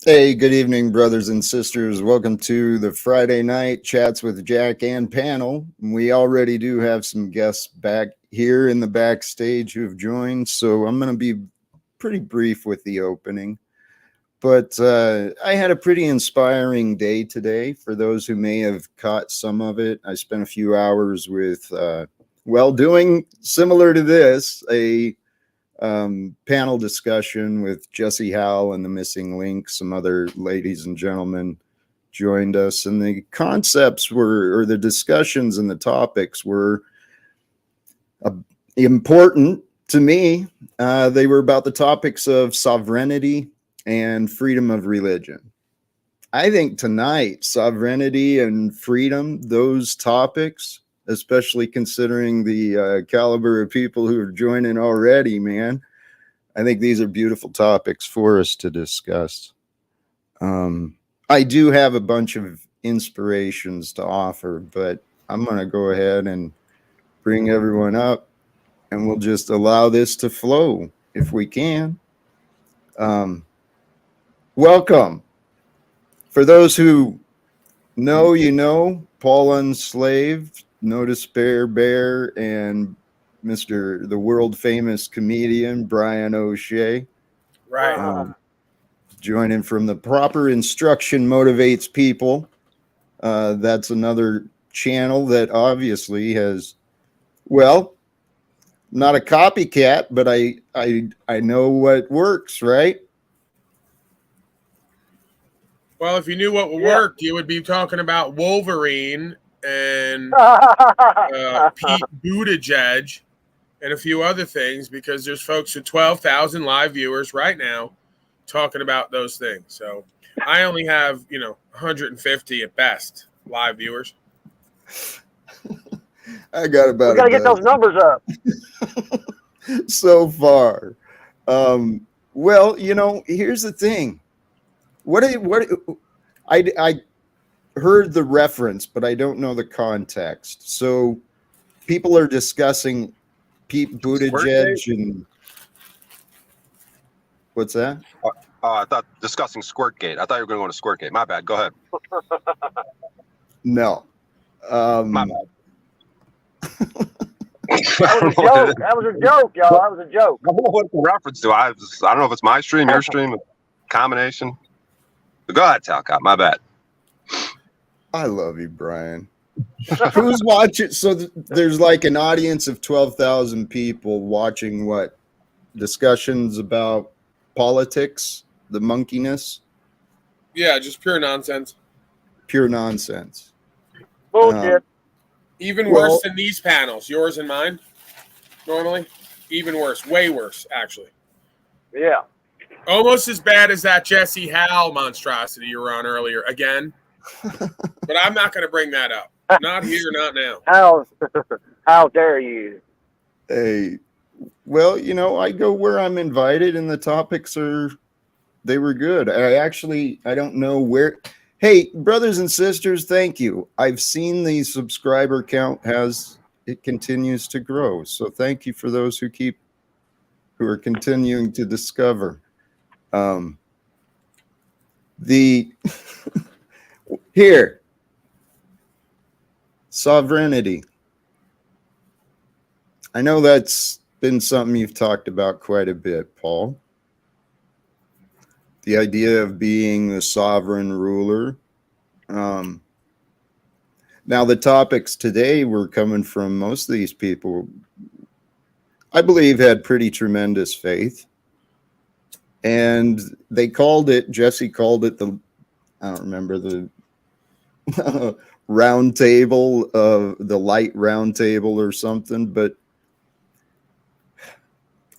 Hey, good evening, brothers and sisters. Welcome to the Friday night chats with Jack and panel. We already do have some guests back here in the backstage who have joined, so I'm going to be pretty brief with the opening. But I had a pretty inspiring day today. For those who may have caught some of it, I spent a few hours with, doing similar to this, a panel discussion with Jesse Howell and the Missing Link. Some other ladies and gentlemen joined us, and the concepts were, or the discussions and the topics were important to me. They were about the topics of sovereignty and freedom of religion. I think tonight, sovereignty and freedom, those topics, especially considering the caliber of people who are joining already, man, I think these are beautiful topics for us to discuss. I do have a bunch of inspirations to offer, but I'm going to go ahead and bring everyone up, and we'll just allow this to flow if we can. Welcome. For those who know, you know, Paul Unslaved, No Despair Bear, and the world famous comedian Brian O'Shea. Right. Joining from the Proper Instruction Motivates People. That's another channel that obviously has, well, not a copycat, but I know what works, right? Well, if you knew what would work, you would be talking about Wolverine and Pete Buttigieg and a few other things, because there's folks with 12,000 live viewers right now talking about those things. So I only have, 150 at best live viewers. I got about. We got to get those numbers up. So far. Well, here's the thing. I heard the reference, but I don't know the context. So people are discussing Pete Buttigieg and what's that? I thought discussing Squirtgate. I thought you were going to go to Squirtgate. My bad. Go ahead. No. My bad. That was a joke. That was a joke, y'all. That was a joke. I don't know what the reference to. I don't know if it's my stream, your stream, a combination. But go ahead, Talcott. My bad. I love you, Brian. Who's watching? So there's like an audience of 12,000 people watching what? Discussions about politics, the monkeyness? Yeah, just pure nonsense. Pure nonsense. Bullshit. Even worse than these panels, yours and mine, normally. Even worse. Way worse, actually. Yeah. Almost as bad as that Jesse Howell monstrosity you were on earlier. Again. But I'm not going to bring that up. Not here, not now. How dare you? Hey, well, I go where I'm invited, and the topics they were good. I don't know where. Hey, brothers and sisters, thank you. I've seen the subscriber count it continues to grow. So thank you for those who are continuing to discover. Here, sovereignty. I know that's been something you've talked about quite a bit, Paul. The idea of being the sovereign ruler. Now, the topics today were coming from most of these people, I believe, had pretty tremendous faith. And Jesse called it I don't remember the round table of the light round table or something, but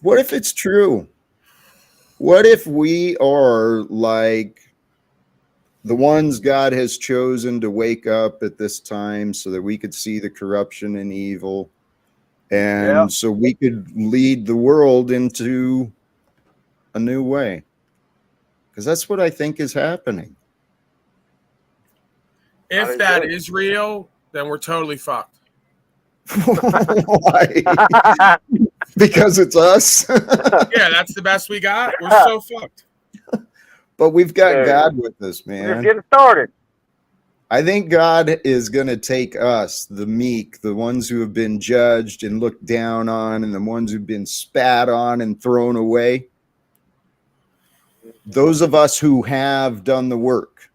what if it's true? What if we are like the ones God has chosen to wake up at this time so that we could see the corruption and evil, and so we could lead the world into a new way? Because that's what I think is happening. If that is real, then we're totally fucked. Why? Because it's us? Yeah, that's the best we got. We're so fucked. But we've got Yeah. God with us, We're just man. getting started. I think God is going to take us, the meek, the ones who have been judged and looked down on, and the ones who've been spat on and thrown away. Those of us who have done the work,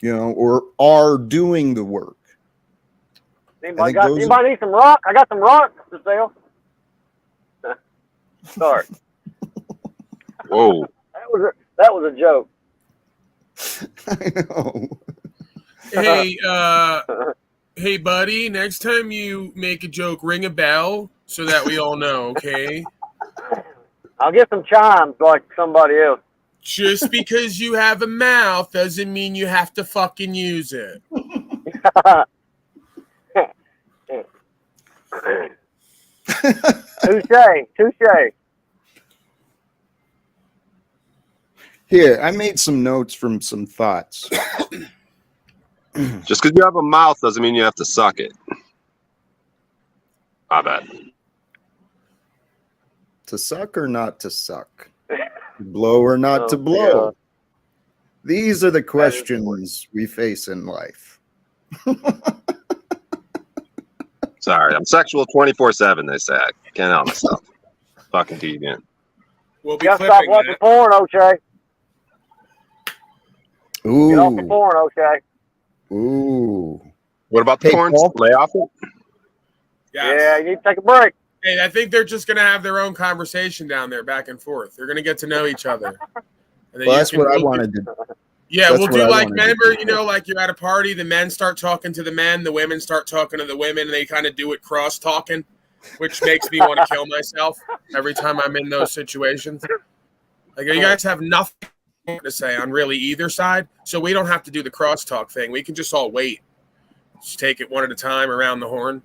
or are doing the work. Anybody need some rock? I got some rocks for sale. Sorry. Whoa. That was a joke. I know. Hey, buddy, next time you make a joke, ring a bell so that we all know, okay? I'll get some chimes like somebody else. Just because you have a mouth doesn't mean you have to fucking use it. Touche. Here, I made some notes from some thoughts. Just because you have a mouth doesn't mean you have to suck it. My bad. To suck or not to suck? To blow or not to blow? God. These are the questions we face in life. Sorry, I'm sexual 24/7. They say I can't help myself. Fucking deviant. We'll be Gotta stop clipping watching that. porn, O'Shea. Get off the Ooh. porn, O'Shea. Ooh. What about the Hey, porn? Paul? Lay off it. Yes. Yeah, you need to take a break. Hey, I think they're just gonna have their own conversation down there, back and forth. They're gonna get to know each other. And then Well, you that's can- what I we'll do- wanted to do. Yeah, That's we'll what do I like, wanted to remember, do. like you're at a party, the men start talking to the men, the women start talking to the women, and they kind of do it cross-talking, which makes me want to kill myself every time I'm in those situations. Like, you guys have nothing to say on really either side, so we don't have to do the cross-talk thing. We can just all wait. Just take it one at a time around the horn.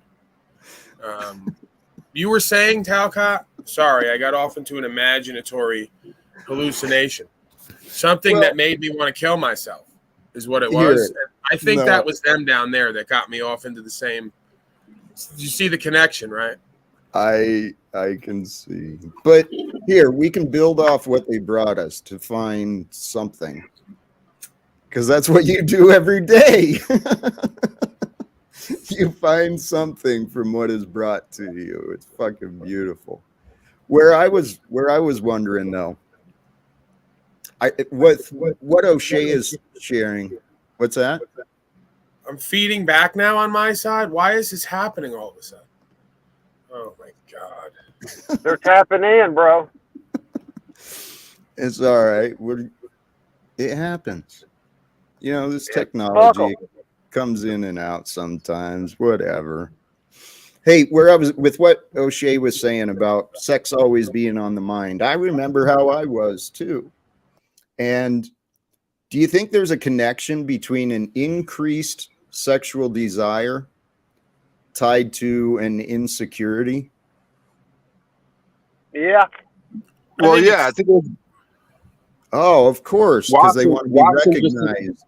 You were saying, Talcott? Sorry, I got off into an imaginatory hallucination. Something that made me want to kill myself is what it was. Here. I think No. that was them down there that got me off into the same. You see the connection, right? I can see. But here, we can build off what they brought us to find something. Because that's what you do every day. You find something from what is brought to you. It's fucking beautiful. Where I was wondering though, what O'Shea is sharing. What's that? I'm feeding back now on my side. Why is this happening all of a sudden? Oh my god! They're tapping in, bro. It's all right. It happens. This Fuck 'em. technology comes in and out sometimes. Whatever. Hey, where I was with what O'Shea was saying about sex always being on the mind. I remember how I was too. And do you think there's a connection between an increased sexual desire tied to an insecurity? Yeah. Well, yeah, I think. Oh, of course, because they want to be Watson just- recognized.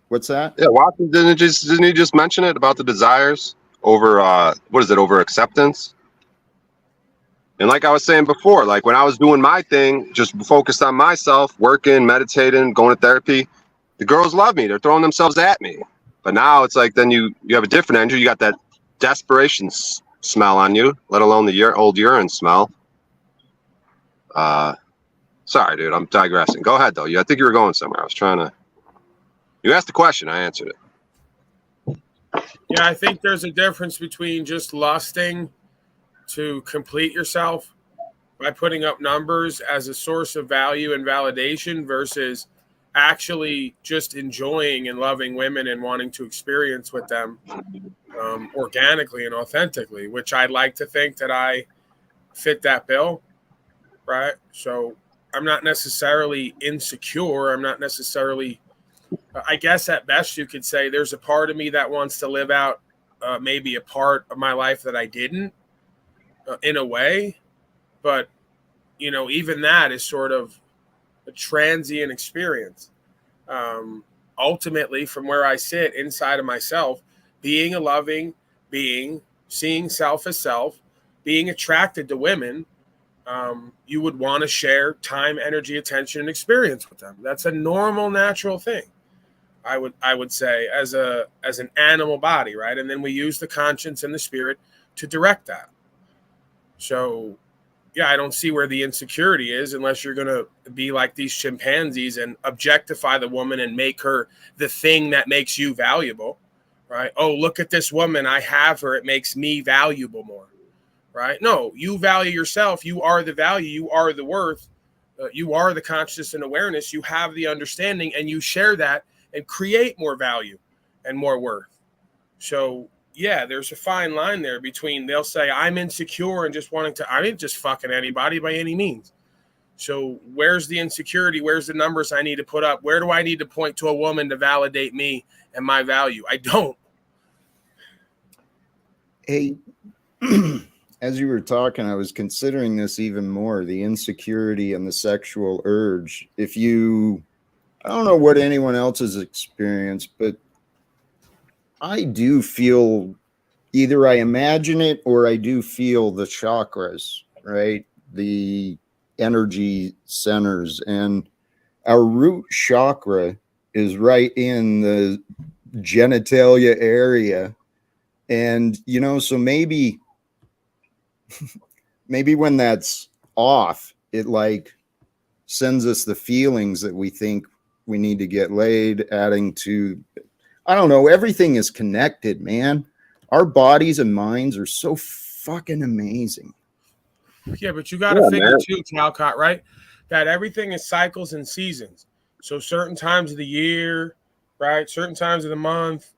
What's that? Yeah, Watson didn't he just mention it about the desires over over acceptance? And like I was saying before, like when I was doing my thing, just focused on myself, working, meditating, going to therapy, the girls love me. They're throwing themselves at me. But now it's like then you have a different energy. You got that desperation smell on you, let alone the old urine smell. Sorry, dude, I'm digressing. Go ahead, though. I think you were going somewhere. I was trying to. You asked the question. I answered it. Yeah, I think there's a difference between just lusting to complete yourself by putting up numbers as a source of value and validation versus actually just enjoying and loving women and wanting to experience with them organically and authentically, which I'd like to think that I fit that bill, right? So I'm not necessarily insecure. I'm not necessarily, I guess at best you could say there's a part of me that wants to live out maybe a part of my life that I didn't in a way. But, even that is sort of a transient experience. Ultimately, from where I sit inside of myself, being a loving being, seeing self as self, being attracted to women, you would want to share time, energy, attention, and experience with them. That's a normal, natural thing. I would say as an animal body, right? And then we use the conscience and the spirit to direct that. So, yeah, I don't see where the insecurity is unless you're going to be like these chimpanzees and objectify the woman and make her the thing that makes you valuable, right? Oh, look at this woman. I have her. It makes me valuable more, right? No, you value yourself. You are the value. You are the worth. You are the consciousness and awareness. You have the understanding, and you share that and create more value and more worth. So, yeah, there's a fine line there between they'll say I'm insecure and just wanting to, I ain't just fucking anybody by any means. So where's the insecurity? Where's the numbers I need to put up? Where do I need to point to a woman to validate me and my value? I don't. Hey, as you were talking, I was considering this even more, the insecurity and the sexual urge. I don't know what anyone else has experienced, but I do feel, either I imagine it or I do feel the chakras, right? The energy centers. And our root chakra is right in the genitalia area. And, so maybe when that's off, it like sends us the feelings that we think we need to get laid, adding to, I don't know, everything is connected, man. Our bodies and minds are so fucking amazing. Yeah, but you got to figure too, Talcott, right? That everything is cycles and seasons. So certain times of the year, right? Certain times of the month,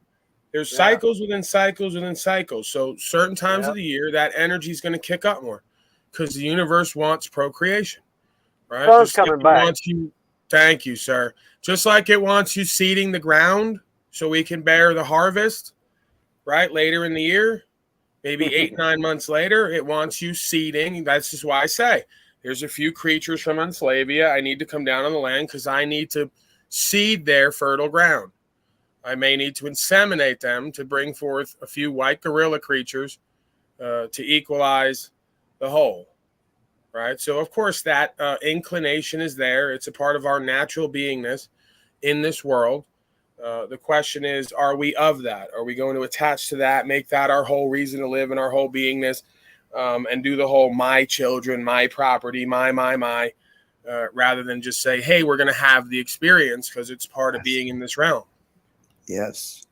there's cycles within cycles within cycles. So certain times of the year, that energy is going to kick up more because the universe wants procreation, right? Sun's coming back. Thank you, sir. Just like it wants you seeding the ground so we can bear the harvest, right? Later in the year, maybe 8-9 months later, it wants you seeding. That's just why I say there's a few creatures from Enslavia. I need to come down on the land because I need to seed their fertile ground. I may need to inseminate them to bring forth a few white gorilla creatures to equalize the whole, right? So, of course, that inclination is there. It's a part of our natural beingness in this world. The question is, are we of that? Are we going to attach to that, make that our whole reason to live and our whole beingness, and do the whole my children, my property, my, rather than just say, hey, we're going to have the experience because it's part of being in this realm. Yes.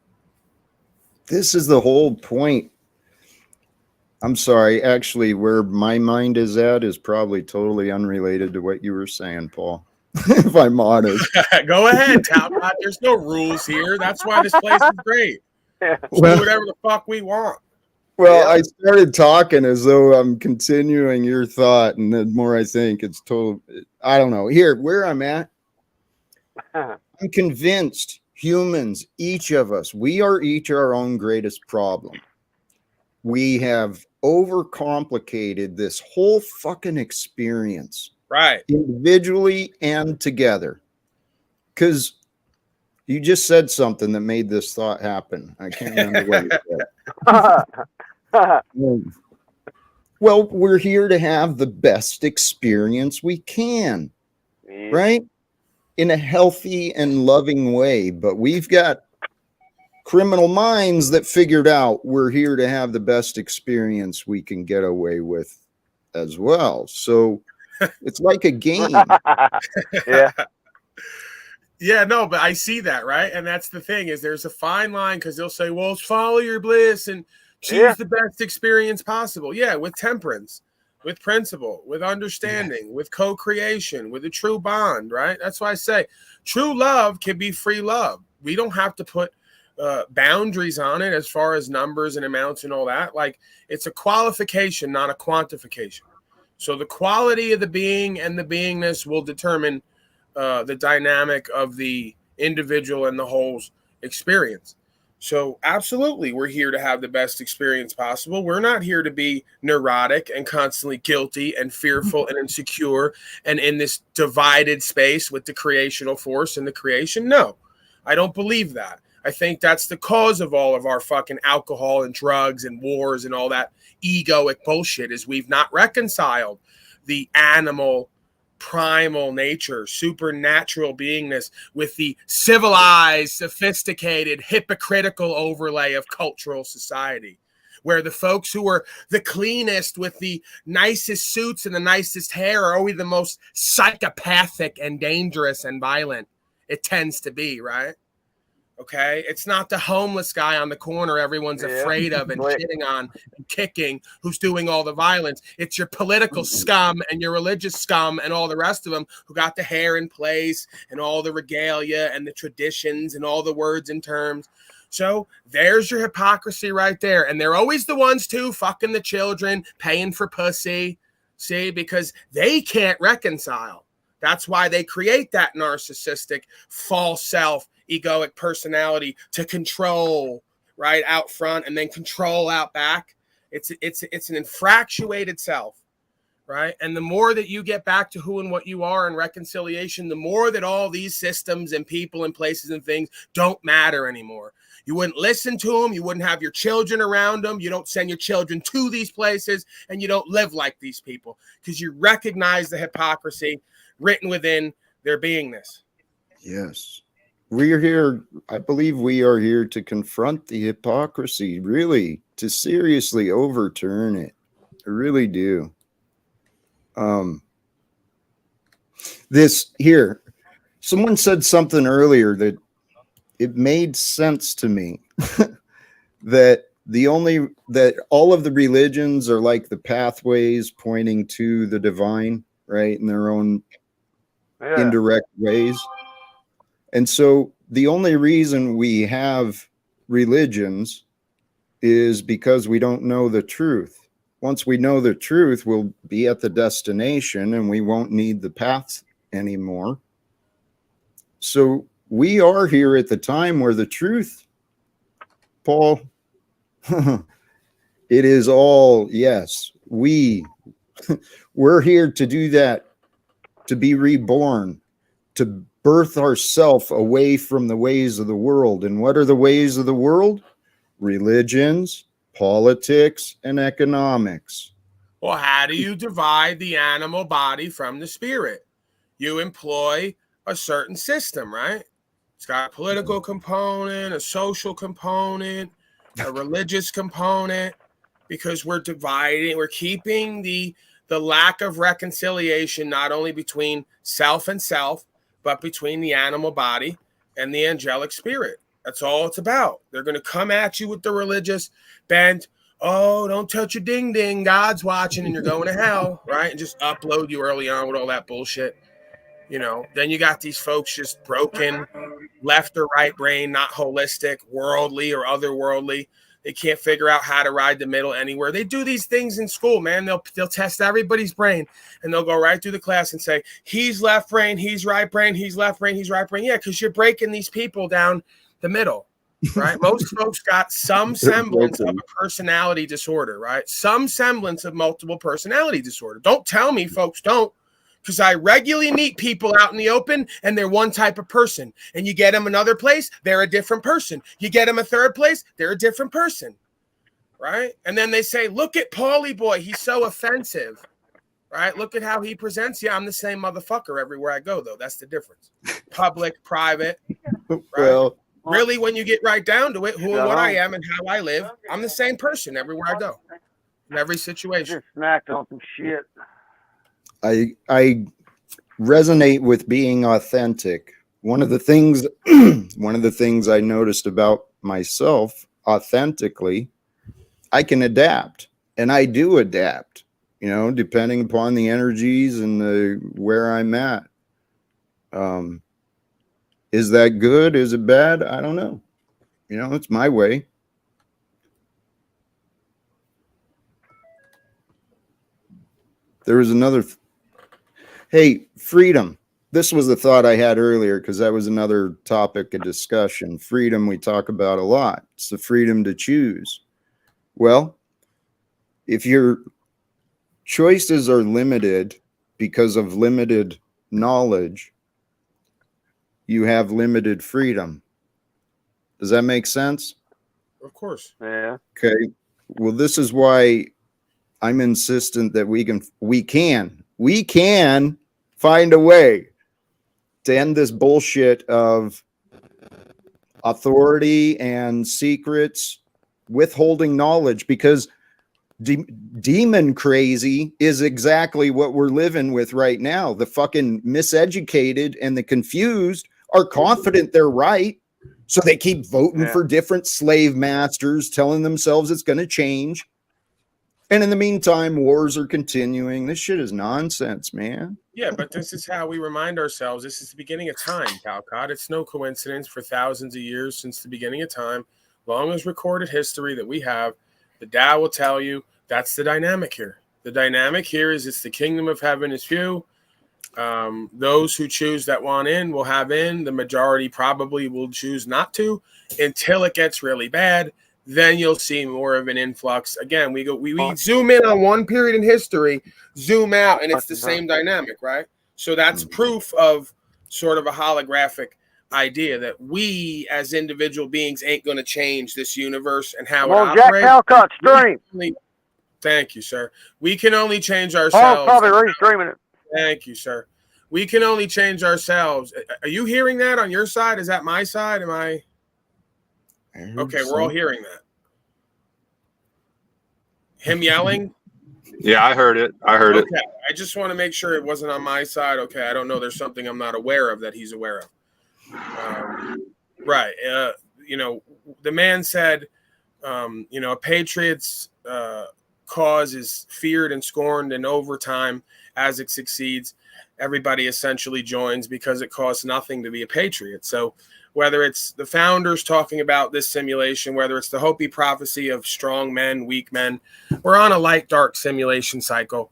This is the whole point. I'm sorry. Actually, where my mind is at is probably totally unrelated to what you were saying, Paul. If I'm honest. Go ahead, Talcott. There's no rules here. That's why this place is great. Do whatever the fuck we want. Well, I started talking as though I'm continuing your thought, and the more I think, it's total. I don't know. Here, where I'm at, I'm convinced humans, each of us, we are each our own greatest problem. We have overcomplicated this whole fucking experience. Right. Individually and together. Because you just said something that made this thought happen. I can't remember what you said. Well, we're here to have the best experience we can, right? In a healthy and loving way. But we've got criminal minds that figured out we're here to have the best experience we can get away with as well. So it's like a game. Yeah, no, but I see that, right? And that's the thing is there's a fine line because they'll say, well, follow your bliss and choose the best experience possible. Yeah, with temperance, with principle, with understanding, with co-creation, with a true bond, right? That's why I say true love can be free love. We don't have to put boundaries on it as far as numbers and amounts and all that. Like it's a qualification, not a quantification. So the quality of the being and the beingness will determine the dynamic of the individual and the whole's experience. So absolutely, we're here to have the best experience possible. We're not here to be neurotic and constantly guilty and fearful and insecure and in this divided space with the creational force and the creation. No, I don't believe that. I think that's the cause of all of our fucking alcohol and drugs and wars and all that egoic bullshit is we've not reconciled the animal primal nature, supernatural beingness, with the civilized, sophisticated, hypocritical overlay of cultural society, where the folks who are the cleanest with the nicest suits and the nicest hair are always the most psychopathic and dangerous and violent. It tends to be, right? Okay, it's not the homeless guy on the corner everyone's afraid of and shitting on and kicking who's doing all the violence. It's your political scum and your religious scum and all the rest of them who got the hair in place and all the regalia and the traditions and all the words and terms. So there's your hypocrisy right there. And they're always the ones too, fucking the children, paying for pussy. See, because they can't reconcile. That's why they create that narcissistic false self, egoic personality to control right out front and then control out back. It's an infatuated self, right? And the more that you get back to who and what you are in reconciliation, the more that all these systems and people and places and things don't matter anymore. You wouldn't listen to them. You wouldn't have your children around them. You don't send your children to these places, and you don't live like these people because you recognize the hypocrisy written within their beingness. Yes. We are here, I believe we are here to confront the hypocrisy, really, to seriously overturn it. I really do. This here, someone said something earlier that it made sense to me that all of the religions are like the pathways pointing to the divine, right, in their own indirect ways. And so the only reason we have religions is because we don't know the truth. Once we know the truth, we'll be at the destination and we won't need the path anymore. So we are here at the time where the truth, Paul, it is all, yes, we're here to do that, to be reborn, to birth ourselves away from the ways of the world. And what are the ways of the world? Religions, politics, and economics. Well, how do you divide the animal body from the spirit? You employ a certain system, right? It's got a political component, a social component, a religious component, because we're dividing, we're keeping the lack of reconciliation not only between self and self, but between the animal body and the angelic spirit. That's all it's about. They're going to come at you with the religious bent. Oh, don't touch your ding ding. God's watching and you're going to hell, right? And just upload you early on with all that bullshit. You know, then you got these folks just broken, left or right brain, not holistic, worldly or otherworldly. They can't figure out how to ride the middle anywhere. They do these things in school, man. They'll test everybody's brain, and they'll go right through the class and say, he's left brain, he's right brain, he's left brain, he's right brain. Yeah, because you're breaking these people down the middle, right? Most folks got some semblance of a personality disorder, right? Some semblance of multiple personality disorder. Don't tell me folks don't. Because I regularly meet people out in the open and they're one type of person. And you get them another place, they're a different person. You get them a third place, they're a different person. Right? And then they say, look at Paulie boy, he's so offensive. Right? Look at how he presents. Yeah, I'm the same motherfucker everywhere I go, though. That's the difference. Public, private. Right? Well, really, when you get right down to it, who and what I am and how I live, I'm the same person everywhere I go. In every situation. Just snacked on some shit. I resonate with being authentic. One of the things I noticed about myself authentically, I can adapt, and I do adapt, you know, depending upon the energies and where I'm at. Is that good? Is it bad? I don't know. You know, it's my way. There was another. Hey, freedom. This was the thought I had earlier because that was another topic of discussion. Freedom we talk about a lot. It's the freedom to choose. Well, if your choices are limited because of limited knowledge, you have limited freedom. Does that make sense? Of course. Yeah. Okay. Well, this is why I'm insistent that we can we can find a way to end this bullshit of authority and secrets withholding knowledge, because demon crazy is exactly what we're living with right now. The fucking miseducated and the confused are confident they're right, so they keep voting for different slave masters, telling themselves it's going to change. And in the meantime, wars are continuing. This shit is nonsense, man. Yeah, but this is how we remind ourselves. This is the beginning of time, Talcott. It's no coincidence for thousands of years since the beginning of time, long as recorded history that we have, the Tao will tell you that's the dynamic here. The dynamic here is it's the kingdom of heaven is few. Those who choose that want in will have in. The majority probably will choose not to until it gets really bad. Then you'll see more of an influx. Again, we zoom in on one period in history, zoom out, and it's the same dynamic, right? So that's proof of sort of a holographic idea that we as individual beings ain't going to change this universe and how it operates. Jack Talcott stream. Thank you, sir. We can only change ourselves. Paul's probably restreaming it. Thank you, sir. We can only change ourselves. Are you hearing that on your side? Is that my side? Am I? Okay, we're all hearing that. Him yelling? Yeah, I heard it. I just want to make sure it wasn't on my side. Okay, I don't know. There's something I'm not aware of that he's aware of. Right. The man said, a patriot's cause is feared and scorned, and over time, as it succeeds, everybody essentially joins because it costs nothing to be a patriot. So whether it's the founders talking about this simulation, whether it's the Hopi prophecy of strong men, weak men, we're on a light, dark simulation cycle.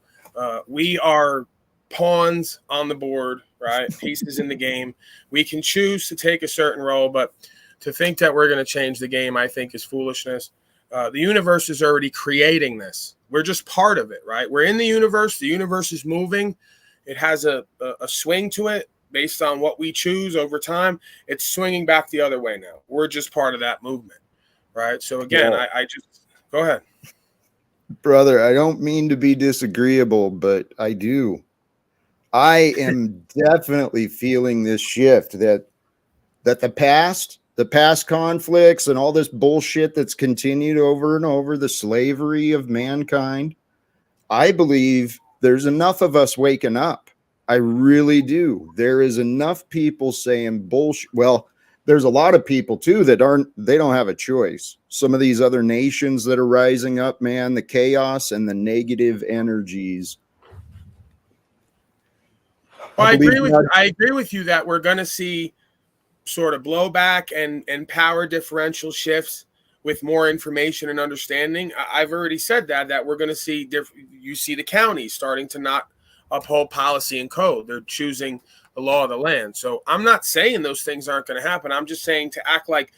We are pawns on the board, right? Pieces in the game. We can choose to take a certain role, but to think that we're going to change the game, I think, is foolishness. The universe is already creating this. We're just part of it, right? We're in the universe. The universe is moving. It has a swing to it. Based on what we choose over time, it's swinging back the other way now. We're just part of that movement, right? So again, I just go ahead. Brother, I don't mean to be disagreeable, but I do. I am definitely feeling this shift that the past conflicts and all this bullshit that's continued over and over, the slavery of mankind, I believe there's enough of us waking up. I really do. There is enough people saying bullshit. Well, there's a lot of people too that they don't have a choice. Some of these other nations that are rising up, man, the chaos and the negative energies. Well, I agree with you that we're going to see sort of blowback and power differential shifts with more information and understanding. I've already said that we're going to see you see the counties starting to not uphold policy and code. They're choosing the law of the land. So I'm not saying those things aren't going to happen. I'm just saying to act like,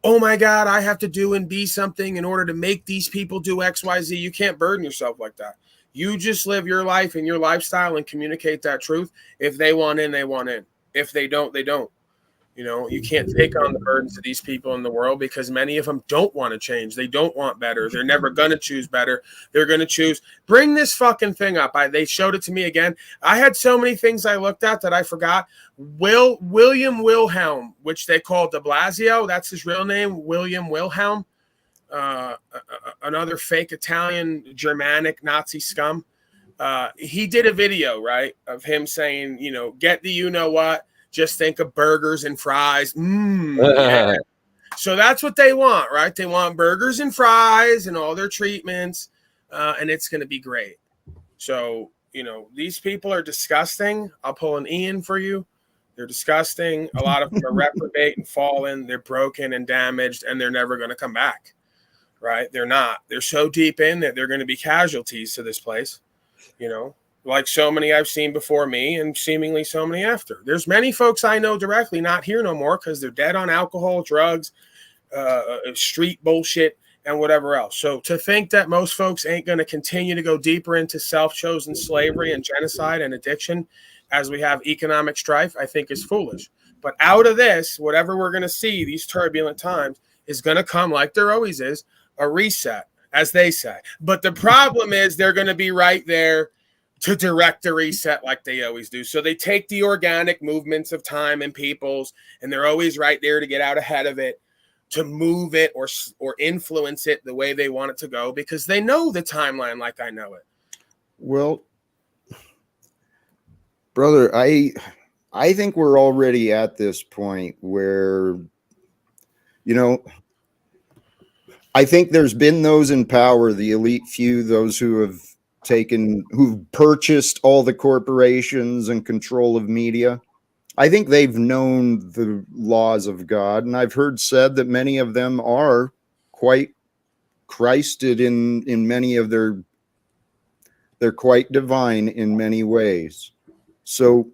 oh my God, I have to do and be something in order to make these people do X, Y, Z. You can't burden yourself like that. You just live your life and your lifestyle and communicate that truth. If they want in, they want in. If they don't, they don't. You can't take on the burdens of these people in the world because many of them don't want to change. They don't want better. They're never going to choose better. They're going to choose. Bring this fucking thing up. They showed it to me again. I had so many things I looked at that I forgot. William Wilhelm, which they call de Blasio. That's his real name, William Wilhelm. Another fake Italian, Germanic Nazi scum. He did a video, right, of him saying, get the you-know-what. Just think of burgers and fries. Yeah. So that's what they want, right? They want burgers and fries and all their treatments, and it's going to be great. So, these people are disgusting. I'll pull an Ian for you. They're disgusting. A lot of them are reprobate and fallen. They're broken and damaged, and they're never going to come back, right? They're not. They're so deep in that they're going to be casualties to this place, like so many I've seen before me and seemingly so many after. There's many folks I know directly not here no more because they're dead on alcohol, drugs, street bullshit, and whatever else. So to think that most folks ain't going to continue to go deeper into self-chosen slavery and genocide and addiction as we have economic strife, I think is foolish. But out of this, whatever we're going to see, these turbulent times, is going to come, like there always is, a reset, as they say. But the problem is they're going to be right there to direct a reset like they always do. So they take the organic movements of time and peoples, and they're always right there to get out ahead of it, to move it or influence it the way they want it to go, because they know the timeline like I know it. Well, brother, I think we're already at this point where, you know, I think there's been those in power, the elite few, those who've purchased all the corporations and control of media. I think they've known the laws of God, and I've heard said that many of them are quite Christed in many of they're quite divine in many ways. So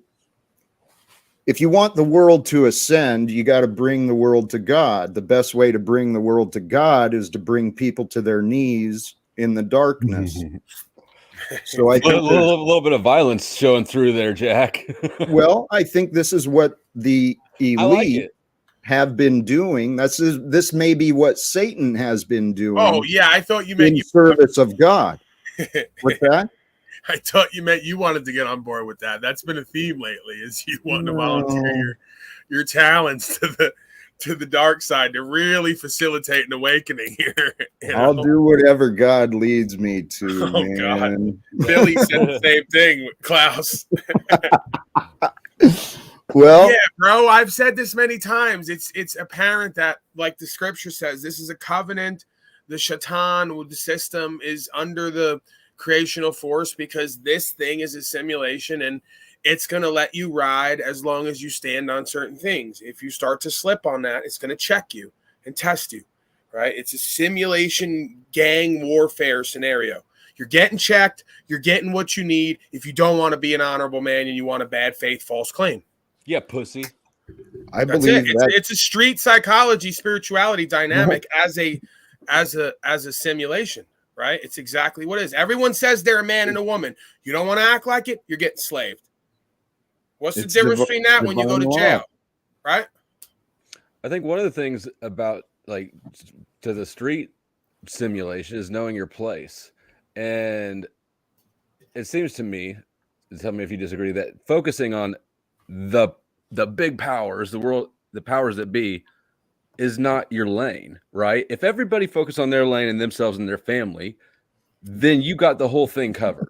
if you want the world to ascend, you got to bring the world to God. The best way to bring the world to God is to bring people to their knees in the darkness. So I think a little bit of violence showing through there, Jack. Well, I think this is what the elite have been doing. This may be what Satan has been doing. Oh yeah, I thought you meant in service of God. What's that? I thought you meant you wanted to get on board with that. That's been a theme lately, is you want to volunteer your talents to the dark side to really facilitate an awakening here. I'll do whatever God leads me to. Oh man. God, Billy said the same thing with Klaus. Well, yeah, bro, I've said this many times. It's apparent that, like the scripture says, this is a covenant. The shaitan with the system is under the creational force, because this thing is a simulation, and it's going to let you ride as long as you stand on certain things. If you start to slip on that, it's going to check you and test you, right? It's a simulation gang warfare scenario. You're getting checked. You're getting what you need if you don't want to be an honorable man and you want a bad faith false claim. Yeah, pussy. I believe it's a street psychology, spirituality dynamic as a simulation. Right? It's exactly what it is. Everyone says they're a man and a woman. You don't want to act like it, you're getting slaved. What's the difference between that when you go to jail? Right? I think one of the things about, like, to the street simulation is knowing your place. And it seems to me, tell me if you disagree, that focusing on the big powers, the powers that be, is not your lane, right? If everybody focused on their lane and themselves and their family, then you got the whole thing covered.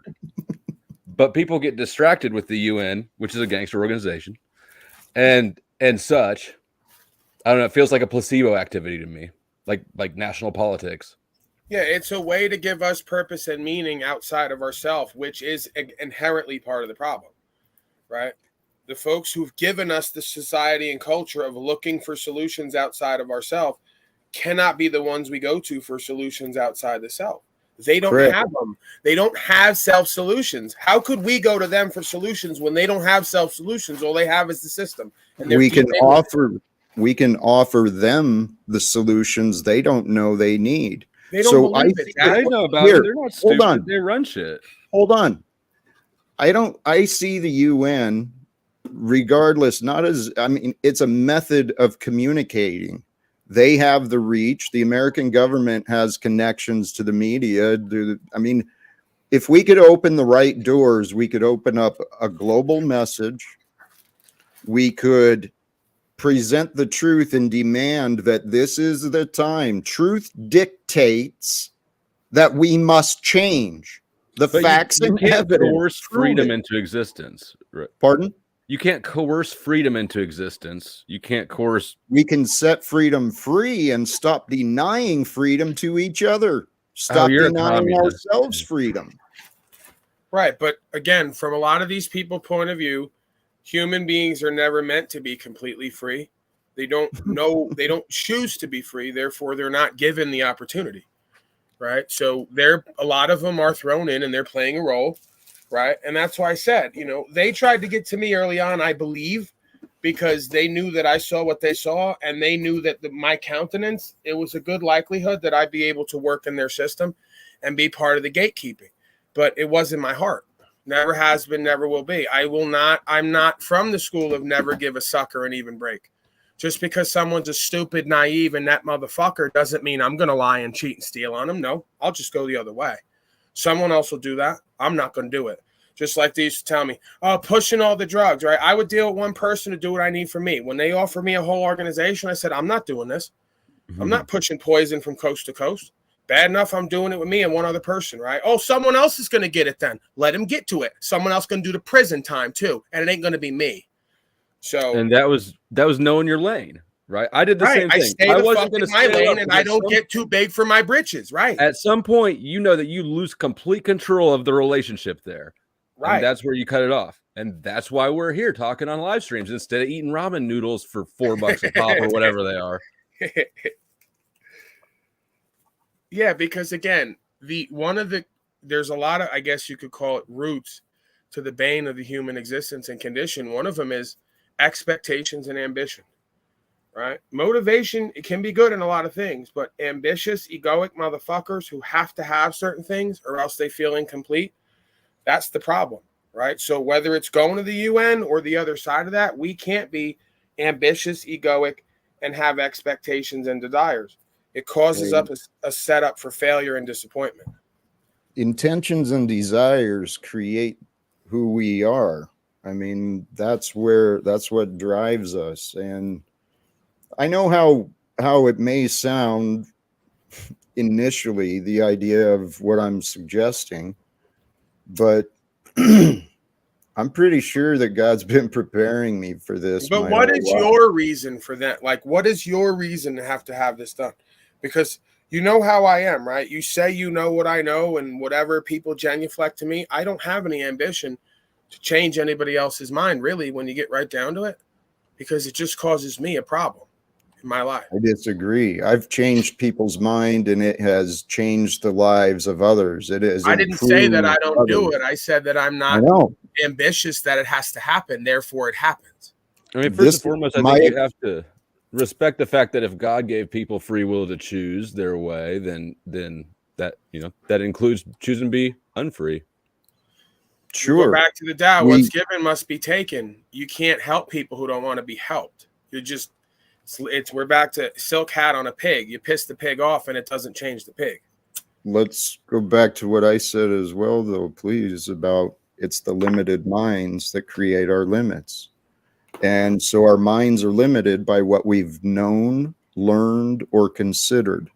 But people get distracted with the UN, which is a gangster organization, and such. I don't know. It feels like a placebo activity to me, like national politics. Yeah, it's a way to give us purpose and meaning outside of ourselves, which is inherently part of the problem, right? The folks who've given us the society and culture of looking for solutions outside of ourselves cannot be the ones we go to for solutions outside the self. They don't have them. They don't have self-solutions. How could we go to them for solutions when they don't have self-solutions? All they have is the system. And we can offer them the solutions they don't know they need. They don't believe it. They know about it. They're not stupid. Hold on. They run shit. Hold on. I see the UN regardless, it's a method of communicating. They have the reach. The American government has connections to the media. If we could open the right doors, we could open up a global message. We could present the truth and demand that this is the time. Truth dictates that we must change. But facts and evidence coerce freedom into existence. Right. Pardon? You can't coerce freedom into existence. You can't coerce. We can set freedom free and stop denying freedom to each other. Stop denying ourselves freedom. Right. But again, from a lot of these people's point of view, human beings are never meant to be completely free. They don't know, they don't choose to be free. Therefore, they're not given the opportunity. Right. So a lot of them are thrown in and they're playing a role. Right. And that's why I said, they tried to get to me early on, I believe, because they knew that I saw what they saw, and they knew that my countenance, it was a good likelihood that I'd be able to work in their system and be part of the gatekeeping. But it wasn't my heart. Never has been, never will be. I'm not from the school of never give a sucker an even break. Just because someone's a stupid, naive, and that motherfucker doesn't mean I'm going to lie and cheat and steal on them. No, I'll just go the other way. Someone else will do that. I'm not going to do it. Just like they used to tell me, oh, pushing all the drugs, right? I would deal with one person to do what I need for me. When they offer me a whole organization, I said, I'm not doing this. I'm not pushing poison from coast to coast. Bad enough I'm doing it with me and one other person, right? Oh, someone else is going to get it then. Let him get to it. Someone else going to do the prison time too, and it ain't going to be me. So, and that was knowing your lane, right? I did the same thing. I stay the fuck in my lane, and I don't get too big for my britches, right? At some point, you know that you lose complete control of the relationship there. Right. And that's where you cut it off. And that's why we're here talking on live streams instead of eating ramen noodles for $4 a pop or whatever they are. Yeah, because again, there's a lot of, I guess you could call it, roots to the bane of the human existence and condition. One of them is expectations and ambition, right? Motivation, it can be good in a lot of things, but ambitious, egoic motherfuckers who have to have certain things or else they feel incomplete, that's the problem, right? So whether it's going to the UN or the other side of that, we can't be ambitious, egoic, and have expectations and desires. It causes up a setup for failure and disappointment. Intentions and desires create who we are. I mean, that's what drives us. And I know how it may sound initially, the idea of what I'm suggesting, but I'm pretty sure that God's been preparing me for this. But what is your reason for that? Like, what is your reason to have this done? Because you know how I am, right? You say you know what I know, and whatever people genuflect to me, I don't have any ambition to change anybody else's mind, really, when you get right down to it, because it just causes me a problem in my life. I disagree. I've changed people's mind, and it has changed the lives of others. It is. I didn't say that I don't do it. I said that I'm not ambitious that it has to happen. Therefore, it happens. I mean, first and foremost, I think you have to respect the fact that if God gave people free will to choose their way, then that, you know, that includes choosing to be unfree. Sure. Go back to the Tao. What's given must be taken. You can't help people who don't want to be helped. You're just, we're back to silk hat on a pig. You piss the pig off and it doesn't change the pig. Let's go back to what I said as well, though, please, about it's the limited minds that create our limits. And so our minds are limited by what we've known, learned, or considered.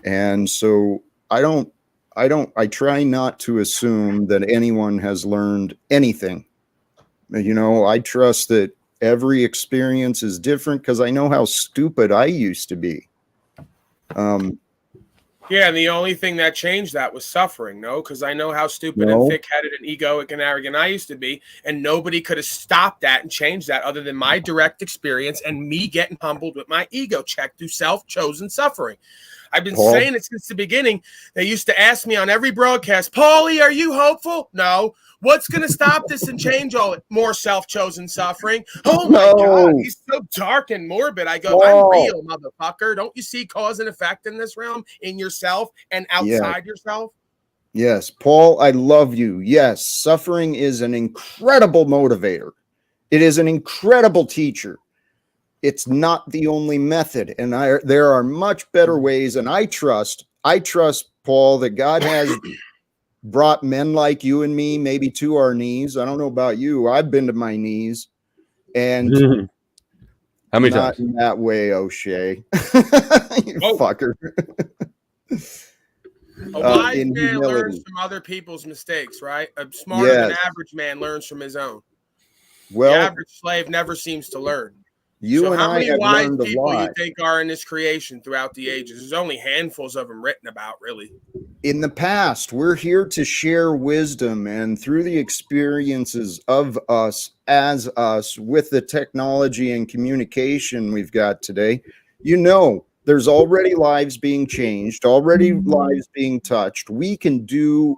And so I try not to assume that anyone has learned anything. You know, I trust that every experience is different because I know how stupid I used to be. Yeah, and the only thing that changed that was suffering, no? Because I know how stupid and thick-headed and egoic and arrogant I used to be, and nobody could have stopped that and changed that other than my direct experience and me getting humbled with my ego checked through self-chosen suffering. I've been saying it since the beginning. They used to ask me on every broadcast, Paulie, are you hopeful? No. What's going to stop this and change all it? More self-chosen suffering. Oh, my God. He's so dark and morbid. I go, I'm real, motherfucker. Don't you see cause and effect in this realm, in yourself and outside yourself? Yes. Paul, I love you. Yes. Suffering is an incredible motivator. It is an incredible teacher. It's not the only method. And there are much better ways. And I trust, Paul, that God has brought men like you and me maybe to our knees. I don't know about you. I've been to my knees. And how many not times? In that way, O'Shea. You fucker. A wise man learns from other people's mistakes, right? A smarter than average man learns from his own. Well, the average slave never seems to learn. You and how I many have wise learned a people lot. you think are in this creation throughout the ages? There's only handfuls of them written about, really. In the past, we're here to share wisdom, and through the experiences of us as us with the technology and communication we've got today, you know, there's already lives being changed, already lives being touched. We can do,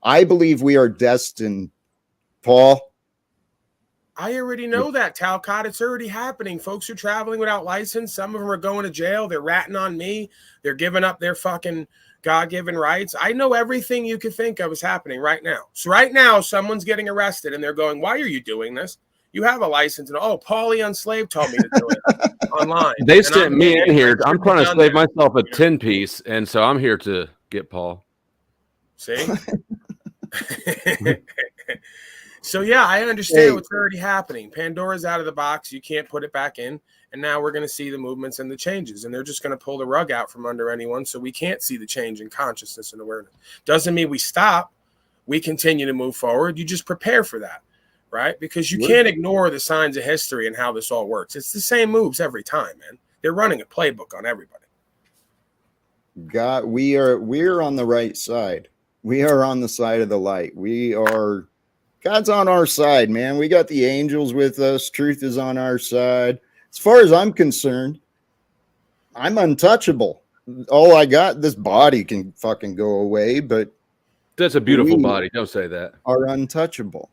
I believe we are destined, Paul. I already know that, Talcott. It's already happening. Folks are traveling without license. Some of them are going to jail. They're ratting on me. They're giving up their fucking God-given rights. I know everything you could think of is happening right now. So right now, someone's getting arrested, and they're going, why are you doing this? You have a license. And, Paulie Unslaved told me to do it online. They sent me in here. I'm trying to save myself a 10-piece, and so I'm here to get Paul. See? So yeah, I understand Hey. what's already happening. Pandora's out of the box. You can't put it back in. And now we're going to see the movements and the changes. And they're just going to pull the rug out from under anyone. So we can't see the change in consciousness and awareness. Doesn't mean we stop. We continue to move forward. You just prepare for that, right? Because you can't ignore the signs of history and how this all works. It's the same moves every time, man. They're running a playbook on everybody. God, we're on the right side. We are on the side of the light. God's on our side, man. We got the angels with us. Truth is on our side. As far as I'm concerned, I'm untouchable. All I got, this body can fucking go away, but That's a beautiful body. Don't say that. Are untouchable.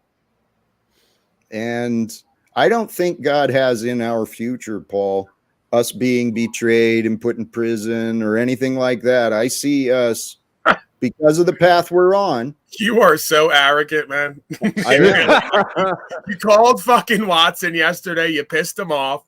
And I don't think God has in our future, Paul, us being betrayed and put in prison or anything like that. I see us, because of the path we're on. You are so arrogant, man. You called fucking Watson yesterday. You pissed him off.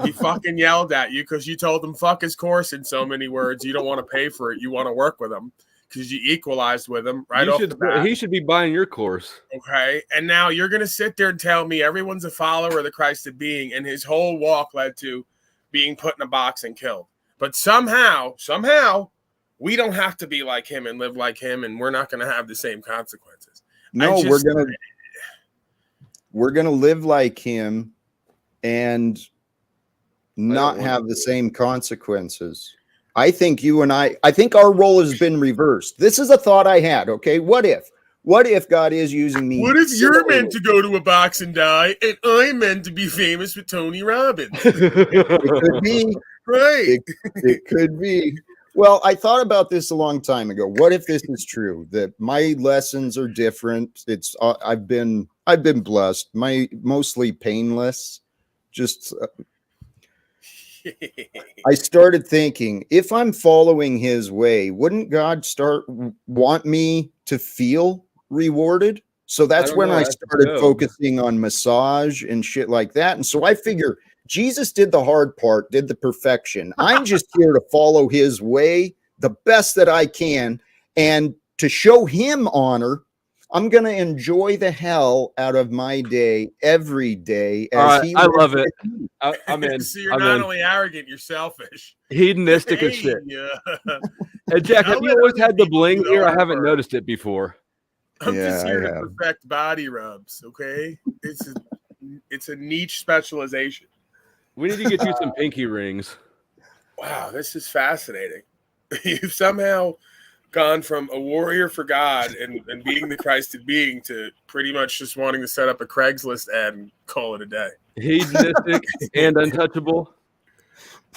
He fucking yelled at you because you told him fuck his course in so many words. You don't want to pay for it. You want to work with him because you equalized with him right off the bat. He should be buying your course. Okay. And now you're going to sit there and tell me everyone's a follower of the Christed being, and his whole walk led to being put in a box and killed. But somehow, we don't have to be like him and live like him, and we're not going to have the same consequences. No, we're gonna live like him and not have the same consequences. I think I think our role has been reversed. This is a thought I had. Okay, what if God is using me? What if you're meant to go to a box and die, and I'm meant to be famous with Tony Robbins? It could be. Right. It could be. Well, I thought about this a long time ago. What if this is true? That my lessons are different. It's I've been blessed. Mostly painless. Just I started thinking, if I'm following his way, wouldn't God want me to feel rewarded? So that's when I started focusing on massage and shit like that. And so I figure Jesus did the hard part, did the perfection. I'm just here to follow his way the best that I can. And to show him honor, I'm going to enjoy the hell out of my day every day. I love it. I'm in. So you're not only arrogant, you're selfish. Hedonistic as shit. And Jack, have you always had the bling here? I haven't noticed it before. I'm just here to perfect body rubs, okay? It's a niche specialization. We need to get you some pinky rings. Wow, this is fascinating. You've somehow gone from a warrior for God and being the Christed being to pretty much just wanting to set up a Craigslist ad and call it a day. Hedonistic and untouchable.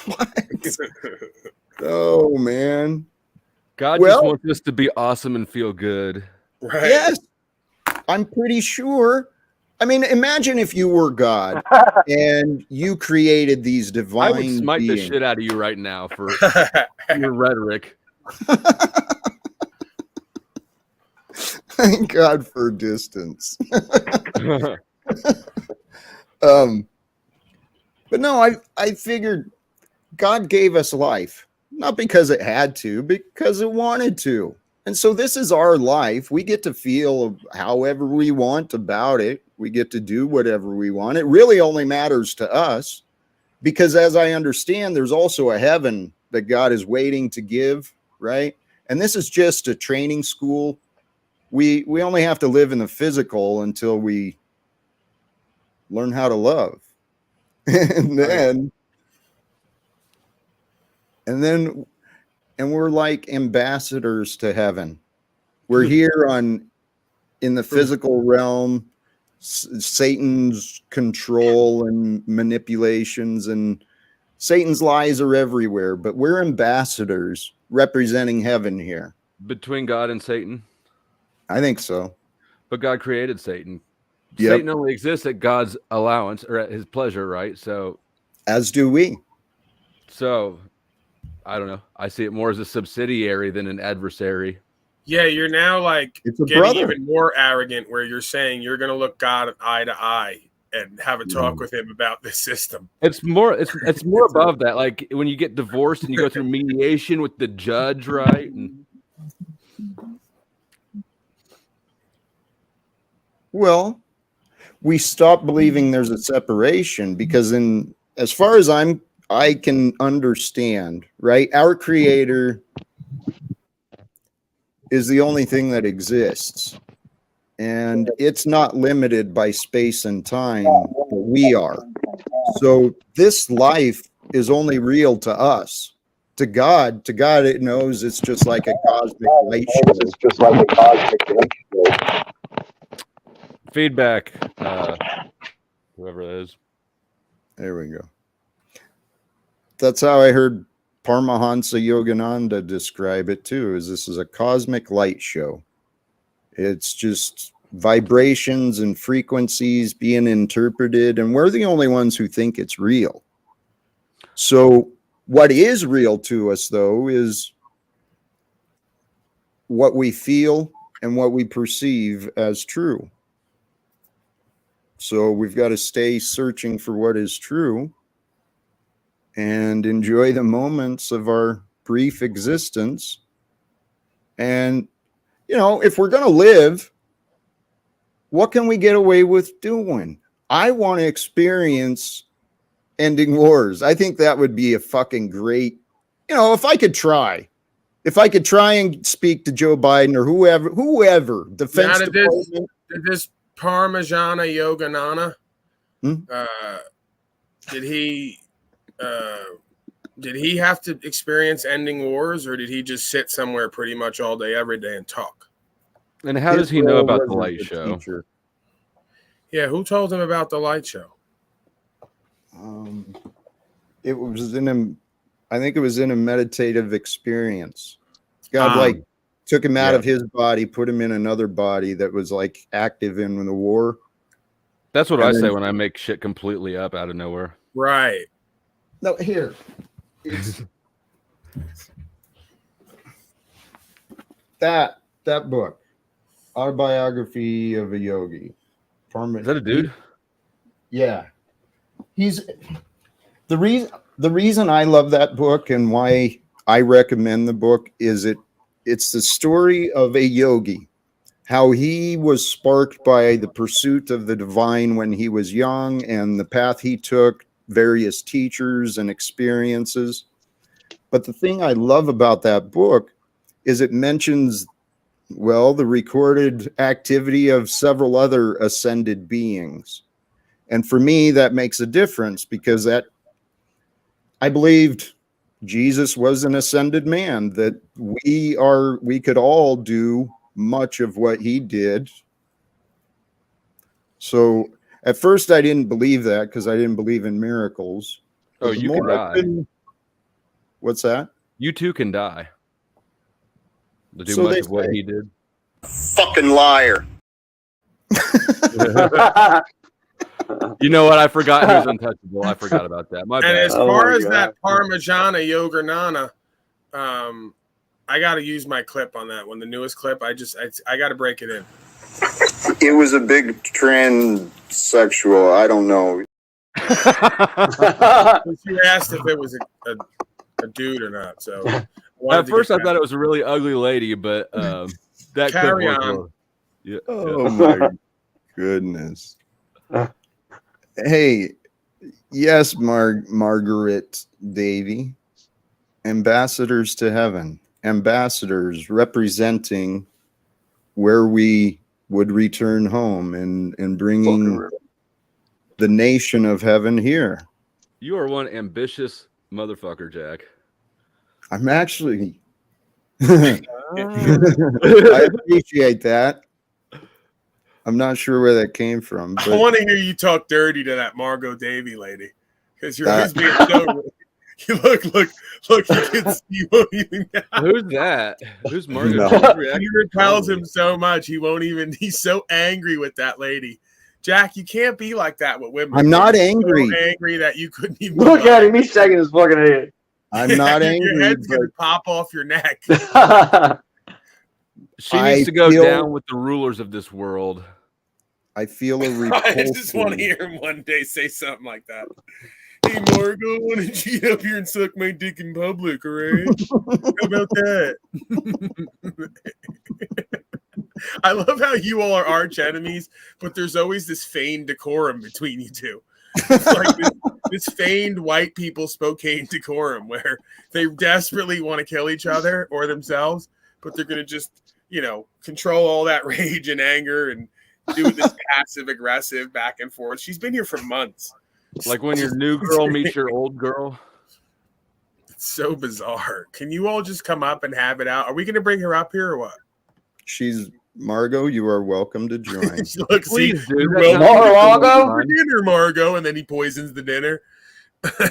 What? Oh, man. God just wants us to be awesome and feel good. Right. Yes. I'm pretty sure. I mean, imagine if you were God and you created these divine I would smite beings. the shit out of you right now for your rhetoric. Thank God for distance. But no, I figured God gave us life, not because it had to, because it wanted to. And so this is our life. We get to feel however we want about it. We get to do whatever we want. It really only matters to us because, as I understand, there's also a heaven that God is waiting to give, right? And this is just a training school. We only have to live in the physical until we learn how to love. and we're like ambassadors to heaven. We're here in the physical realm, Satan's control and manipulations, and Satan's lies are everywhere, but we're ambassadors representing heaven here. Between God and Satan? I think so. But God created Satan. Yep. Satan only exists at God's allowance or at his pleasure, right? So, as do we. So, I don't know. I see it more as a subsidiary than an adversary. Yeah, you're now like getting brother. even more arrogant where you're saying you're going to look God eye to eye and have a talk with him about this system. It's more above that. Like when you get divorced and you go through mediation with the judge, right? And Well, we stop believing there's a separation because as far as I can understand, right? Our creator is the only thing that exists. And it's not limited by space and time, but we are. So this life is only real to us. To God, it knows it's just like a cosmic light show. It's just like a cosmic light show. Feedback, whoever it is. There we go. That's how I heard Paramahansa Yogananda describe it too, is this is a cosmic light show. It's just vibrations and frequencies being interpreted, and we're the only ones who think it's real. So what is real to us, though, is what we feel and what we perceive as true. So we've got to stay searching for what is true and enjoy the moments of our brief existence. And, if we're going to live, what can we get away with doing? I want to experience ending wars. I think that would be a fucking great, if I could try and speak to Joe Biden or whoever, defense department. Did this Parmigiana Yoganana, did he have to experience ending wars, or did he just sit somewhere pretty much all day, every day and talk? And how does he know about the light show? Teacher. Yeah, who told him about the light show? It was I think it was in a meditative experience. God took him out of his body, put him in another body that was like active in the war. That's what I say when I make shit completely up out of nowhere. Right. No, here. That book, Autobiography of a Yogi. Is that a dude? Yeah. He's the reason I love that book and why I recommend the book is it's the story of a yogi, how he was sparked by the pursuit of the divine when he was young and the path he took, various teachers and experiences. But the thing I love about that book is it mentions, the recorded activity of several other ascended beings. And for me, that makes a difference because I believed Jesus was an ascended man, that we could all do much of what he did. So at first I didn't believe that because I didn't believe in miracles. Oh, you can die. What's that? You too can die. To do much of what he did. Fucking liar. You know what? I forgot he was untouchable. I forgot about that. My bad. And as far as that Parmigiana Yoganana, I got to use my clip on that one. The newest clip, I got to break it in. It was a big transsexual. I don't know. You asked if it was a dude or not. So at first I thought it was a really ugly lady, but that carry clip on. was yeah. Oh my goodness. Hey, yes, Margaret Davy, ambassadors to heaven, ambassadors representing where we would return home and bringing the nation of heaven here. You are one ambitious motherfucker, Jack. I'm actually, I appreciate that. I'm not sure where that came from. But I want to hear you talk dirty to that Margot Davy lady because you're always being so. You look. You can see. You won't even. Who's that? Who's Margot? No. He repels him so much. He won't even. He's so angry with that lady. Jack, you can't be like that with women. I'm not angry. So angry that you couldn't even look at him. He's shaking his fucking head. I'm not angry. Your head's gonna pop off your neck. She needs to go down with the rulers of this world. I feel a repulsion. I just want to hear him one day say something like that. Hey, Margo, I want to cheat up here and suck my dick in public, all right? How about that? I love how you all are arch enemies, but there's always this feigned decorum between you two. It's like this feigned white people Spokane decorum where they desperately want to kill each other or themselves, but they're going to just, control all that rage and anger and do this passive aggressive back and forth. She's been here for months. Like when your new girl meets your old girl. It's so bizarre. Can you all just come up and have it out? Are we going to bring her up here or what? She's Margot. You are welcome to join. Look, Please, see, dude. Mar-a-Lago? for dinner, Margot, and then he poisons the dinner.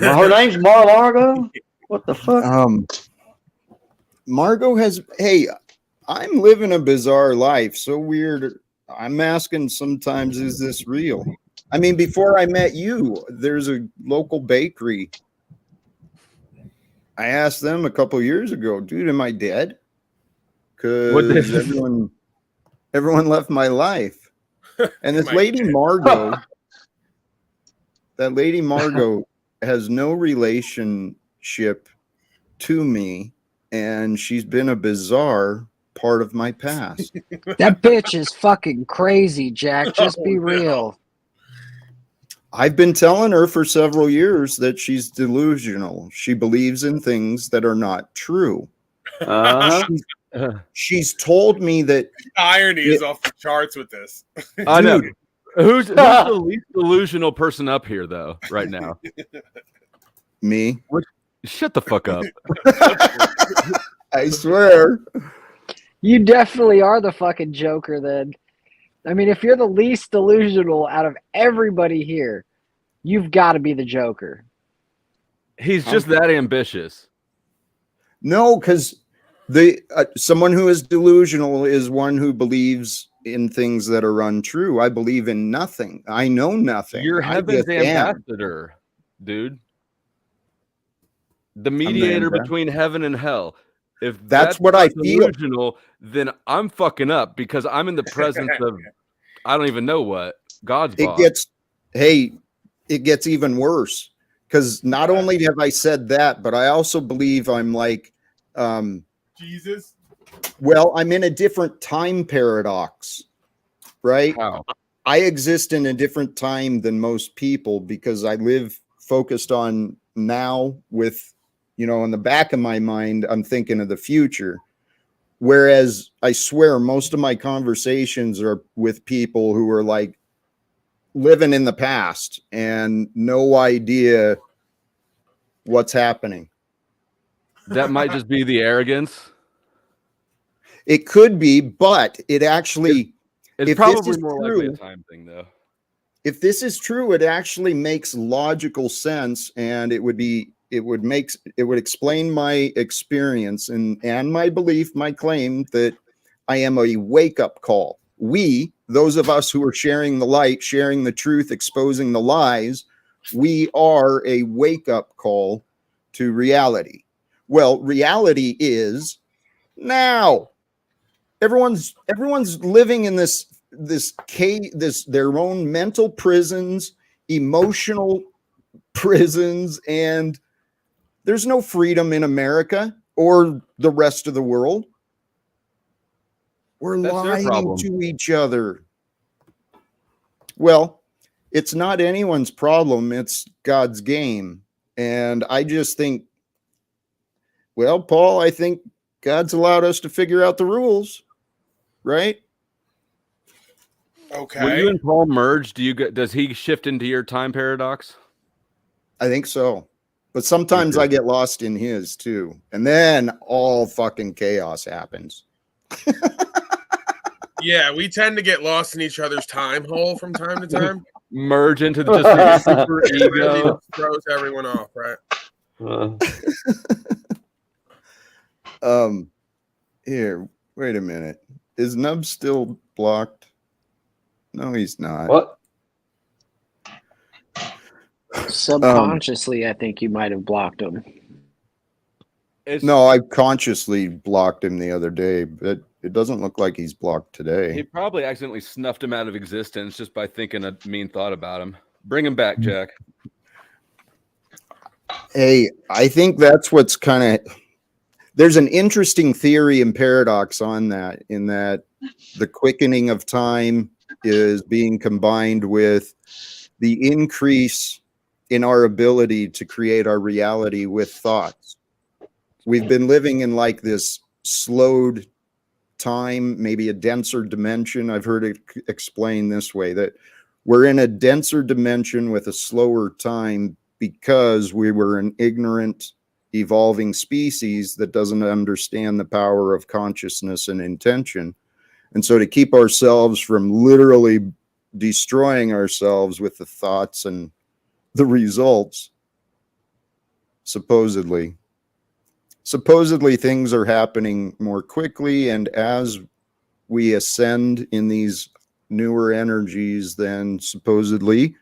Well, her name's Mar-a-Lago? What the fuck? Margot has. Hey, I'm living a bizarre life. So weird. I'm asking sometimes, is this real? I mean, before I met you, there's a local bakery. I asked them a couple years ago, dude, am I dead? Because everyone left my life. And this lady Margot, that lady Margot has no relationship to me, and she's been a bizarre part of my past. That bitch is fucking crazy, Jack. Just be real. I've been telling her for several years that she's delusional. She believes in things that are not true. She's told me that irony is off the charts with this. I know. Who's the least delusional person up here, though, right now? Me. Shut the fuck up. I swear. You definitely are the fucking Joker then. I mean, if you're the least delusional out of everybody here, you've got to be the Joker. He's just that ambitious. No, because someone who is delusional is one who believes in things that are untrue. I believe in nothing. I know nothing. You're heaven's ambassador, dude. The mediator between heaven and hell. If that's what I feel, then I'm fucking up because I'm in the presence of I don't even know what God's boss. It gets even worse because not only have I said that, but I also believe I'm like Jesus. Well, I'm in a different time paradox, right? How? I exist in a different time than most people because I live focused on now with, in the back of my mind, I'm thinking of the future. Whereas I swear most of my conversations are with people who are like living in the past and no idea what's happening. That might just be the arrogance. It could be, but it actually... It's probably more likely a time thing, though. If this is true, it actually makes logical sense, and it would explain my experience and my belief, my claim that I am a wake-up call. We, those of us who are sharing the light, sharing the truth, exposing the lies, we are a wake-up call to reality. Well, reality is now. Everyone's living in this their own mental prisons, emotional prisons, and there's no freedom in America or the rest of the world. We're lying to each other. Well, it's not anyone's problem. It's God's game. And I just think, well, Paul, I think God's allowed us to figure out the rules, right? Okay. When you and Paul merge, does he shift into your time paradox? I think so. But sometimes I get lost in his too. And then all fucking chaos happens. Yeah, we tend to get lost in each other's time hole from time to time. Merge into just super ego. Throws everyone off, right? Here, wait a minute. Is Nub still blocked? No, he's not. What? Subconsciously, I think you might have blocked him. No, I consciously blocked him the other day, but it doesn't look like he's blocked today. He probably accidentally snuffed him out of existence just by thinking a mean thought about him. Bring him back, Jack. Hey, I think that's what's kind of... there's an interesting theory and paradox on that, in that the quickening of time is being combined with the increase in our ability to create our reality with thoughts. We've been living in like this slowed time, maybe a denser dimension. I've heard it explained this way, that we're in a denser dimension with a slower time because we were an ignorant, evolving species that doesn't understand the power of consciousness and intention. And so to keep ourselves from literally destroying ourselves with the thoughts and the results, supposedly things are happening more quickly, and as we ascend in these newer energies, then supposedly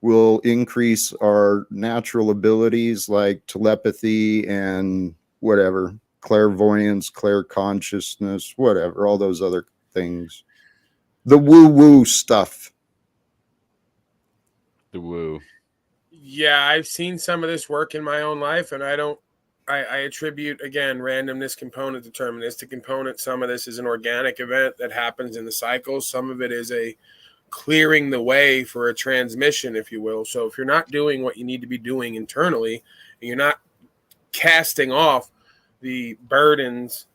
will increase our natural abilities like telepathy and whatever, clairvoyance, clairconsciousness, whatever, all those other things. The woo-woo stuff. The woo. Yeah, I've seen some of this work in my own life, and I attribute, again, randomness component, deterministic component. Some of this is an organic event that happens in the cycle. Some of it is a clearing the way for a transmission, if you will. So if you're not doing what you need to be doing internally, and you're not casting off the burdens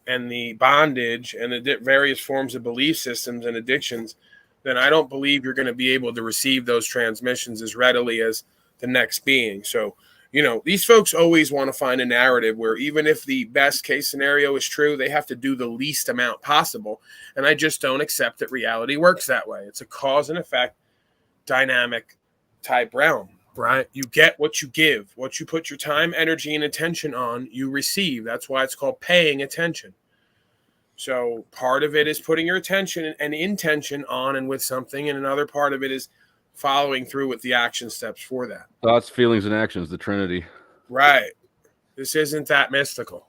and the bondage and the various forms of belief systems and addictions, then I don't believe you're going to be able to receive those transmissions as readily as the next being. So, these folks always want to find a narrative where even if the best case scenario is true, they have to do the least amount possible. And I just don't accept that reality works that way. It's a cause and effect dynamic type realm, right? You get what you give. What you put your time, energy, and attention on, you receive. That's why it's called paying attention. So part of it is putting your attention and intention on and with something, and another part of it is following through with the action steps for that. Thoughts, feelings, and actions, the Trinity. Right. This isn't that mystical.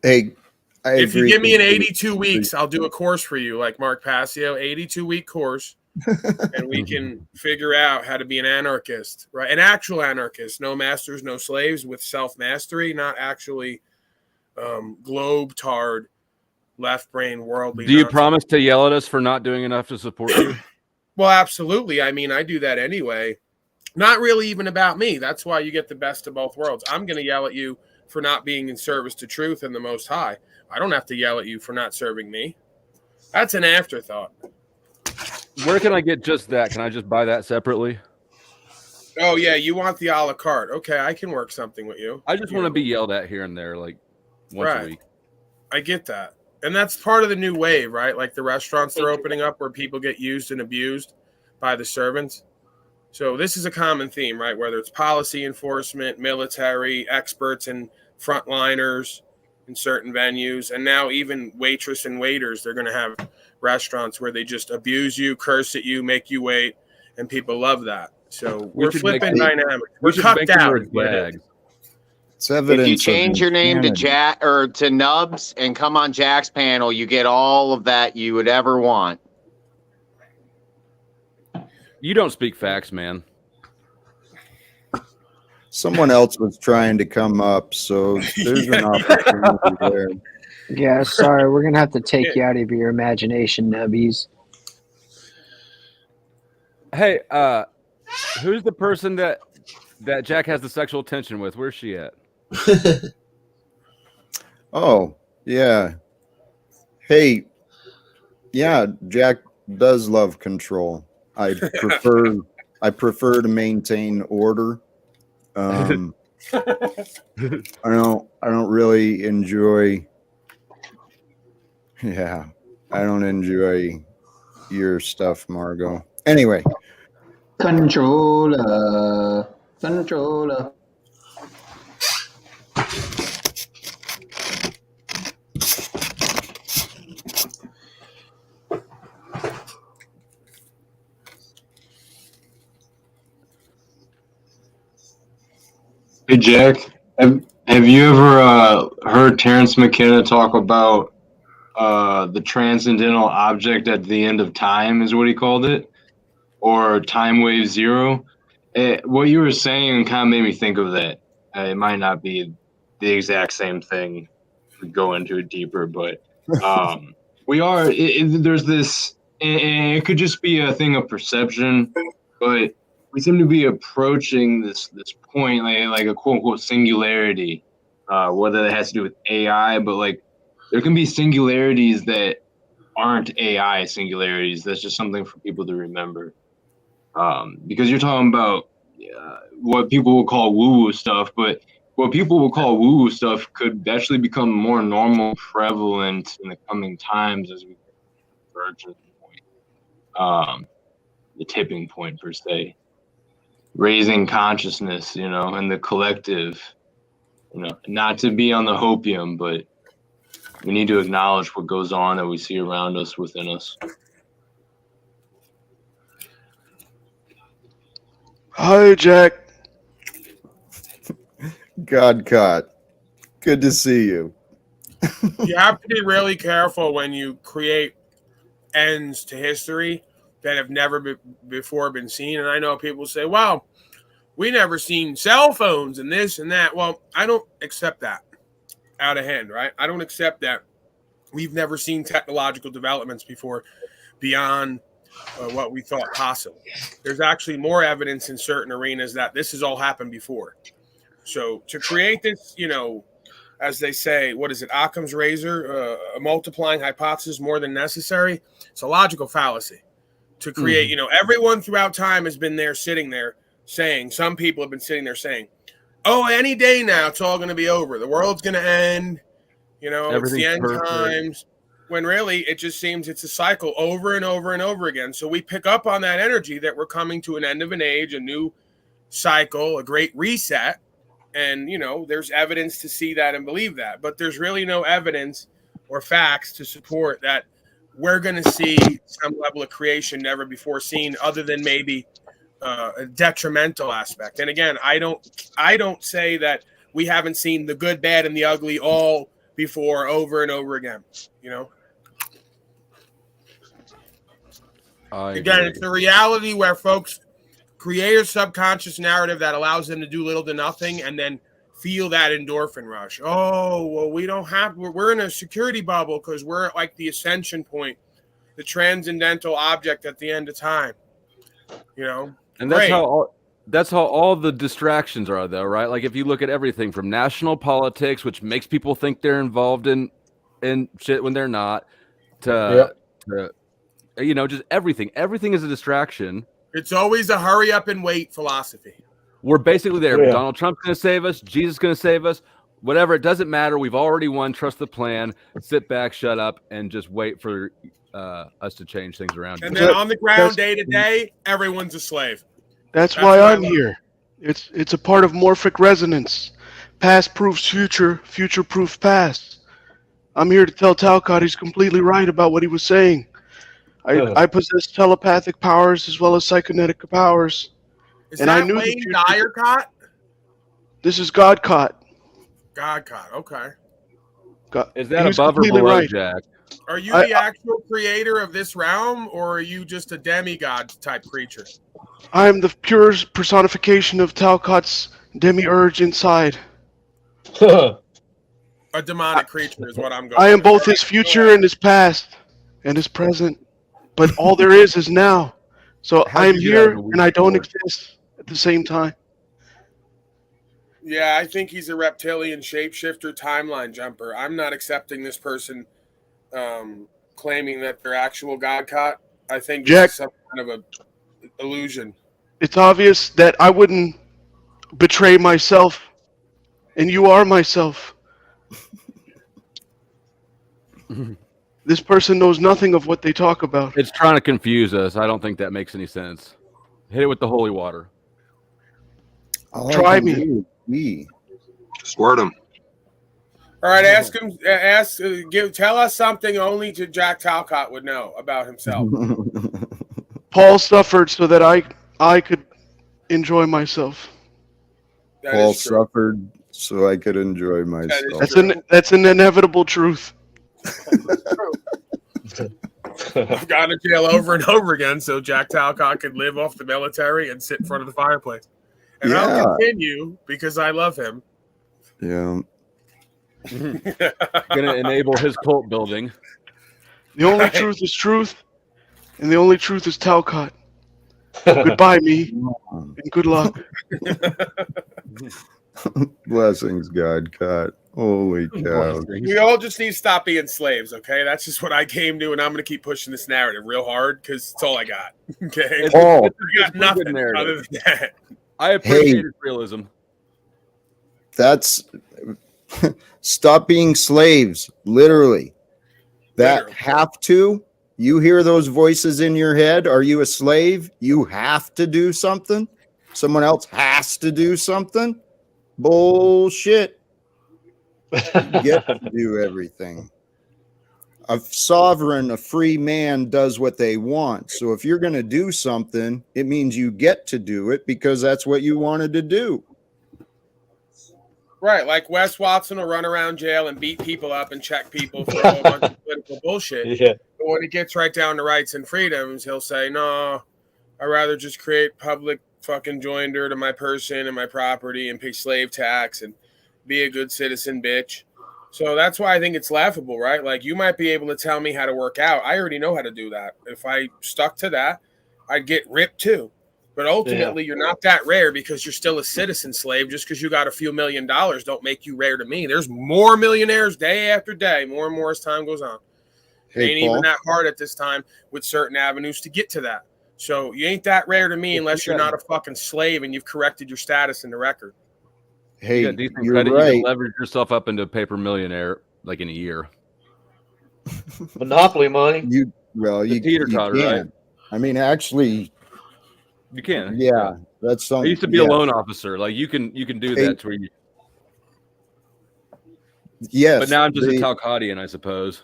Hey, if you give me an 82 weeks, I'll do a course for you, like Mark Passio, 82-week course, and we can figure out how to be an anarchist, right? An actual anarchist, no masters, no slaves, with self-mastery, not actually globe-tard, left-brain, worldly. Do you promise to yell at us for not doing enough to support you? Well, absolutely. I mean, I do that anyway. Not really even about me. That's why you get the best of both worlds. I'm going to yell at you for not being in service to truth and the Most High. I don't have to yell at you for not serving me. That's an afterthought. Where can I get just that? Can I just buy that separately? Oh, yeah. You want the a la carte. Okay, I can work something with you. I just want to be yelled at here and there, like once a week. I get that. And that's part of the new wave, right? Like the restaurants they're opening up where people get used and abused by the servants. So this is a common theme, right? Whether it's policy enforcement, military, experts and frontliners in certain venues, and now even waitress and waiters, they're going to have restaurants where they just abuse you, curse at you, make you wait, and people love that. So we're flipping dynamics. We're cut down. It's evidence. If you change your name to Jack or to Nubs and come on Jack's panel, you get all of that you would ever want. You don't speak facts, man. Someone else was trying to come up, so there's an opportunity there. Yeah, sorry, we're gonna have to take you out of your imagination, Nubbies. Hey, who's the person that Jack has the sexual tension with? Where's she at? Oh, yeah. Hey, yeah, Jack does love control. I prefer to maintain order. I don't really enjoy. Yeah, I don't enjoy your stuff, Margot. Anyway, controller. Hey Jack, have you ever heard Terrence McKenna talk about the transcendental object at the end of time, is what he called it, or time wave zero? What you were saying kind of made me think of that. It might not be the exact same thing. We go into it deeper, but we are. There's this, and it could just be a thing of perception, but we seem to be approaching this point, like a quote unquote singularity, whether that has to do with AI, but like there can be singularities that aren't AI singularities. That's just something for people to remember, because you're talking about what people will call woo-woo stuff, but what people will call woo-woo stuff could actually become more normal, prevalent in the coming times as we converge to the tipping point per se, raising consciousness, and the collective, not to be on the hopium, but we need to acknowledge what goes on that we see around us, within us. Hi, Jack. God caught. Good to see you. You have to be really careful when you create ends to history that have never before been seen. And I know people say, well, we never seen cell phones and this and that. Well, I don't accept that out of hand, right? I don't accept that we've never seen technological developments before beyond what we thought possible. There's actually more evidence in certain arenas that this has all happened before. So to create this, as they say, what is it, Occam's razor, a multiplying hypothesis more than necessary? It's a logical fallacy. To create, everyone throughout time has been there sitting there saying, some people have been sitting there saying, oh, any day now, it's all going to be over. The world's going to end. It's the end times. When really, it just seems it's a cycle over and over and over again. So we pick up on that energy that we're coming to an end of an age, a new cycle, a great reset. And, there's evidence to see that and believe that. But there's really no evidence or facts to support that we're going to see some level of creation never before seen, other than maybe a detrimental aspect. And again, I don't say that we haven't seen the good, bad, and the ugly all before over and over again. Again, it's a reality where folks create a subconscious narrative that allows them to do little to nothing and then feel that endorphin rush. Oh, well, we're in a security bubble because we're at like the ascension point, the transcendental object at the end of time, And that's how all the distractions are, though, right? Like if you look at everything from national politics, which makes people think they're involved in shit when they're not, to just everything. Everything is a distraction. It's always a hurry up and wait philosophy. We're basically there. Yeah. Donald Trump's going to save us. Jesus is going to save us. Whatever. It doesn't matter. We've already won. Trust the plan. Sit back, shut up, and just wait for us to change things around. And then on the ground, day to day, everyone's a slave. That's why I'm here. It's a part of morphic resonance. Past proves future, future proves past. I'm here to tell Talcott he's completely right about what he was saying. I possess telepathic powers as well as psychonetic powers. Is And that I knew the Wayne future- Dyercott? This is God caught. Godcott, okay. Is that above or below, right, Jack? Are you the actual creator of this realm, or are you just a demigod type creature? I am the pure personification of Talcott's demiurge inside. A demonic creature is what I'm going. I am both his future and his past and his present, but all there is now. So How'd I am you get out here of the weed and I don't before? exist at the same time. Yeah, I think he's a reptilian shapeshifter timeline jumper. I'm not accepting this person claiming that they're actual Godcott. I think this Jack, is some kind of a illusion. it's obvious that I wouldn't betray myself, and you are myself. This person knows nothing of what they talk about. It's trying to confuse us. I don't think that makes any sense. Hit it with the holy water. All I Try can me. do is me. Squirt him. All right, ask him. Tell us something only to Jack Talcott would know about himself. Paul suffered so that I could enjoy myself. That Paul is true. suffered so I could enjoy myself. That's an inevitable truth. I've gone to jail over and over again so Jack Talcott could live off the military and sit in front of the fireplace. And I'll continue because I love him. Yeah. Gonna enable his cult building. The only truth is truth, and the only truth is Talcott. Goodbye, me, and good luck. Blessings, God, cut. Holy cow. We all just need to stop being slaves, okay? That's just what I came to, and I'm going to keep pushing this narrative real hard because it's all I got. Okay, Paul, I got nothing other than that. I appreciate his realism. That's stop being slaves, literally. That have to. You hear those voices in your head. Are you a slave? You have to do something. Someone else has to do something. Bullshit. You get to do everything. A sovereign, a free man does what they want. So if you're going to do something, it means you get to do it because that's what you wanted to do. Right, like Wes Watson will run around jail and beat people up and check people for a whole bunch of political bullshit. Yeah. But when it gets right down to rights and freedoms, he'll say, no, I'd rather just create public fucking joinder to my person and my property and pay slave tax and be a good citizen, bitch. So that's why I think it's laughable, right? Like, you might be able to tell me how to work out. I already know how to do that. If I stuck to that, I'd get ripped too. But ultimately, you're not that rare because you're still a citizen slave. Just because you got a few $1 million don't make you rare to me. There's more millionaires day after day, more and more as time goes on. Hey, Ain't even that hard at this time with certain avenues to get to that. So you ain't that rare to me unless you're not a fucking slave and you've corrected your status in the record. Hey, You got decent you're credit. right. You can leverage yourself up into a paper millionaire like in a year. Monopoly money. You teeter-totter, can. right? I mean, actually, You can. yeah, that's I something. used to be a loan officer. Like you can do that to where you. Yes, But now I'm just a Talcottian, I suppose.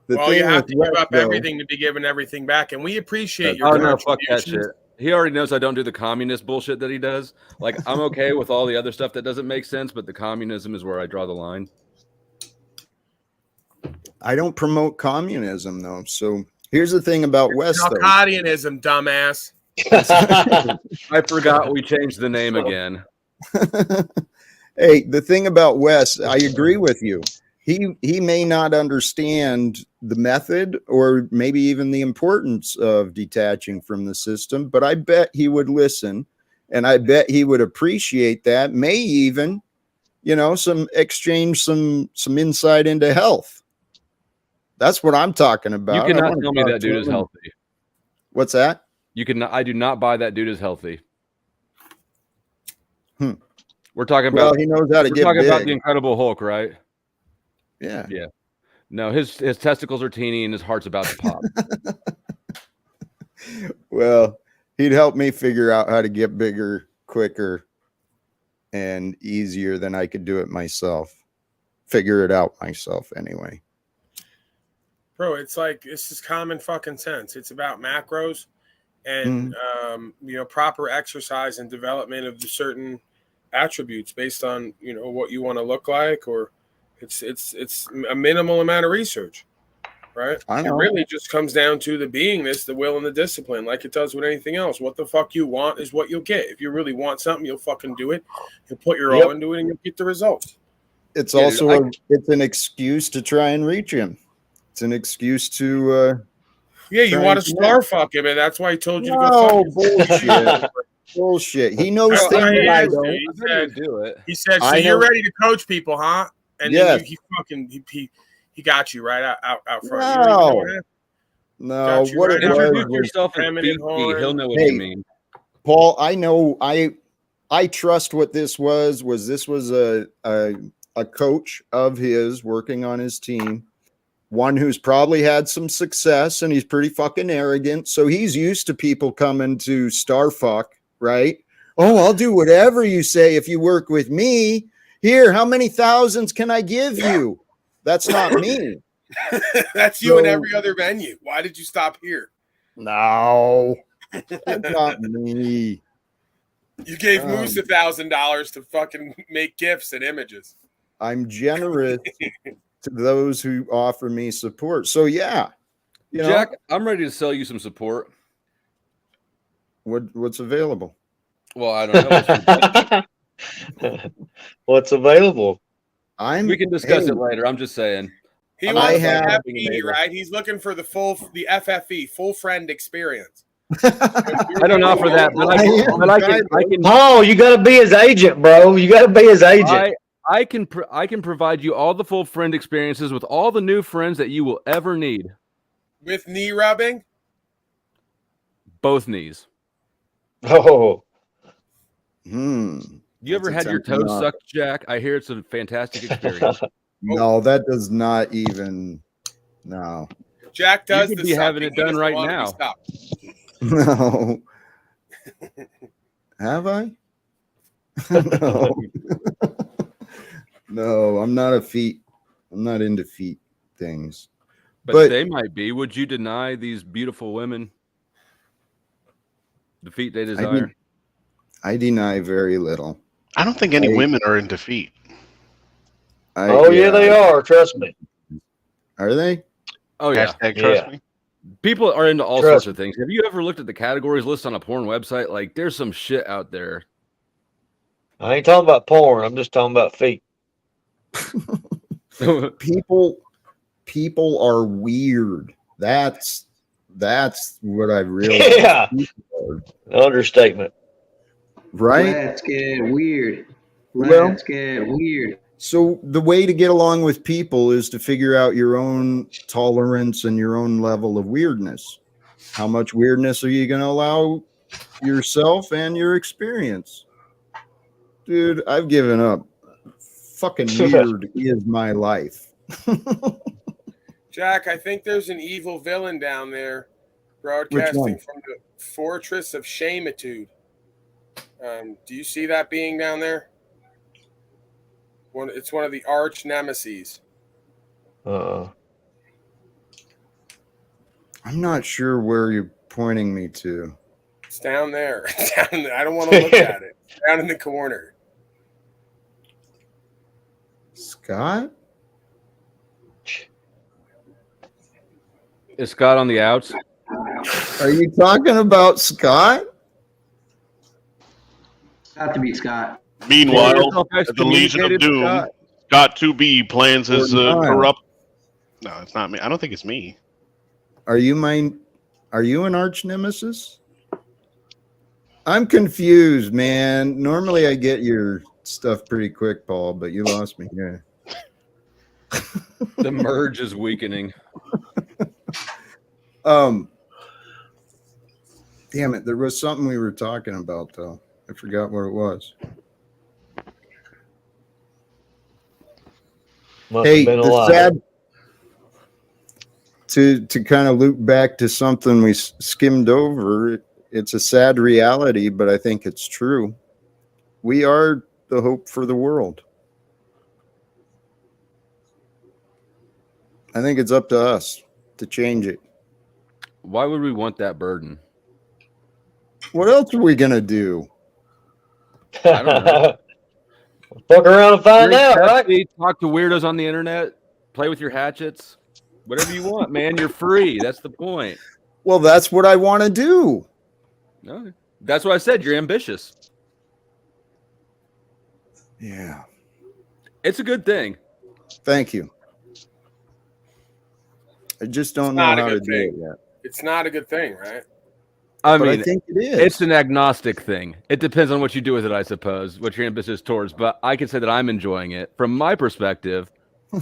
Well, you have to give up everything to be given everything back, and we appreciate your contributions. Fuck that shit. He already knows I don't do the communist bullshit that he does. Like, I'm okay with all the other stuff that doesn't make sense, but the communism is where I draw the line. I don't promote communism, though. So here's the thing about West, though. Talcottianism, dumbass. I forgot we changed the name again. Hey, the thing about Wes, I agree with you. He may not understand the method or maybe even the importance of detaching from the system, but I bet he would listen, and I bet he would appreciate that. May even, some exchange some insight into health. That's what I'm talking about. You cannot tell me that dude is healthy. What's that? I do not buy that dude is healthy. We're talking about. Well, he knows how to get big. About the Incredible Hulk, right? Yeah. Yeah. No, his testicles are teeny and his heart's about to pop. Well, he'd help me figure out how to get bigger, quicker, and easier than I could do it myself. Figure it out myself anyway. Bro, it's like, this is common fucking sense. It's about macros and proper exercise and development of the certain attributes based on what you want to look like, or it's a minimal amount of research, right? It really just comes down to the beingness, the will, and the discipline, like it does with anything else. What the fuck you want is what you'll get. If you really want something, you'll fucking do it. You'll put your all into it, and you'll get the results. It's also it's an excuse to try and reach him. It's an excuse to you want to star fuck him, and that's why he told you to go fuck bullshit. Bullshit. He knows things that I don't. He said, so you're ready to coach people, huh? And then he got you right out front. No, what it introduce yourself as BT. He'll know what you mean. Paul, I know I trust what this was. This was a coach of his working on his team. One who's probably had some success, and he's pretty fucking arrogant. So he's used to people coming to starfuck, right? Oh, I'll do whatever you say if you work with me. Here, how many thousands can I give you? That's not me. That's you in every other venue. Why did you stop here? No, that's not me. You gave Moose $1,000 to fucking make gifts and images. I'm generous to those who offer me support. So Jack, I'm ready to sell you some support. What's available? Well, I don't know. What's available? We can discuss it later. I'm just saying. He I'm wants have- the FE, right? He's looking for the FFE, full friend experience. I don't offer that, but I can. Paul, you got to be his agent, bro. You got to be his agent. I can provide you all the full friend experiences with all the new friends that you will ever need. With knee rubbing? Both knees. Oh, You ever had your toes sucked, Jack? I hear it's a fantastic experience. No, that does not even. No. Jack does You could the be having sucking, it done he right doesn't want to be now. stopped. No. Have I? No. No, I'm not I'm not into feet things. But they might be. Would you deny these beautiful women the feet they desire? I deny very little. I don't think any women are in defeat. yeah, they are. Trust me. Are they? Oh, yeah. Hashtag trust me. People are into all Trust sorts of things. Have you ever looked at the categories list on a porn website? Like, there's some shit out there. I ain't talking about porn. I'm just talking about feet. People are weird. That's what I realized. Yeah. Understatement. Right? Let's get weird. Well- Let's get weird. So the way to get along with people is to figure out your own tolerance and your own level of weirdness. How much weirdness are you going to allow yourself and your experience? Dude, I've given up. Fucking weird is my life. Jack, I think there's an evil villain down there broadcasting from the Fortress of Shamitude. Do you see that being down there? It's one of the arch nemesis. I'm not sure where you're pointing me to. It's down there. I don't want to look at it. It's down in the corner. Scott? Is Scott on the outs? Are you talking about Scott? Have to be Scott. Meanwhile, at the Legion of Doom, Scott 2B plans his corrupt. No, it's not me. I don't think it's me. Are you an arch nemesis? I'm confused, man. Normally I get your stuff pretty quick, Paul, but you lost me here. The merge is weakening. Damn it, there was something we were talking about though. I forgot what it was. Hey, the sad to kind of loop back to something we skimmed over. It's a sad reality, but I think it's true. We are the hope for the world. I think it's up to us to change it. Why would we want that burden? What else are we gonna do? I don't know. Fuck around and find out, right? Talk to weirdos on the internet. Play with your hatchets. Whatever you want, man. You're free. That's the point. Well, that's what I want to do. No, that's what I said. You're ambitious. Yeah. It's a good thing. Thank you. I just don't know how to do it yet. It's not a good thing, right? I But mean, I think it is. It's an agnostic thing. It depends on what you do with it, I suppose, what you're ambitious towards. But I can say that I'm enjoying it. From my perspective,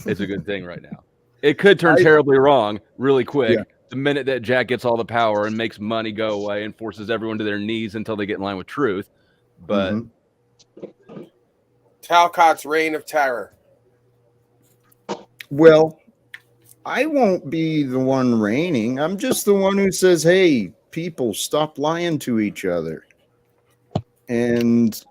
it's a good thing right now. It could turn terribly wrong really quick the minute that Jack gets all the power and makes money go away and forces everyone to their knees until they get in line with truth. But Talcott's reign of terror. Well, I won't be the one reigning. I'm just the one who says, hey, people, stop lying to each other. And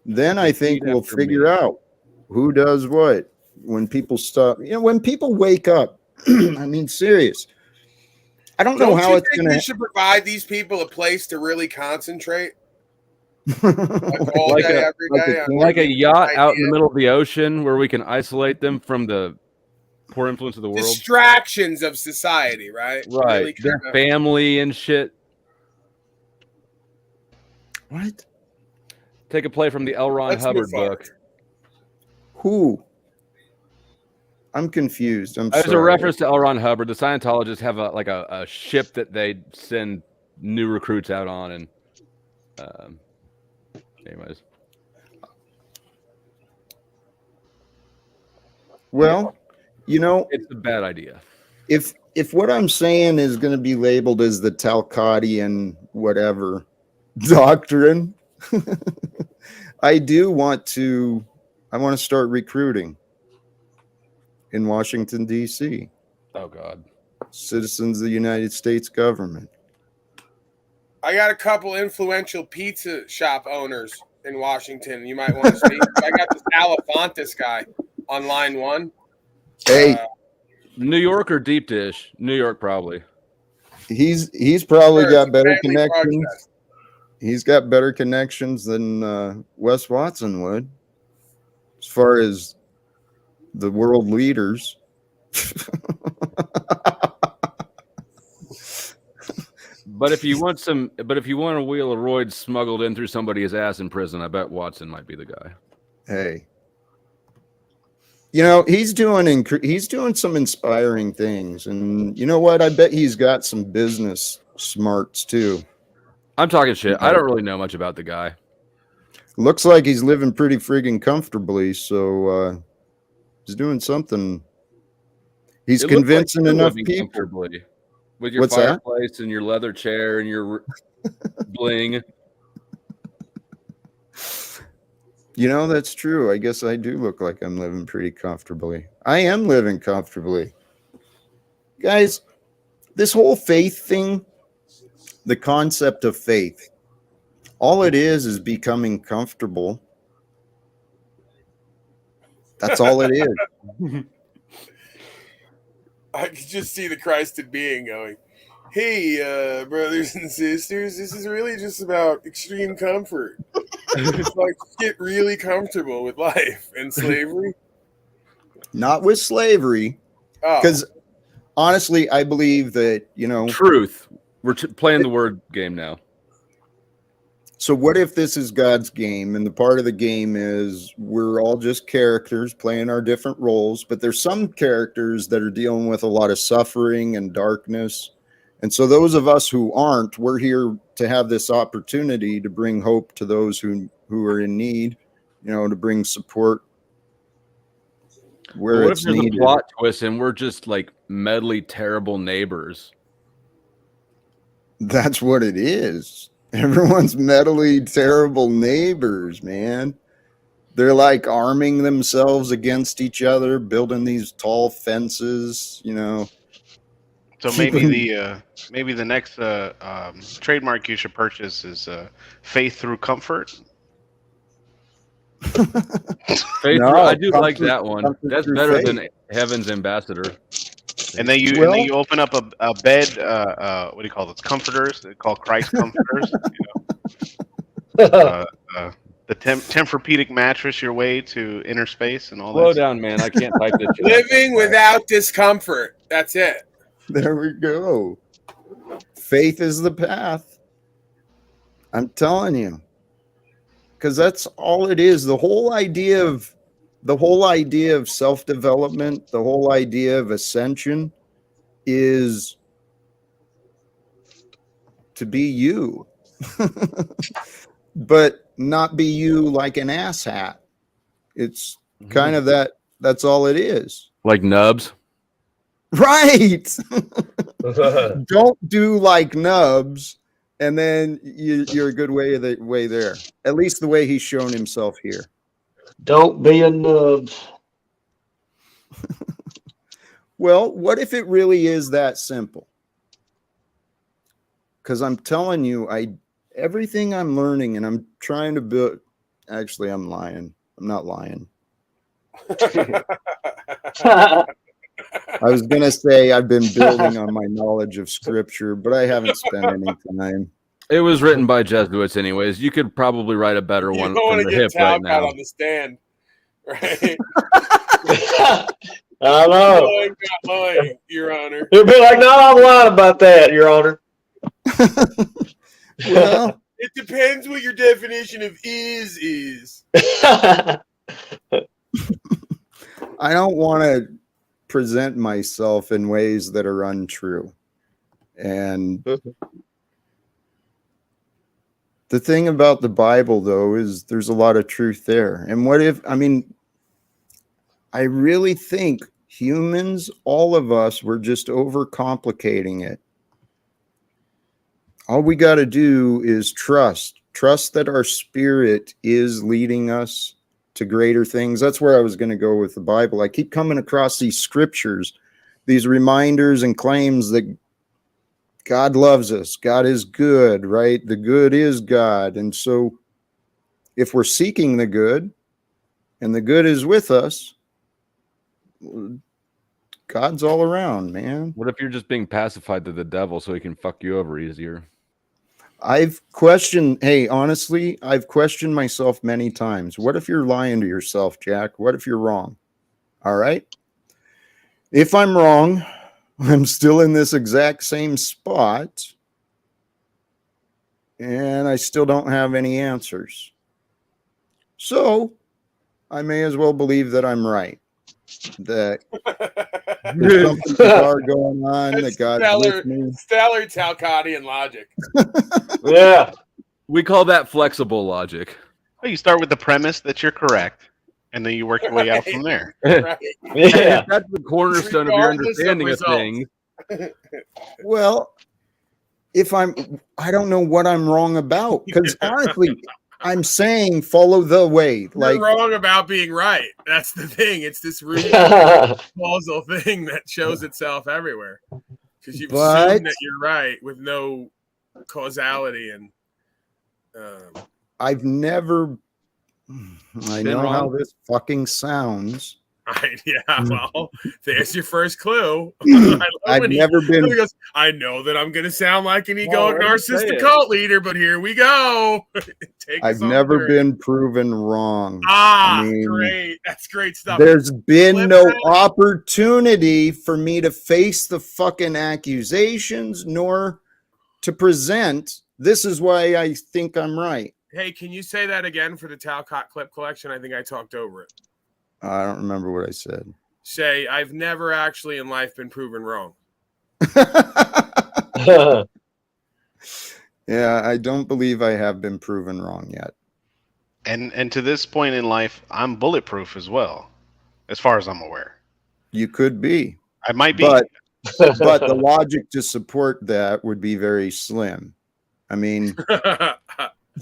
then I think we'll figure out who does what. When people stop, when people wake up, I mean, serious. I don't know how it's going to. We should provide these people a place to really concentrate. Like a yacht out in the middle of the ocean where we can isolate them from the poor influence of the world. Distractions of society, right? Right. Really Their family and shit. What? Take a play from the L. Ron Hubbard book. Who? I'm confused. I'm As a sorry. reference to L. Ron Hubbard, the Scientologists have a ship that they send new recruits out on, and anyways. Well, you know, It's a bad idea. if what I'm saying is going to be labeled as the Talcottian whatever doctrine, I want to start recruiting in Washington, D.C. Oh, God. Citizens of the United States government. I got a couple influential pizza shop owners in Washington. You might want to speak. I got this Alafontes guy on line one. Hey, New York or deep dish? New York, probably. he's probably Sure, got it's a better family connections. broadcast. He's got better connections than Wes Watson would, as far as the world leaders. But if you want a wheel of roids smuggled in through somebody's ass in prison, I bet Watson might be the guy. Hey, you know, he's doing some inspiring things, and you know what? I bet he's got some business smarts too. I'm talking shit. I don't really know much about the guy. Looks like he's living pretty friggin' comfortably, so he's doing something. He's It looks convincing you're enough living people. comfortably with your What's that? fireplace and your leather chair and your bling. You know, that's true. I guess I do look like I'm living pretty comfortably. I am living comfortably. Guys, this whole faith thing, the concept of faith, all it is becoming comfortable. That's all it is. I could just see the Christed being going, hey, brothers and sisters, this is really just about extreme comfort. It's like get really comfortable with life and slavery. Not with slavery, because honestly, I believe that, you know, truth. We're playing the word game now. So what if this is God's game, and the part of the game is we're all just characters playing our different roles, but there's some characters that are dealing with a lot of suffering and darkness. And so those of us who aren't, we're here to have this opportunity to bring hope to those who are in need, you know, to bring support where What it's if there's needed. a plot twist and we're just like medley terrible neighbors? That's what it is. Everyone's mentally terrible neighbors, man. They're like arming themselves against each other, building these tall fences, you know. So maybe the next trademark you should purchase is faith through comfort. Faith No, I do comfort- like that one. comfort That's through better faith. than Heaven's Ambassador. And then you open up a bed. What do you call those? Comforters. They're called Christ comforters. You know. The Tempur-Pedic mattress your way to inner space and all that. Slow down, man. I can't type this shit. Living without discomfort. That's it. There we go. Faith is the path. I'm telling you. Because that's all it is. The whole idea of self-development, the whole idea of ascension is to be you. But not be you like an asshat. It's kind of that's all it is. Like Nubs. Right. Don't do like Nubs, and then you're a good way there. At least the way he's shown himself here. Don't be a nubs. Well, what if it really is that simple? Because I'm telling you, everything I'm learning and I'm trying to build. Actually, I'm lying. I'm not lying. I was going to say I've been building on my knowledge of scripture, but I haven't spent any time. It was written by Jesuits anyways. You could probably write a better You one don't want from to the get hip right Talcott now. on the stand. Right? I know. No, I'm not lying, Your Honor. He'll be like, no, I'm lying about that, Your Honor. Well, It depends what your definition of is. I don't want to present myself in ways that are untrue. And the thing about the Bible, though, is there's a lot of truth there. And what if, I mean, I really think humans, all of us, we're just overcomplicating it. All we got to do is trust that our spirit is leading us to greater things. That's where I was going to go with the Bible. I keep coming across these scriptures, these reminders and claims that God loves us. God is good, right? The good is God. And so if we're seeking the good and the good is with us, God's all around, man. What if you're just being pacified to the devil so he can fuck you over easier? Honestly, I've questioned myself many times. What if you're lying to yourself, Jack? What if you're wrong? All right. If I'm wrong, I'm still in this exact same spot, and I still don't have any answers. So I may as well believe that I'm right. That there's something bizarre going on, that God's with me. Stellar Talcottian logic. Yeah. We call that flexible logic. Well, you start with the premise that you're correct, and then you work your way out from there. Right. Yeah. That's the cornerstone of your Regardless of understanding of results. things. Well, I don't know what I'm wrong about, because honestly, I'm saying follow the way. You're wrong about being right. That's the thing. It's this really causal thing that shows itself everywhere. Because you've assumed that you're right with no causality. And I know how this fucking sounds. Well, there's your first clue. I've never been. He goes, I know that I'm going to sound like an egoic narcissistic cult leader, but here we go. I've never been proven wrong. Great. That's great stuff. There's been no opportunity for me to face the fucking accusations, nor to present. This is why I think I'm right. Hey, can you say that again for the Talcott clip collection? I think I talked over it. I don't remember what I said. Say, I've never actually in life been proven wrong. Yeah, I don't believe I have been proven wrong yet. And to this point in life, I'm bulletproof as well, as far as I'm aware. You could be. I might be. But the logic to support that would be very slim. I mean...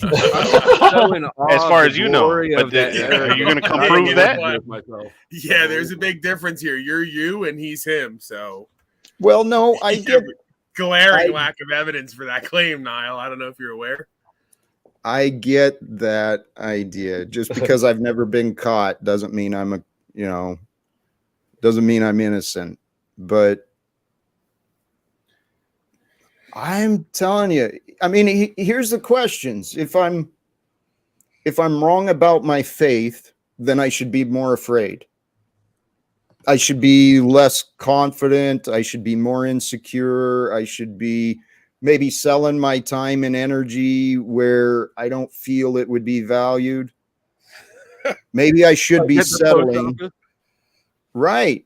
As far as you know, but are you going to come prove that? Yeah, there's a big difference here. You're you, and he's him. So, well, no, I get glaring lack of evidence for that claim, Niall. I don't know if you're aware. I get that idea. Just because I've never been caught doesn't mean doesn't mean I'm innocent. But I'm telling you, I mean, here's the questions. If I'm wrong about my faith, then I should be more afraid. I should be less confident. I should be more insecure. I should be maybe selling my time and energy where I don't feel it would be valued. Maybe I should be settling. Right.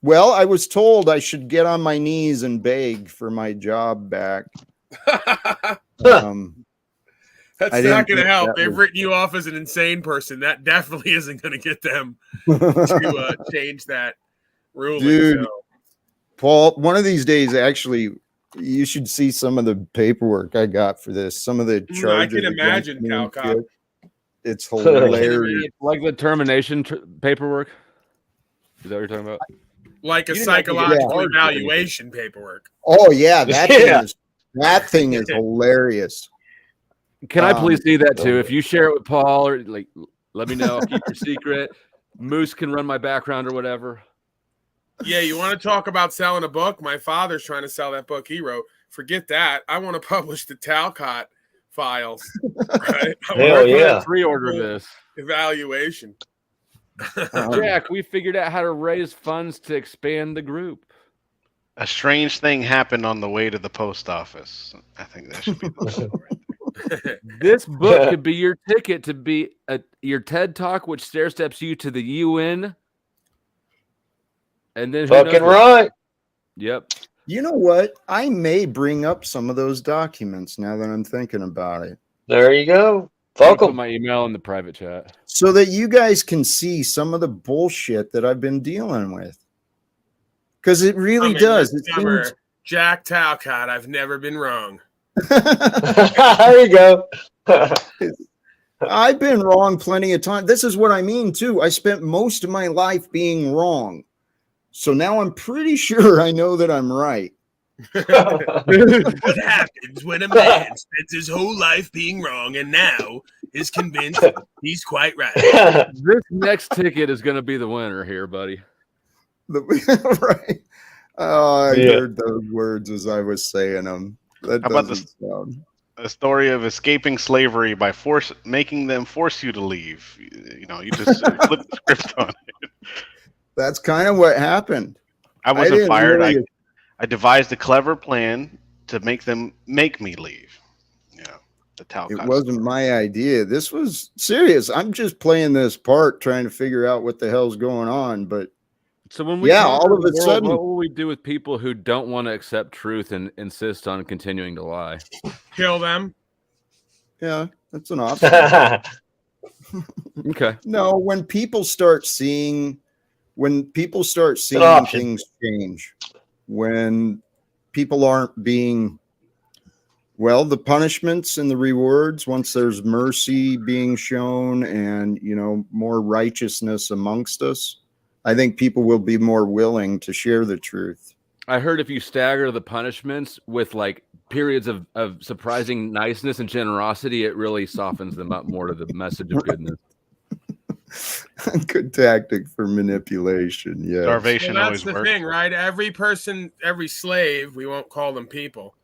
Well, I was told I should get on my knees and beg for my job back. That's not going to help. They've written you off as an insane person. That definitely isn't going to get them to change that ruling. Dude, so. Paul, one of these days, actually, you should see some of the paperwork I got for this. Some of the charges. I can imagine, Talcott. It's hilarious. Like the termination paperwork? Is that what you're talking about? Like a psychological evaluation paperwork. Oh, yeah. That thing is hilarious. Can I please see that too? If you share it with Paul, or like, let me know. I'll keep your secret. Moose can run my background or whatever. Yeah, you want to talk about selling a book? My father's trying to sell that book he wrote. Forget that. I want to publish the Talcott files. Right? Hell yeah. Pre-order this evaluation. Jack, we figured out how to raise funds to expand the group. A strange thing happened on the way to the post office. I think that should be the show right there. This book could be your ticket to be your TED Talk, which stair steps you to the UN. And then who Fucking knows what- right. Yep. You know what? I may bring up some of those documents now that I'm thinking about it, There you go. I'm Fuck gonna put 'em. my email in the private chat. so that you guys can see some of the bullshit that I've been dealing with. Because it really Coming does. this It summer, seems. Jack Talcott, I've never been wrong. There you go. I've been wrong plenty of times. This is what I mean too. I spent most of my life being wrong. So now I'm pretty sure I know that I'm right. What happens when a man spends his whole life being wrong and now is convinced he's quite right? This next ticket is gonna be the winner here, buddy. Right. Oh, I Yeah. heard those words as I was saying them. That How about doesn't sound. A story of escaping slavery by making them force you to leave. You know, you just flip the script on it. That's kind of what happened. I wasn't didn't fired. really- I devised a clever plan to make me leave. You know, the Talcott. It wasn't my idea. This was serious. I'm just playing this part, trying to figure out what the hell's going on. But So when we Yeah, conquer all of the a world, sudden- what will we do with people who don't want to accept truth and insist on continuing to lie? Kill them. yeah, that's an option. Okay. No, when people start seeing option. things change, when people aren't being, well, the punishments and the rewards, once there's mercy being shown and, more righteousness amongst us, I think people will be more willing to share the truth. I heard if you stagger the punishments with like periods of surprising niceness and generosity, it really softens them up more to the message of goodness. Good tactic for manipulation. Yeah. Starvation Well, always that's the works. thing, right? Every person, every slave, we won't call them people.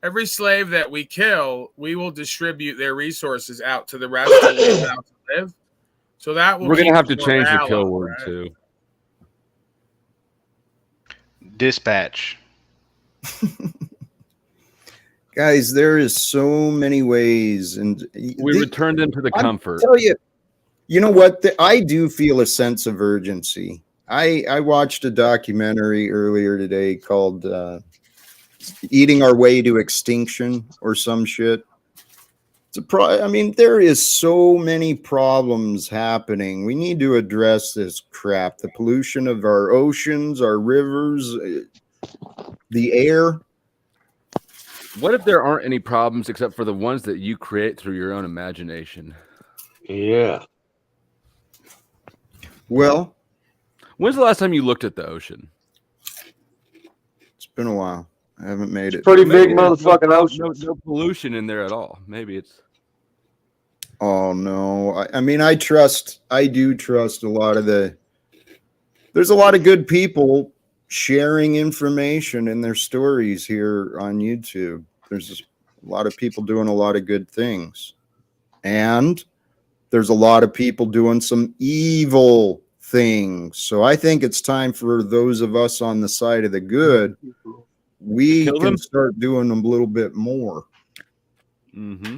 Every slave that we kill, we will distribute their resources out to the rest of the world out to live. So that will We're gonna keep have to the change the morale kill up, word right? too. Dispatch. Guys, there is so many ways, and We return them to the comfort. Tell you, you know what? I do feel a sense of urgency. I watched a documentary earlier today called "Eating Our Way to Extinction" or some shit. I mean, there is so many problems happening. We need to address this crap. The pollution of our oceans, our rivers, the air. What if there aren't any problems except for the ones that you create through your own imagination? Yeah. Well, when's the last time you looked at the ocean? It's been a while. I haven't made it. Pretty Maybe big there's motherfucking ocean. No pollution in there at all. Maybe it's. Oh no. I mean, I do trust a lot of there's a lot of good people sharing information in their stories here on YouTube. There's a lot of people doing a lot of good things. And there's a lot of people doing some evil things. So I think it's time for those of us on the side of the good, we Kill can them? start doing a little bit more. Mm-hmm.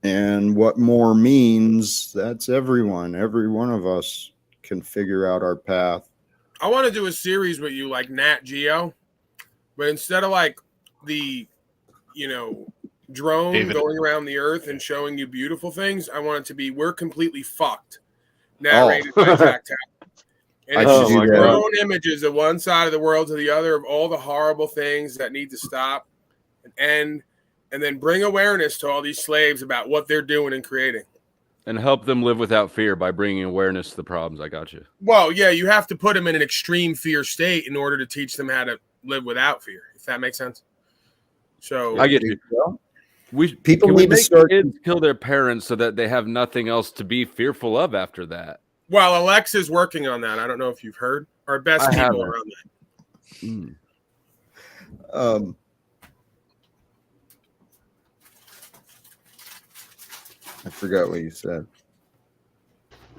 And what more means, that's everyone. Every one of us can figure out our path. I want to do a series with you like Nat Geo, but instead of like the, drone David. going around the earth and showing you beautiful things, I want it to be "We're completely fucked," narrated by Jack Talcott. And I it's should just do that. drone images of one side of the world to the other of all the horrible things that need to stop and end, and then bring awareness to all these slaves about what they're doing and creating. And help them live without fear by bringing awareness to the problems. I got you. Well, yeah, you have to put them in an extreme fear state in order to teach them how to live without fear, if that makes sense. So I get you. People Can we need to make start. kids kill their parents so that they have nothing else to be fearful of after that? Well, Alexa's working on that. I don't know if you've heard. Our best I people haven't. are on that. I forgot what you said.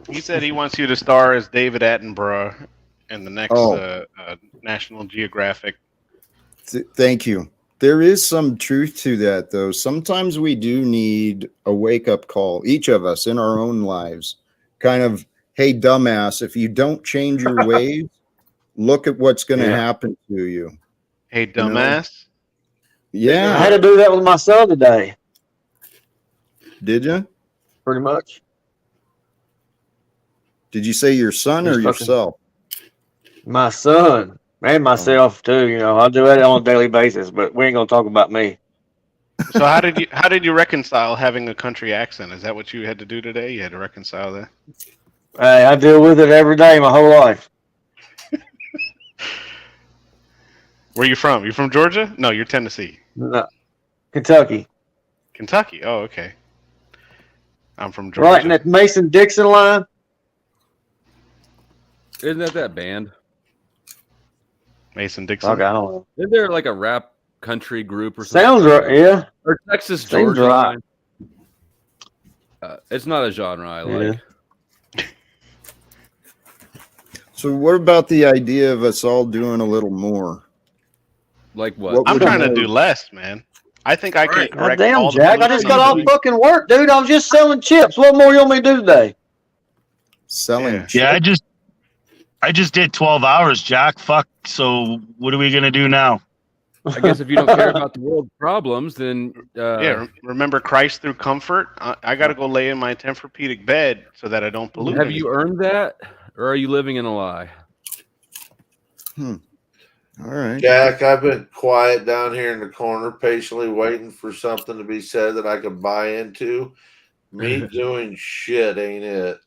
He said he wants you to star as David Attenborough in the next National Geographic. Thank you. There is some truth to that, though. Sometimes we do need a wake-up call, each of us in our own lives. Kind of, hey, dumbass, if you don't change your ways, look at what's going to happen to you. Hey, You know? dumbass. Yeah. I had to do that with my son today. Did you? Pretty much. Did you say your son or yourself? My son and myself too. You know, I do that on a daily basis, but we ain't gonna talk about me. So how did you reconcile having a country accent? Is that what you had to do today? You had to reconcile that? Hey, I deal with it every day my whole life. Where you from? You from Georgia? No, you're Tennessee. No, Kentucky. Kentucky. Oh, okay. I'm from Georgia. Right in that Mason-Dixon line. Isn't that band? Mason-Dixon. Okay, I don't know. Isn't there like a rap country group or something? Sounds right. Yeah. Or Texas Seems Georgia right. line. It's not a genre I like. So what about the idea of us all doing a little more? Like what? I'm trying to do less, man. I think I can correct Damn, all the Jack! I just got off pollution. fucking work, dude. I was just selling chips. What more you want me to do today? Selling chips? Yeah, I just did 12 hours, Jack. Fuck. So what are we gonna do now? I guess if you don't care about the world's problems, then remember Christ through comfort. I got to go lay in my Tempur-Pedic bed so that I don't pollute. Have you earned that, or are you living in a lie? All right, Jack, I've been quiet down here in the corner, patiently waiting for something to be said that I could buy into. Me doing shit ain't it.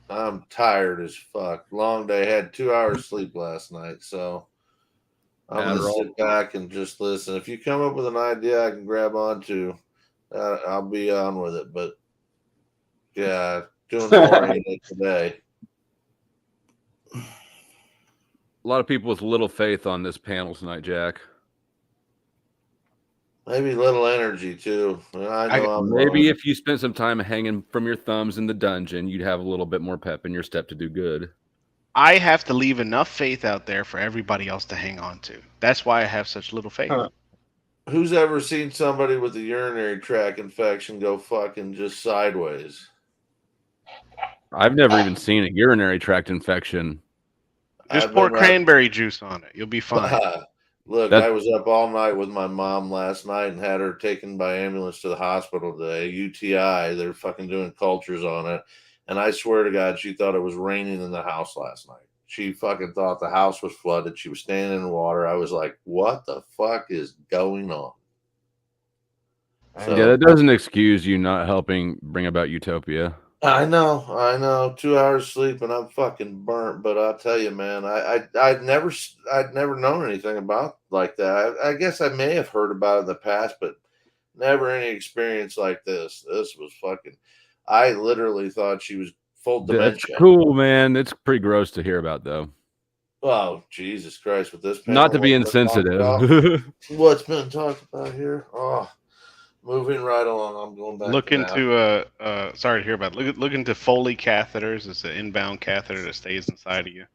I'm tired as fuck. Long day. Had 2 hours sleep last night, so I'm gonna sit back and just listen. If you come up with an idea I can grab onto, I'll be on with it. But yeah, doing more ain't it today. A lot of people with little faith on this panel tonight, Jack. Maybe little energy too. I know I'm maybe wrong. if you spent some time hanging from your thumbs in the dungeon, you'd have a little bit more pep in your step to do good. I have to leave enough faith out there for everybody else to hang on to. That's why I have such little faith. Who's ever seen somebody with a urinary tract infection go fucking just sideways? I've never even seen a urinary tract infection. Just pour cranberry juice on it. You'll be fine. Look, I was up all night with my mom last night and had her taken by ambulance to the hospital today. UTI, they're fucking doing cultures on it. And I swear to God, she thought it was raining in the house last night. She fucking thought the house was flooded. She was standing in the water. I was like, what the fuck is going on? So, yeah, that doesn't excuse you not helping bring about utopia. I know. 2 hours sleep and I'm fucking burnt. But I'll tell you, man, I'd never known anything about like that. I guess I may have heard about it in the past, but never any experience like this. This was fucking. I literally thought she was full dementia. That's cool, man. It's pretty gross to hear about, though. Oh, Jesus Christ! With this, not to be insensitive. What's been talked about here? Oh. Moving right along, I'm going back. Look into sorry to hear about it. Look into Foley catheters. It's an inbound catheter that stays inside of you.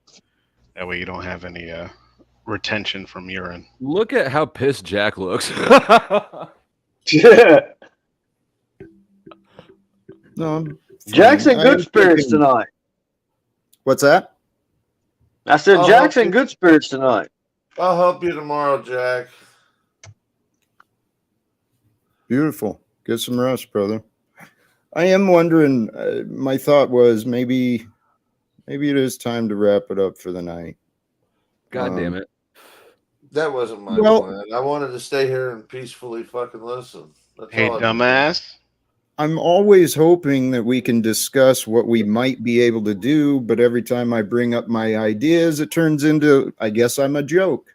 That way you don't have any retention from urine. Look at how pissed Jack looks. Yeah. No, Jack's in good spirits tonight. What's that? I said Jack's in good spirits tonight. I'll help you tomorrow, Jack. Beautiful. Get some rest, brother. I am wondering, my thought was maybe it is time to wrap it up for the night. God damn it. That wasn't my plan. I wanted to stay here and peacefully fucking listen. That's hey, dumbass. I'm always hoping that we can discuss what we might be able to do, but every time I bring up my ideas, it turns into, I guess I'm a joke.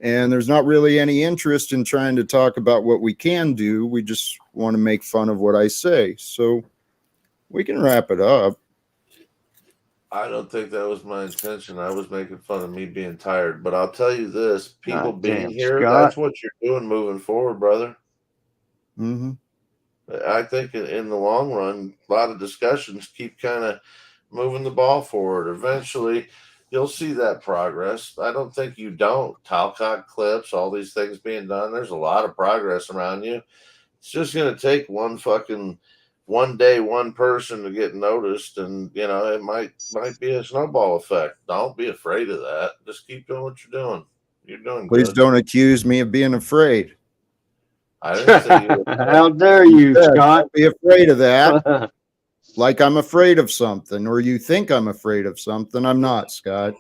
And there's not really any interest in trying to talk about what we can do. We just want to make fun of what I say. So we can wrap it up. I don't think that was my intention. I was making fun of me being tired. But I'll tell you this, people being here, that's what you're doing moving forward, brother. Mm-hmm. I think in the long run, a lot of discussions keep kind of moving the ball forward. Eventually, you'll see that progress. I don't think you don't. Talcott clips, all these things being done. There's a lot of progress around you. It's just going to take one fucking one day, one person to get noticed, and it might be a snowball effect. Don't be afraid of that. Just keep doing what you're doing. You're doing Please good. don't accuse me of being afraid. I didn't say you. How dare you, Scott? Don't be afraid of that. Like I'm afraid of something, or you think I'm afraid of something. I'm not, Scott.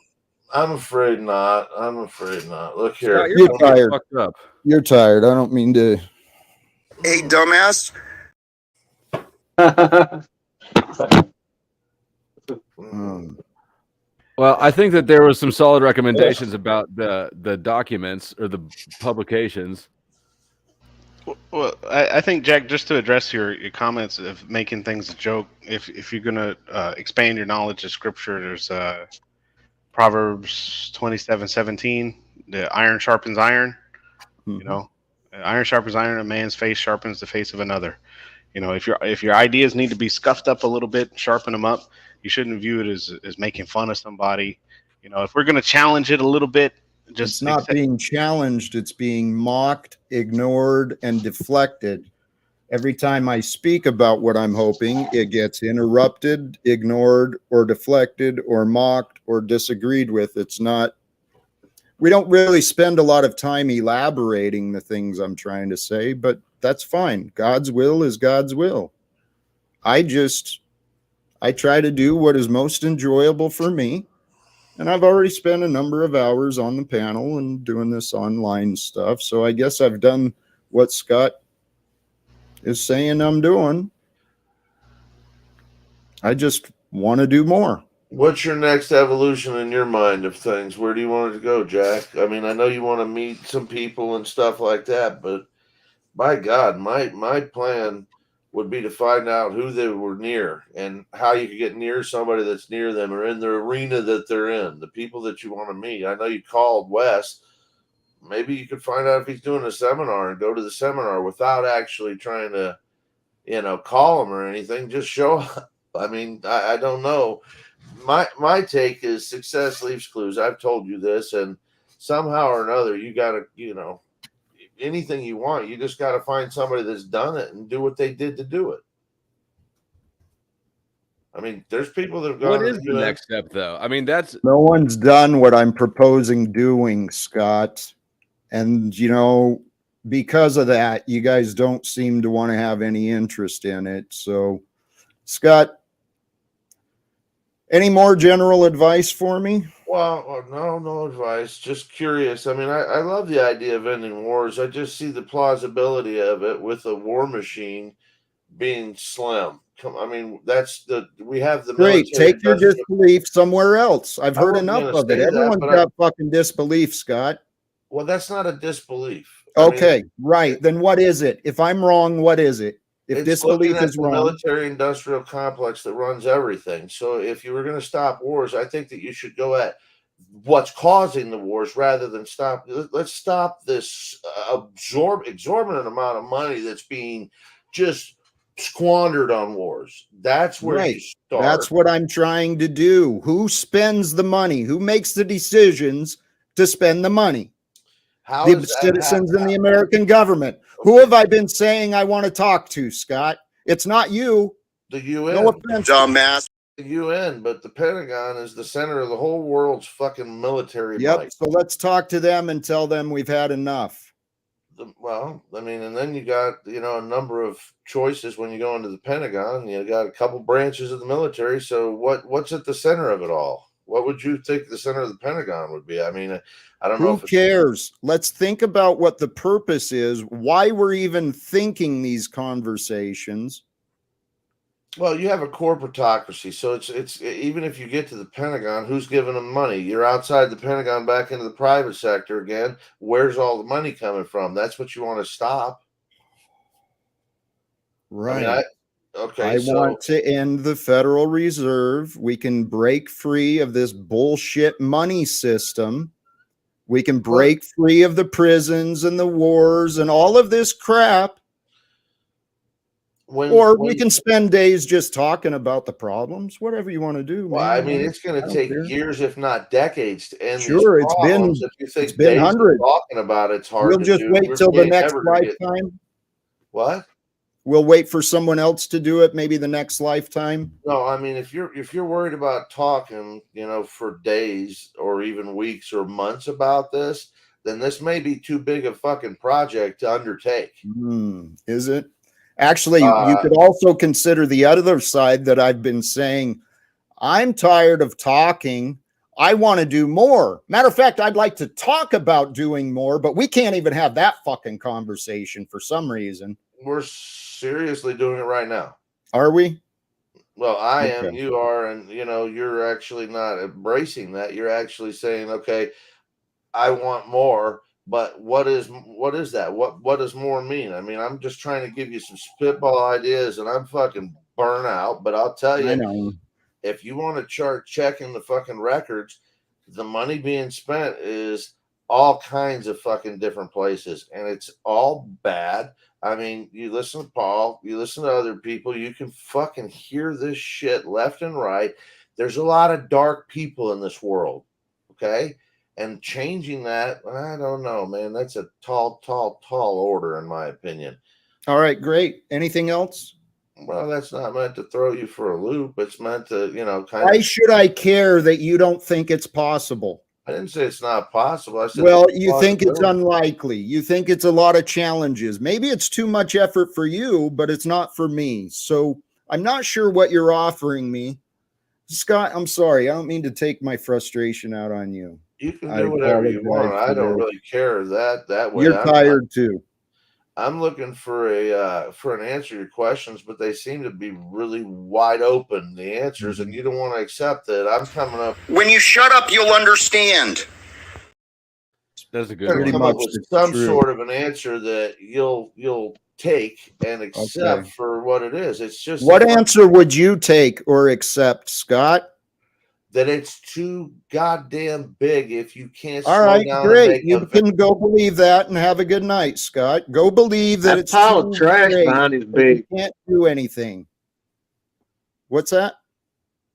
I'm afraid not. I'm afraid not. Look here. Scott, You're tired. fucked up. You're tired. I don't mean to. Hey, dumbass. Well, I think that there was some solid recommendations about the documents or the publications. Well, I think, Jack, just to address your comments of making things a joke, if you're going to expand your knowledge of Scripture, there's Proverbs 27:17, the iron sharpens iron. Mm-hmm. You know, iron sharpens iron, a man's face sharpens the face of another. You know, if your ideas need to be scuffed up a little bit, sharpen them up, you shouldn't view it as making fun of somebody. You know, if we're going to challenge it a little bit, It's not being challenged. It's being mocked, ignored, and deflected. Every time I speak about what I'm hoping, it gets interrupted, ignored, or deflected, or mocked, or disagreed with. It's not. We don't really spend a lot of time elaborating the things I'm trying to say, but that's fine. God's will is God's will. I try to do what is most enjoyable for me. And I've already spent a number of hours on the panel and doing this online stuff. So I guess I've done what Scott is saying I'm doing. I just want to do more. What's your next evolution in your mind of things? Where do you want it to go, Jack? I mean, I know you want to meet some people and stuff like that, but by God, my plan would be to find out who they were near and how you could get near somebody that's near them or in the arena that they're in, the people that you want to meet. I know you called Wes. Maybe you could find out if he's doing a seminar and go to the seminar without actually trying to, call him or anything. Just show up. I mean, I don't know. My take is success leaves clues. I've told you this, and somehow or another, you got to, anything you want, you just got to find somebody that's done it and do what they did to do it. I mean, there's people that have gone. What is the next step, though? I mean, no one's done what I'm proposing doing, Scott. And, because of that, you guys don't seem to want to have any interest in it. So, Scott, any more general advice for me? Well, no advice. Just curious. I mean, I love the idea of ending wars. I just see the plausibility of it with a war machine being slim. I mean, we have the great. Take your industrial. disbelief somewhere else. I've heard wasn't enough gonna of it. say that, Everyone's but got fucking disbelief, Scott. Well, that's not a disbelief. Okay, right. Then what is it? If I'm wrong, what is it? If It's disbelief looking at is the wrong, military-industrial complex that runs everything. So if you were going to stop wars, I think that you should go at what's causing the wars rather than stop. Let's stop this exorbitant amount of money that's being just squandered on wars. That's where you start. That's what I'm trying to do. Who spends the money? Who makes the decisions to spend the money? How The does that citizens happen? in the American government. Who have I been saying I want to talk to, Scott? It's not you. The UN. No offense, dumbass. The UN, but the Pentagon is the center of the whole world's fucking military Yep. might. So let's talk to them and tell them we've had enough. Well, I mean, and then you got, a number of choices when you go into the Pentagon. You got a couple branches of the military. So what's at the center of it all? What would you think the center of the Pentagon would be? I mean, I don't know. Who cares? Let's think about what the purpose is, why we're even thinking these conversations. Well, you have a corporatocracy, so it's even if you get to the Pentagon, who's giving them money? You're outside the Pentagon, back into the private sector again. Where's all the money coming from? That's what you want to stop. Right. I want to end the Federal Reserve. We can break free of this bullshit money system. We can break free of the prisons and the wars and all of this crap. We can spend days just talking about the problems, whatever you want to do. Well, man. I mean, it's going to take years, if not decades, to end Sure, these it's problems. been- If you think it's been days of hundreds. talking about it's hard We'll to just do. wait We're till the getting next never gonna get- lifetime. What? We'll wait for someone else to do it, maybe the next lifetime. No, I mean, if you're worried about talking, for days or even weeks or months about this, then this may be too big a fucking project to undertake. Is it? Actually, you could also consider the other side that I've been saying. I'm tired of talking. I want to do more. Matter of fact, I'd like to talk about doing more, but we can't even have that fucking conversation for some reason. We're seriously doing it right now. Are we? Well, I am, you are, and you're actually not embracing that. You're actually saying, okay, I want more, but what is that? What does more mean? I mean, I'm just trying to give you some spitball ideas, and I'm fucking burnt out. But I'll tell I you, know. if you want to start checking the fucking records, the money being spent is all kinds of fucking different places, and it's all bad. I mean, you listen to Paul, you listen to other people, you can fucking hear this shit left and right. There's a lot of dark people in this world, okay? And changing that, I don't know, man. That's a tall order, in my opinion. All right, great. Anything else? Well, that's not meant to throw you for a loop. It's meant to, Why should I care that you don't think it's possible? I didn't say it's not possible. I said, well, you think it's unlikely. You think it's a lot of challenges. Maybe it's too much effort for you, but it's not for me. So I'm not sure what you're offering me. Scott, I'm sorry. I don't mean to take my frustration out on you. You can do whatever you want. I don't really care that way. You're tired too. I'm looking for an answer to your questions, but they seem to be really wide open, the answers, and you don't want to accept it. I'm coming up. When you shut up, you'll understand. That's a good come up with some sort of an answer that you'll take and accept for what it is. It's just what answer would you take or accept, Scott? That it's too goddamn big if you can't. All right, great. You can go believe that and have a good night, Scott. Go believe that it's pile of trash behind is big. You can't do anything. What's that?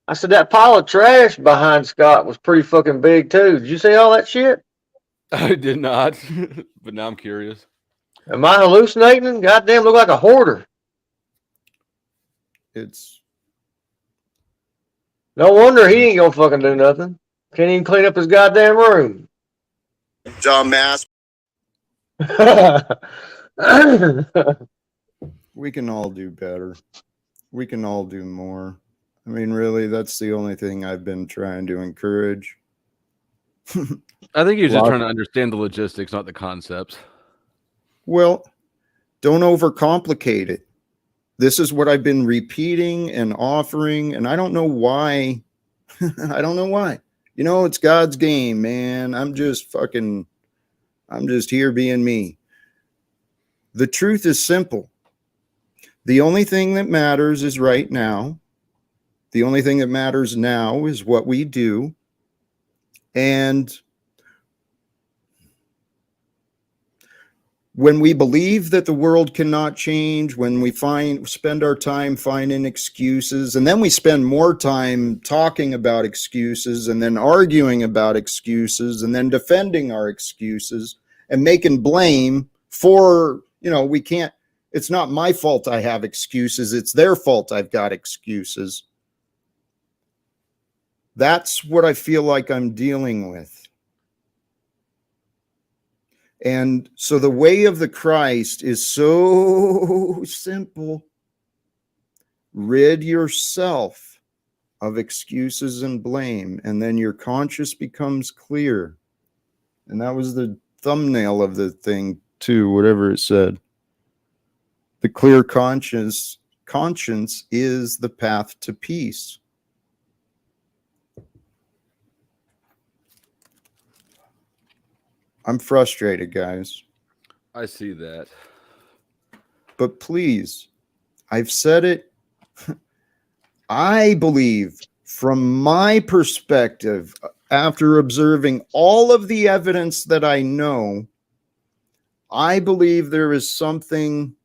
I said that pile of trash behind Scott was pretty fucking big too. Did you see all that shit? I did not, but now I'm curious. Am I hallucinating? Goddamn, look like a hoarder. It's no wonder he ain't gonna fucking do nothing. Can't even clean up his goddamn room. Dumbass. We can all do better. We can all do more. I mean, really, that's the only thing I've been trying to encourage. I think you're just trying to understand the logistics, not the concepts. Well, don't overcomplicate it. This is what I've been repeating and offering, and I don't know why. I don't know why. It's God's game, man. I'm just here being me. The truth is simple. The only thing that matters is right now. The only thing that matters now is what we do. And when we believe that the world cannot change, when we spend our time finding excuses, and then we spend more time talking about excuses and then arguing about excuses and then defending our excuses and making blame for, we can't, it's not my fault I have excuses. It's their fault I've got excuses. That's what I feel like I'm dealing with. And so the way of the Christ is so simple. Rid yourself of excuses and blame, and then your conscience becomes clear. And that was the thumbnail of the thing too, whatever it said. The clear conscience is the path to peace. I'm frustrated, guys. I see that. But please, I've said it. I believe, from my perspective, after observing all of the evidence that I know, I believe there is something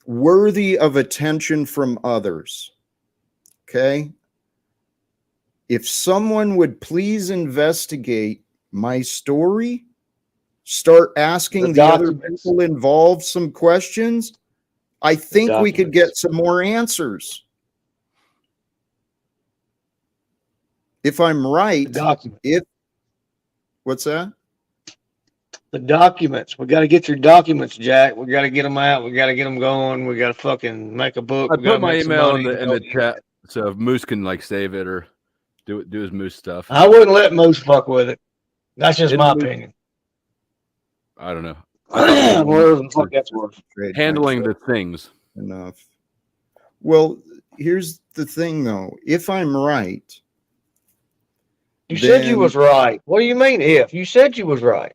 worthy of attention from others. Okay? If someone would please investigate my story, start asking the other people involved some questions, I think we could get some more answers. If I'm right, what's that? The documents. We got to get your documents, Jack. We got to get them out. We got to get them going. We got to fucking make a book. I We got to put my make some email money. in the chat so if Moose can like save it or do his Moose stuff. I wouldn't let Moose fuck with it. That's just my opinion. I don't know. Whatever the fuck that's worth. Handling the things. Enough. Well, here's the thing, though. If I'm right, you said you was right. What do you mean? If you said you was right.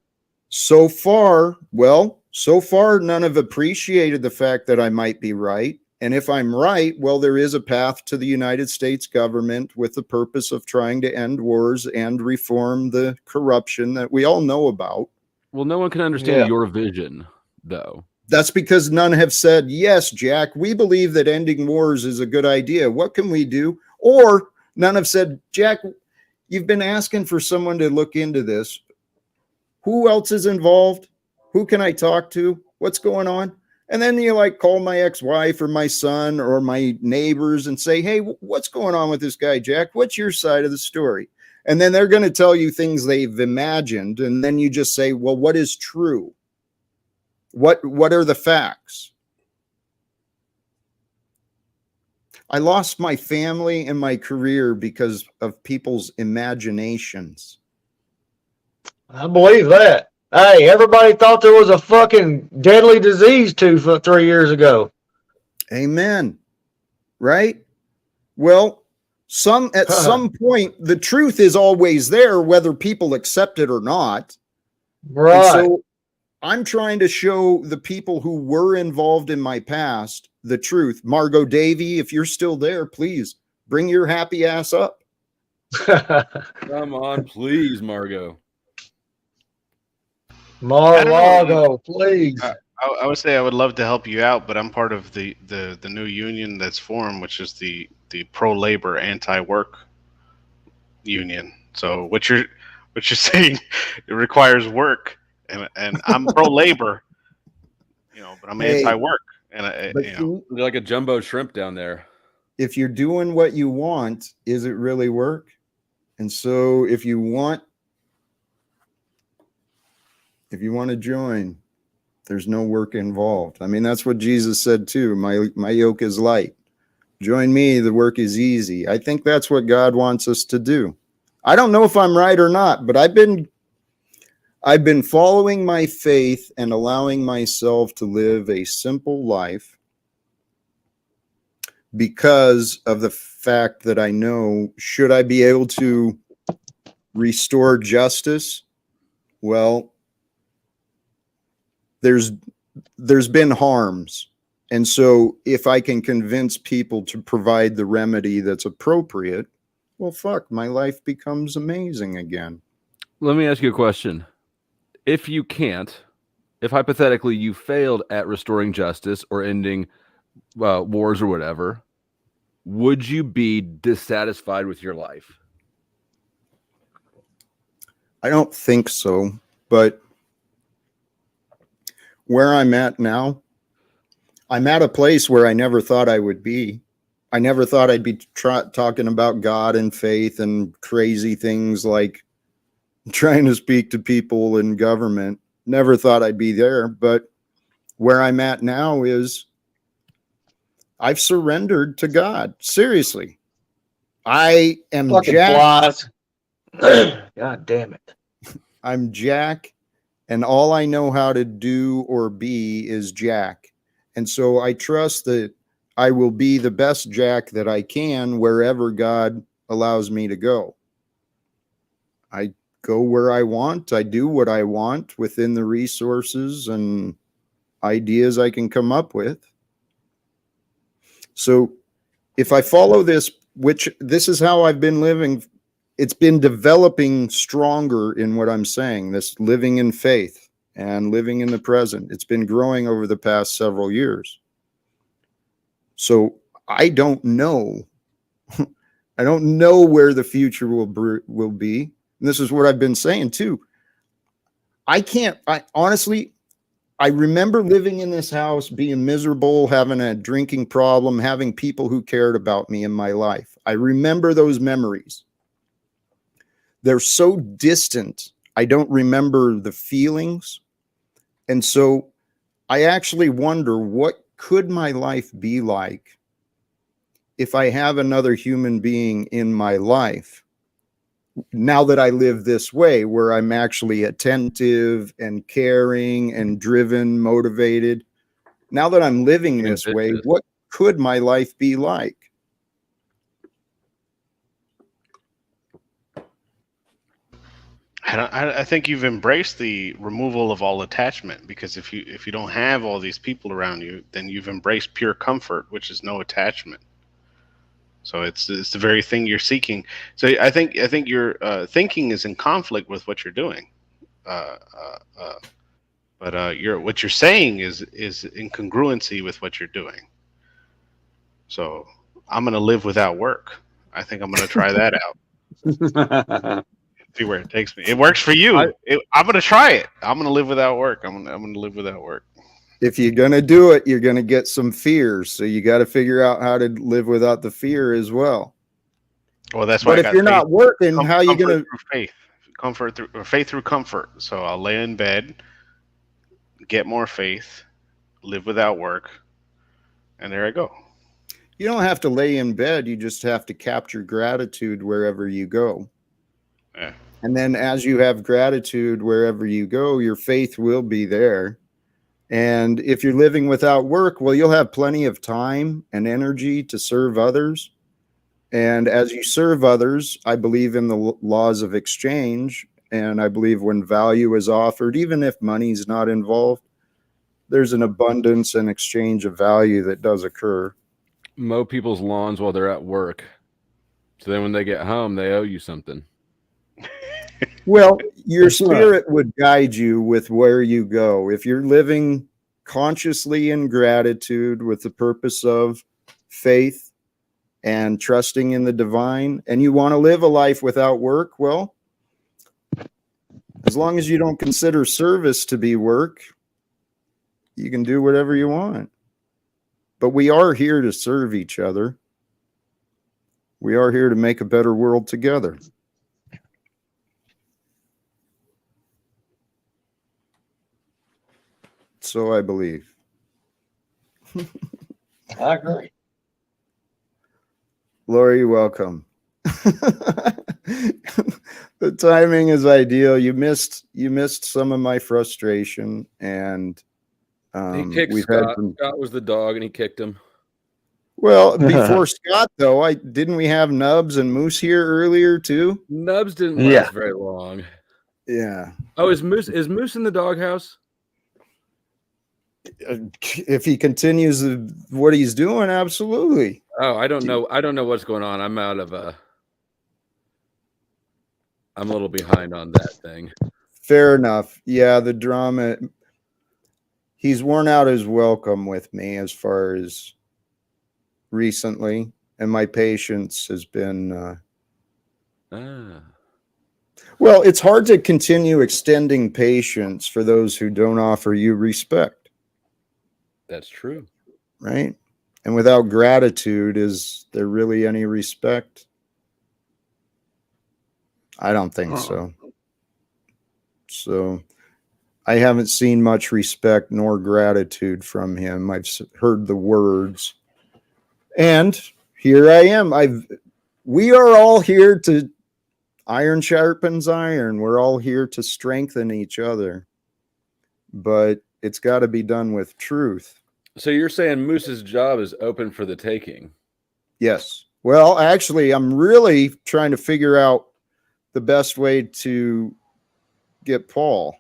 So far, none have appreciated the fact that I might be right. And if I'm right, well, there is a path to the United States government with the purpose of trying to end wars and reform the corruption that we all know about. Well, no one can understand your vision, though. That's because none have said, yes, Jack, we believe that ending wars is a good idea. What can we do? Or none have said, Jack, you've been asking for someone to look into this. Who else is involved? Who can I talk to? What's going on? And then you like call my ex-wife or my son or my neighbors and say, hey, what's going on with this guy, Jack? What's your side of the story? And then they're going to tell you things they've imagined. And then you just say, well, what is true? What are the facts? I lost my family and my career because of people's imaginations. I believe that. Hey, everybody thought there was a fucking deadly disease 3 years ago. Amen. Right? Well, at some point, the truth is always there, whether people accept it or not. Right. And so I'm trying to show the people who were involved in my past the truth. Margot Davey, if you're still there, please bring your happy ass up. Come on, please, Margot. Mar-Lago, please. I would say I would love to help you out, but I'm part of the new union that's formed, which is the pro-labor, anti-work union. So what you're saying, it requires work, and I'm pro-labor, but I'm anti-work, and You're like a jumbo shrimp down there. If you're doing what you want, is it really work? And so if you want to join, there's no work involved. I mean, that's what Jesus said too. My yoke is light. Join me, the work is easy. I think that's what God wants us to do. I don't know if I'm right or not, but I've been following my faith and allowing myself to live a simple life because of the fact that I know, should I be able to restore justice? Well, there's been harms. And so if I can convince people to provide the remedy that's appropriate, well, fuck, my life becomes amazing again. Let me ask you a question. If hypothetically you failed at restoring justice or ending wars or whatever, would you be dissatisfied with your life? I don't think so, but where I'm at now, I'm at a place where I never thought I would be. I never thought I'd be talking about God and faith and crazy things like trying to speak to people in government. Never thought I'd be there, but where I'm at now is I've surrendered to God. Seriously. I am Jack. God damn it. I'm Jack, and all I know how to do or be is Jack. And so I trust that I will be the best Jack that I can wherever God allows me to go. I go where I want. I do what I want within the resources and ideas I can come up with. So if I follow this, which this is how I've been living, it's been developing stronger in what I'm saying, this living in faith and living in the present. It's been growing over the past several years. So I don't know. I don't know where the future will be. And this is what I've been saying too. Honestly, I remember living in this house, being miserable, having a drinking problem, having people who cared about me in my life. I remember those memories. They're so distant. I don't remember the feelings. And so I actually wonder, what could my life be like if I have another human being in my life? Now that I live this way, where I'm actually attentive and caring and driven, motivated, now that I'm living this way, what could my life be like? And I think you've embraced the removal of all attachment, because if you don't have all these people around you, then you've embraced pure comfort, which is no attachment. So it's the very thing you're seeking. So I think your thinking is in conflict with what you're doing, but what you're saying is in congruency with what you're doing. So I'm gonna live without work. I think I'm gonna try that out. See where it takes me. It works for you. I'm gonna try it. I'm gonna live without work. I'm gonna live without work. If you're going to do it, you're going to get some fears. So you got to figure out how to live without the fear as well. Well, that's why. But if you're not working, how are you going to faith through comfort? So I'll lay in bed, get more faith, live without work, and there I go. You don't have to lay in bed. You just have to capture gratitude wherever you go. Yeah. And then as you have gratitude wherever you go, your faith will be there. And if you're living without work, well, you'll have plenty of time and energy to serve others. And as you serve others, I believe in the laws of exchange. And I believe when value is offered, even if money's not involved, there's an abundance and exchange of value that does occur. Mow people's lawns while they're at work. So then when they get home, they owe you something. Well, your spirit would guide you with where you go. If you're living consciously in gratitude with the purpose of faith and trusting in the divine, and you want to live a life without work, well, as long as you don't consider service to be work, you can do whatever you want. But we are here to serve each other. We are here to make a better world together. So I believe. I agree. Lori, welcome. The timing is ideal. You missed some of my frustration, and He kicked Scott. Scott was the dog, and he kicked him. Well, before Scott, though, didn't we have Nubs and Moose here earlier too? Nubs didn't last very long. Yeah. Oh, is Moose in the doghouse? If he continues what he's doing, absolutely. Oh, I don't know. I don't know what's going on. I'm a little behind on that thing. Fair enough. Yeah, the drama. He's worn out his welcome with me as far as recently, and my patience has been. Well, it's hard to continue extending patience for those who don't offer you respect. That's true. Right? And without gratitude, is there really any respect? I don't think so. So I haven't seen much respect nor gratitude from him. I've heard the words. And here I am. We are all here to iron sharpens iron. We're all here to strengthen each other. But it's got to be done with truth. So you're saying Moose's job is open for the taking? Yes. Well, actually, I'm really trying to figure out the best way to get Paul.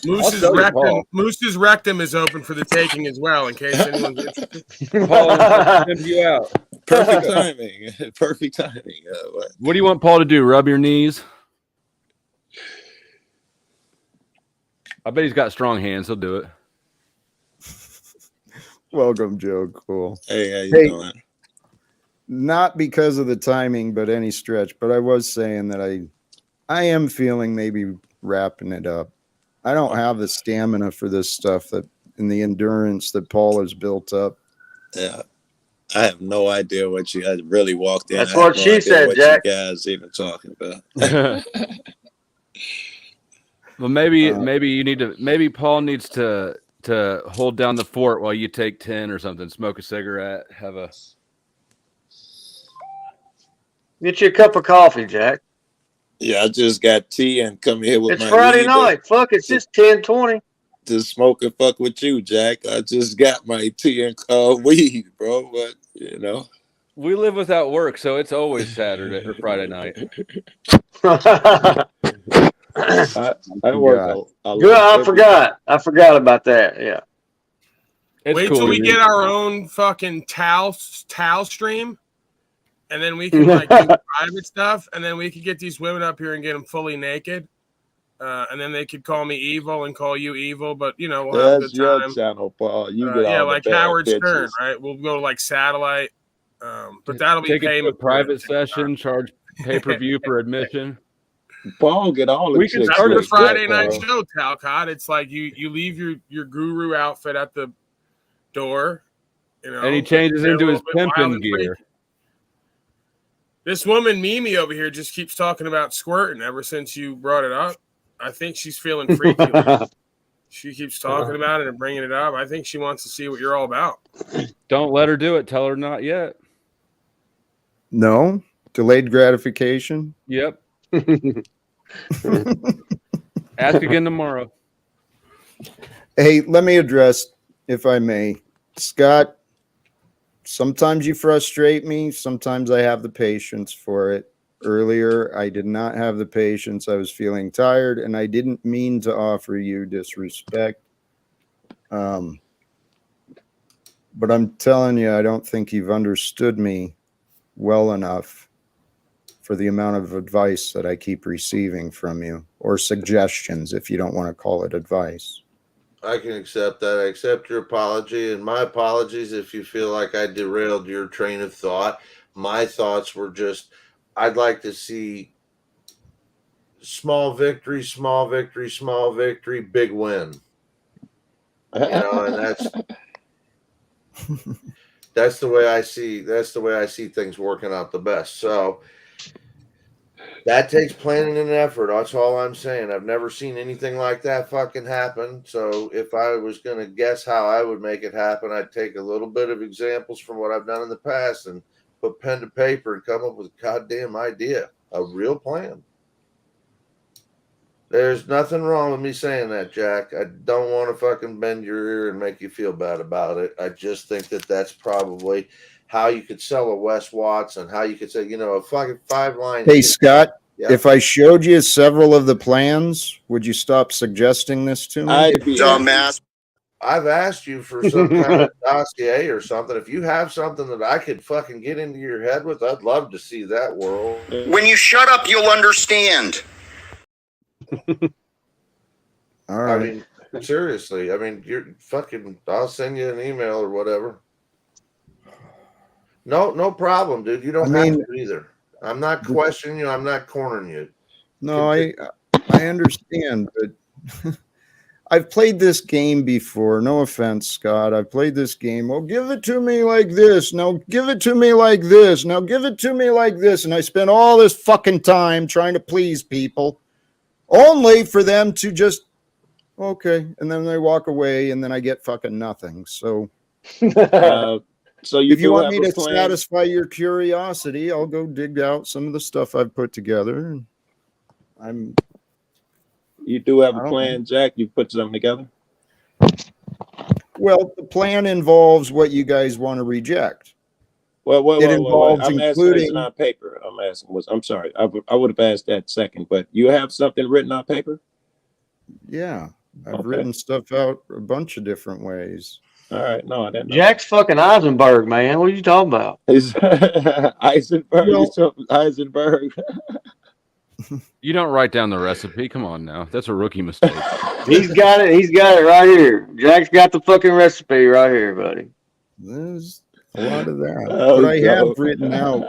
Moose's rectum is open for the taking as well, in case anyone's interested. Paul, send you out. Perfect timing. Perfect timing. What do you want Paul to do? Rub your knees? I bet he's got strong hands. He'll do it. Welcome, Joe. Cool. Hey, how you doing? Not because of the timing, but any stretch. But I was saying that I am feeling maybe wrapping it up. I don't have the stamina for this stuff and the endurance that Paul has built up. Yeah. I have no idea what you guys really walked in. That's I have what no she idea said, what Jack. you guys even talking about. Well, maybe you need to. Maybe Paul needs to hold down the fort while you take 10 or something. Smoke a cigarette. Have a. Get you a cup of coffee, Jack. Yeah, I just got tea and come here with It's my Friday weed night. Fuck, it's just 10:20. to smoke and fuck with you, Jack. I just got my tea and weed, bro. But you know, We live without work, so it's always Saturday or Friday night. I work a Good. lot. I forgot about that. Yeah. It's Wait cool, till we dude. get our own fucking towel stream, and then we can like do private stuff, and then we could get these women up here and get them fully naked, and then they could call me evil and call you evil, but you know we'll have a That's good your time. channel, Paul. You get Yeah, all like the bad Howard Stern, pictures. right? We'll go to like satellite, but that'll be Take it to a payment. private session. Charge pay-per-view for admission. Paul get all the We can chicks That's start the like Friday that, night bro. show, Talcott. It's like you leave your guru outfit at the door, you know, And he changes get a into his little bit wild pimping and gear. freaky. This woman Mimi over here just keeps talking about squirting ever since you brought it up. I think she's feeling freaky. She keeps talking about it and bringing it up. I think she wants to see what you're all about. Don't let her do it. Tell her not yet. No? Delayed gratification? Yep. Ask again tomorrow. Hey, let me address, if I may. Scott, sometimes you frustrate me. Sometimes I have the patience for it. Earlier, I did not have the patience. I was feeling tired, and I didn't mean to offer you disrespect. But I'm telling you, I don't think you've understood me well enough for the amount of advice that I keep receiving from you, or suggestions, if you don't want to call it advice. I can accept that. I accept your apology, and my apologies if you feel like I derailed your train of thought. My thoughts were just, I'd like to see small victory, small victory, small victory, big win. You know, and that's the way I see things working out the best. So that takes planning and effort. That's all I'm saying. I've never seen anything like that fucking happen. So if I was going to guess how I would make it happen, I'd take a little bit of examples from what I've done in the past and put pen to paper and come up with a goddamn idea, a real plan. There's nothing wrong with me saying that, Jack. I don't want to fucking bend your ear and make you feel bad about it. I just think that that's probably how you could sell a Wes Watson, how you could say, you know, a fucking 5-line. Hey, Scott, Yeah. if I showed you several of the plans, would you stop suggesting this to me? I'd be Dumbass. I've asked you for some kind of dossier or something. If you have something that I could fucking get into your head with, I'd love to see that world. When you shut up, you'll understand. All right. I mean, seriously. I mean, you're fucking. I'll send you an email or whatever. No problem, dude. You don't have to either. I'm not questioning you. I'm not cornering you. No, I understand, but I've played this game before. No offense, Scott. I've played this game. Well, give it to me like this. Now give it to me like this. Now give it to me like this. And I spent all this fucking time trying to please people, only for them to just, okay. And then they walk away, and then I get fucking nothing. So so you if you do want have me a to plan? satisfy your curiosity, I'll go dig out some of the stuff I've put together. You do have I a don't plan, Jack? You put something together? Well, the plan involves what you guys want to reject. Well, It involves I'm asking, is including. it on paper? I'm sorry. I would have asked that second, but you have something written on paper? Yeah, I've Okay. written stuff out a bunch of different ways. All right. No, I didn't know. Jack's fucking Eisenberg, man. What are you talking about? Is Eisenberg? Well- Eisenberg. You don't write down the recipe. Come on now. That's a rookie mistake. He's got it. He's got it right here. Jack's got the fucking recipe right here, buddy. There's a lot of that. Oh, but I God. have written out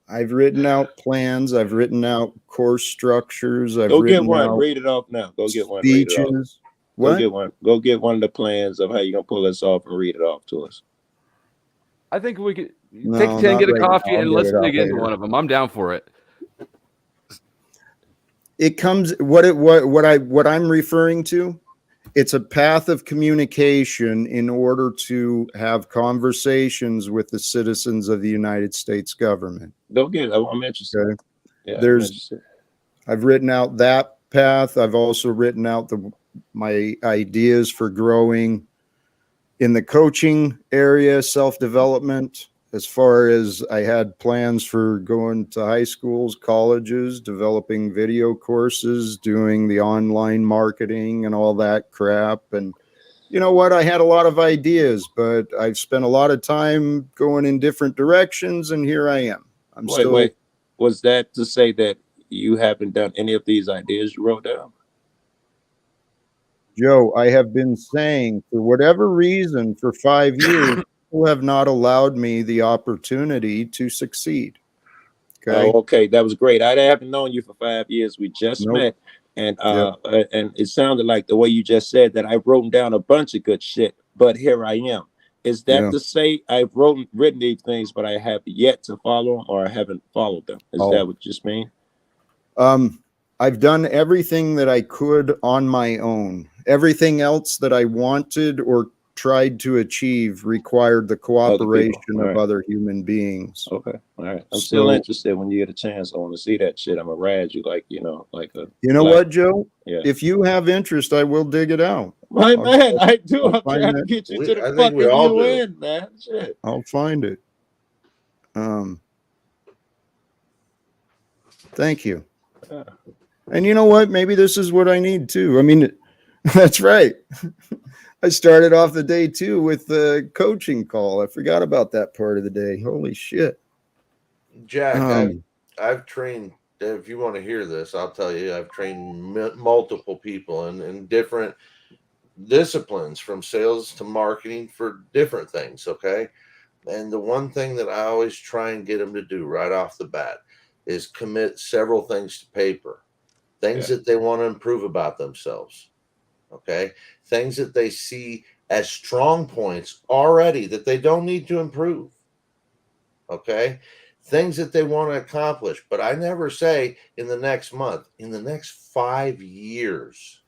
I've written out plans. I've written out course structures. I've Go get written one. out Read it off now. Go get one. Read it off. speeches. Go What? get one. Go get one of the plans of how you're gonna pull this off and read it off to us. I think we could No, take 10, not get a right now. coffee, I'll and get let's it out dig into later. one of them. I'm down for it. It comes what I'm referring to. It's a path of communication in order to have conversations with the citizens of the United States government. Go get it. I'm interested. Okay. Yeah, There's, I'm interested. I've written out that path. I've also written out my ideas for growing in the coaching area, self-development. As far as I had plans for going to high schools, colleges, developing video courses, doing the online marketing and all that crap. And you know what? I had a lot of ideas, but I've spent a lot of time going in different directions, and here I am. Wait. Was that to say that you haven't done any of these ideas you wrote down? Joe, I have been saying for whatever reason for 5 years, people have not allowed me the opportunity to succeed. Okay. Oh, okay. That was great. I haven't known you for 5 years. We just Nope. met. And Yep. and it sounded like the way you just said that I've written down a bunch of good shit, but here I am. Is that Yeah. to say I've written these things, but I have yet to follow them, or I haven't followed them? Is that what you just mean? I've done everything that I could on my own. Everything else that I wanted or tried to achieve required the cooperation of other human beings. Okay. All right. I'm still interested when you get a chance. I want to see that shit. I'm gonna rad you like, like a. You know what, Joe? Yeah. If you have interest, I will dig it out. My man, I do. I'm find trying to that. get you We- to the I think we all fucking do. UN, man. Shit. I'll find it. Thank you. Yeah. And you know what? Maybe this is what I need too. I mean, that's right. I started off the day too with the coaching call. I forgot about that part of the day. Holy shit. Jack, I've trained. If you want to hear this, I'll tell you. I've trained multiple people in different disciplines, from sales to marketing, for different things. Okay, and the one thing that I always try and get them to do right off the bat is commit several things to paper, things that they want to improve about themselves. Okay, things that they see as strong points already that they don't need to improve. Okay, things that they want to accomplish, but I never say in the next month, in the next 5 years.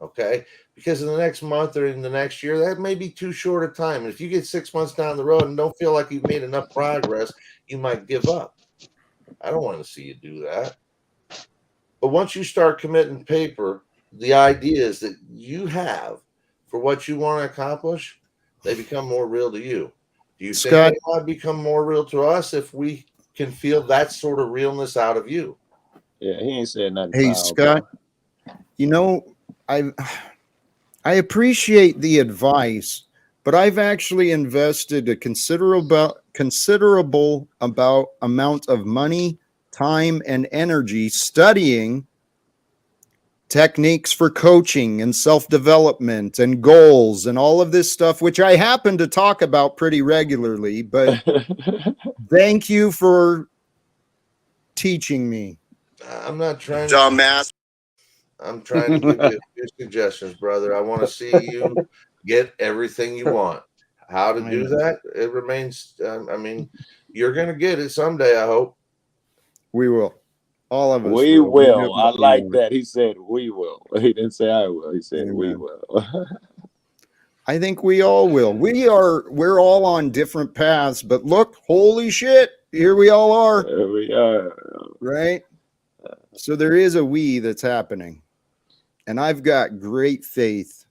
Okay, because in the next month or in the next year, that may be too short a time. And if you get 6 months down the road and don't feel like you've made enough progress, you might give up. I don't want to see you do that. But once you start committing paper, the ideas that you have for what you want to accomplish, they become more real to you. Do you think Scott, they might become more real to us if we can feel that sort of realness out of you? Yeah, he ain't said nothing. hey, foul, Scott, you know, I appreciate the advice, but I've actually invested a considerable amount of money, time, and energy studying techniques for coaching and self-development and goals and all of this stuff, which I happen to talk about pretty regularly. But thank you for teaching me. I'm not trying Dumbass. I'm trying to give you good suggestions, brother. I want to see you get everything you want. How to do that? It remains. I mean, you're going to get it someday, I hope. We will. All of us. We will. I definitely like will. that. He said we will. He didn't say I will. He said we Amen. will. I think we all will. We're all on different paths, but look, holy shit, here we all are. There we are. Right? So there is a we that's happening. And I've got great faith,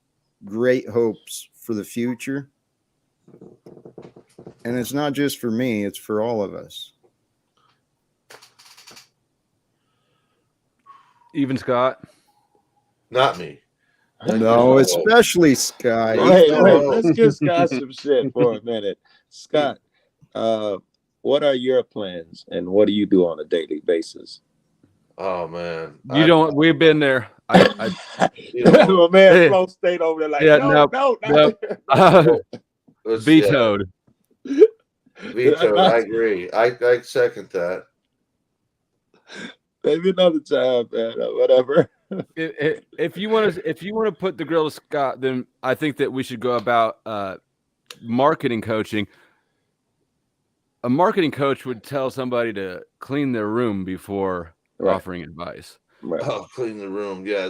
great hopes for the future. And it's not just for me, it's for all of us. Even Scott? Not me. No, especially Scott. Wait, let's give Scott some shit for a minute. Scott, what are your plans and what do you do on a daily basis? Oh man, we've been there. Well, man, Flo stayed over there like, no, vetoed. Vetoed. I agree. I second that. Maybe another time, man. Whatever. If you want to put the grill to Scott, then I think that we should go about marketing coaching. A marketing coach would tell somebody to clean their room before offering advice. Right. Oh, clean the room. Yeah,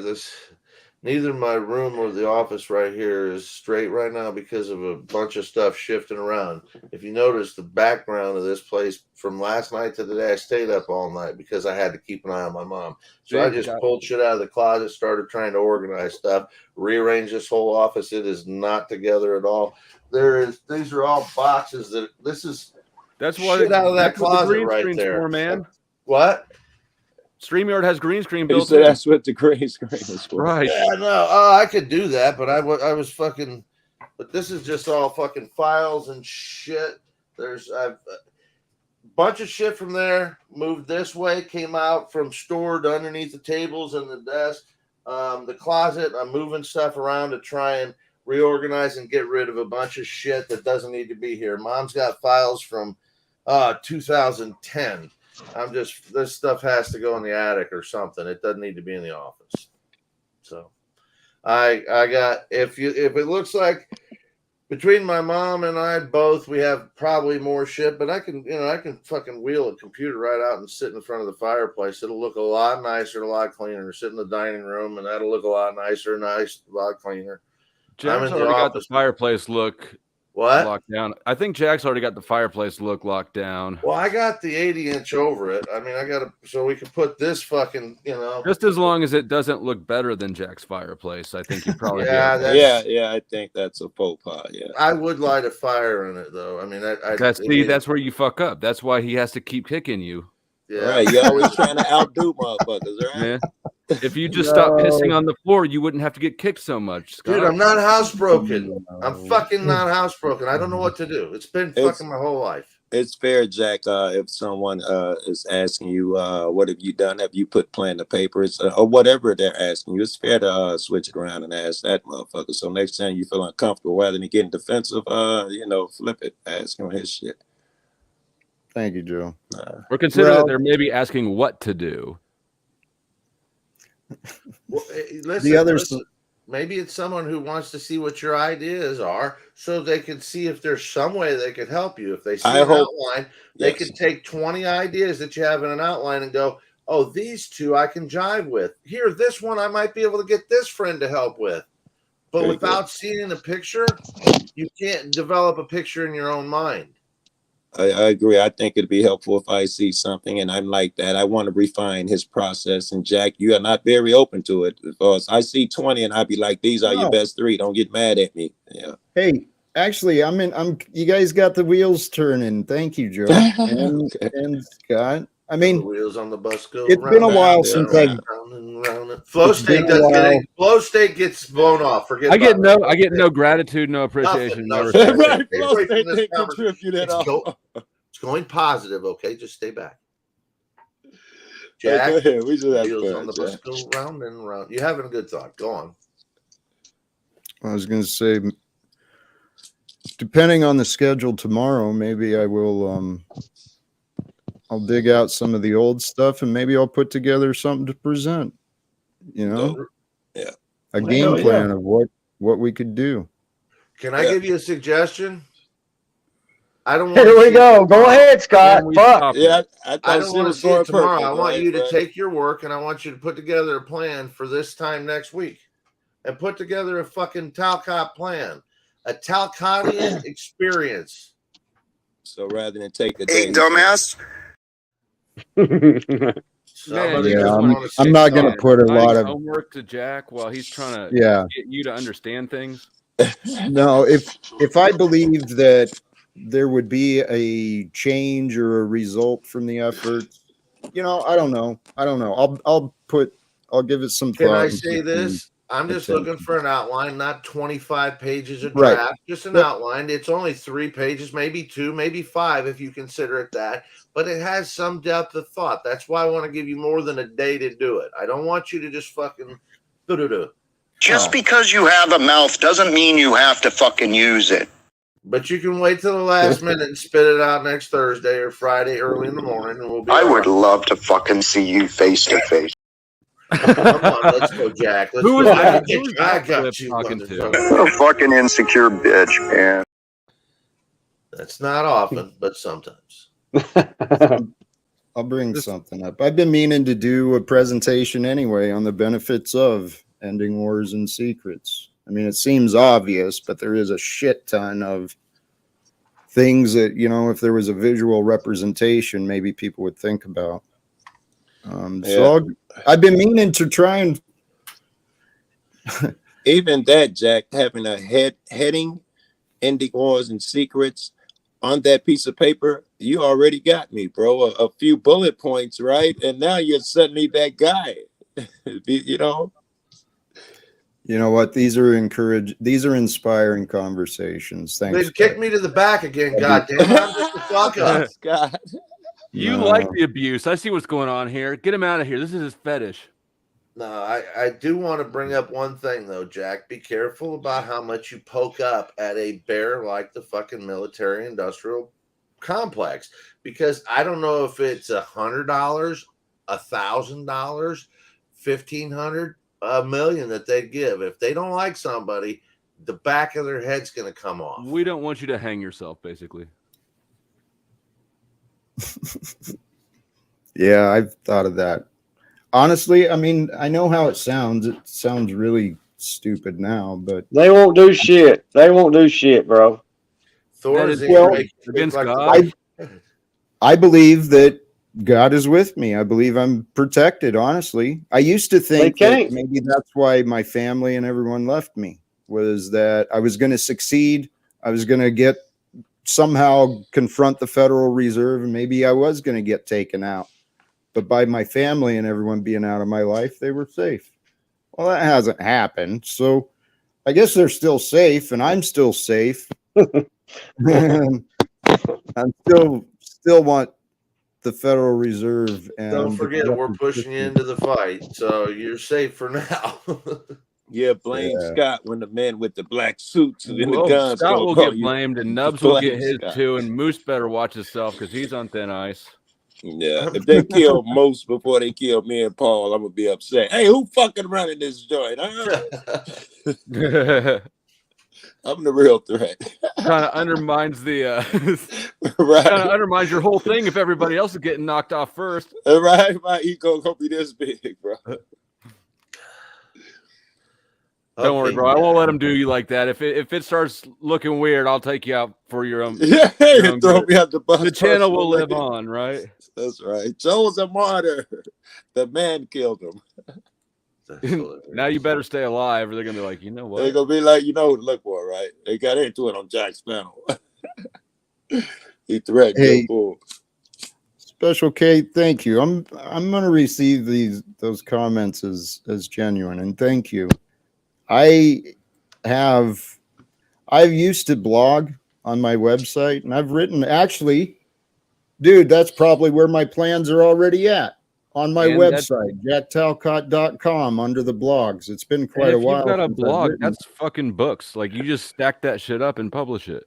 neither my room or the office right here is straight right now because of a bunch of stuff shifting around. If you notice the background of this place from last night to today, I stayed up all night because I had to keep an eye on my mom. So I just pulled shit out of the closet, started trying to organize stuff, rearrange this whole office. It is not together at all. These are all boxes that's why shit out of that closet right there. For, man. What? StreamYard has green screen You built said in. that's what the green screen is for. Right. Yeah, no. I could do that, but I was fucking. But this is just all fucking files and shit. I've bunch of shit from there. Moved this way, came out from stored underneath the tables and the desk. The closet. I'm moving stuff around to try and reorganize and get rid of a bunch of shit that doesn't need to be here. Mom's got files from 2010. This stuff has to go in the attic or something. It doesn't need to be in the office. So I got, if it looks like between my mom and I both, we have probably more shit, but I can fucking wheel a computer right out and sit in front of the fireplace. It'll look a lot nicer, a lot cleaner. Sit in the dining room and that'll look a lot nicer, a lot cleaner. Jack's already got the fireplace look locked down. I think Jack's already got the fireplace look locked down. Well, I got the 80-inch over it. I mean, so we can put this fucking, just as long as it doesn't look better than Jack's fireplace. I think you probably yeah. I think that's a faux pas. Yeah, I would light a fire in it though. I mean, that's where you fuck up. That's why he has to keep kicking you. Yeah, right. You're always trying to outdo motherfuckers, right? Yeah. If you just stop pissing on the floor, you wouldn't have to get kicked so much, Scott. Dude, I'm not housebroken. I'm fucking not housebroken. I don't know what to do. It's been fucking my whole life. It's fair, Jack. If someone is asking you, what have you done? Have you put pen to papers or whatever they're asking you? It's fair to switch it around and ask that motherfucker. So next time you feel uncomfortable, rather than getting defensive, flip it, ask him his shit. Thank you, Joe. Or consider that they're maybe asking what to do. Well, listen, maybe it's someone who wants to see what your ideas are so they can see if there's some way they could help you. If they see an outline, they could take 20 ideas that you have in an outline and go, oh, these two I can jive with. Here, this one I might be able to get this friend to help with. But without seeing the picture, you can't develop a picture in your own mind. I agree. I think it'd be helpful if I see something and I'm like that. I want to refine his process. And Jack, you are not very open to it because I see 20 and I'd be like, these are your best three. Don't get mad at me. Yeah. Hey, actually, you guys got the wheels turning. Thank you, Joe and Scott. I mean, the wheels on the bus go. It's been a while since I've flow state gets blown off. I get no gratitude, no appreciation, no respect. Right, flow state didn't contribute at all. It's going positive. Okay, just stay back. Jack, we just have wheels fun, on the bus go round and round. You're having a good thought. Go on. I was going to say, depending on the schedule tomorrow, maybe I will. I'll dig out some of the old stuff and maybe I'll put together something to present. A game plan of what we could do. Can I give you a suggestion? I don't. Here we go. Go ahead, Scott. Fuck. Yeah, I don't want to see it tomorrow. I want you to take your work and I want you to put together a plan for this time next week, and put together a fucking Talcott plan, a Talcottian experience. So rather than take a day, dumbass. I'm not going to put a lot of homework to Jack while he's trying to get you to understand things. No, if I believed that there would be a change or a result from the effort, I don't know. I'll give it some thought. Can I say this? I'm just looking for an outline, not 25 pages of draft, just an outline. It's only 3 pages, maybe 2, maybe 5 if you consider it that, but it has some depth of thought. That's why I want to give you more than a day to do it. I don't want you to just fucking do. Just because you have a mouth doesn't mean you have to fucking use it. But you can wait till the last minute and spit it out next Thursday or Friday early in the morning, and we'll be. I all would right. love to fucking see you face to face. Come on, let's go, Jack. Let's Who go. was I that? got Who was you. I that got clip you, talking to? motherfucker. A fucking insecure bitch, man. That's not often, but sometimes. I'll bring something up. I've been meaning to do a presentation anyway on the benefits of ending wars and secrets. I mean, it seems obvious, but there is a shit ton of things that, you know, if there was a visual representation, maybe people would think about. I've been meaning to try and Even that, Jack, having a heading, ending wars and secrets on that piece of paper, you already got me, bro. A few bullet points, right? And now you're suddenly that guy. You know? You know what? These are inspiring conversations. Thanks. Then kick me to the back again, goddamn! I'm just the fuck up. God. You like the abuse. I see what's going on here. Get him out of here. This is his fetish. No, I do want to bring up one thing though, Jack. Be careful about how much you poke up at a bear like the fucking military industrial complex, because I don't know if it's $100, $1,000, 1,500, $1 million that they give. If they don't like somebody, the back of their head's going to come off. We don't want you to hang yourself, basically. Yeah, I've thought of that. Honestly, I mean, I know how it sounds. It sounds really stupid now, but they won't do shit. They won't do shit, bro. Thor is against God. I believe that God is with me. I believe I'm protected, honestly. I used to think that maybe that's why my family and everyone left me, was that I was going to succeed. I was going to somehow confront the Federal Reserve, and maybe I was going to get taken out. But by my family and everyone being out of my life, they were safe. Well, that hasn't happened. So I guess they're still safe, and I'm still safe. I'm still want the Federal Reserve. And don't forget, we're pushing you into the fight, so you're safe for now. Yeah, blame Scott when the men with the black suits and the guns. Scott will call get you. blamed, and Nubs will get his Scott. too, and Moose better watch himself because he's on thin ice. Yeah, if they kill Moose before they kill me and Paul, I'm gonna be upset. Hey, who fucking running this joint? Huh? I'm the real threat. Kind of undermines the right. Kind of undermines your whole thing if everybody else is getting knocked off first. Right, my ego gonna be this big, bro. Don't worry, bro. I won't let him do you like that. If it starts looking weird, I'll take you out for your own. Yeah, your own throw good. me out the bus. The channel will live on, right? That's right. Joe's a martyr. The man killed him. Now you better stay alive, or they're gonna be like, you know what? They're gonna be like, you know who to look for, right? They got into it on Jack's panel. He threatened Hey, Bull. Special K, thank you. I'm gonna receive those comments as genuine, and thank you. I've used to blog on my website, and I've written, actually, dude, that's probably where my plans are already at, on my website, jacktalcott.com, under the blogs. It's been quite a while. If you've got a since I've blog, written. that's fucking books. Like, you just stack that shit up and publish it.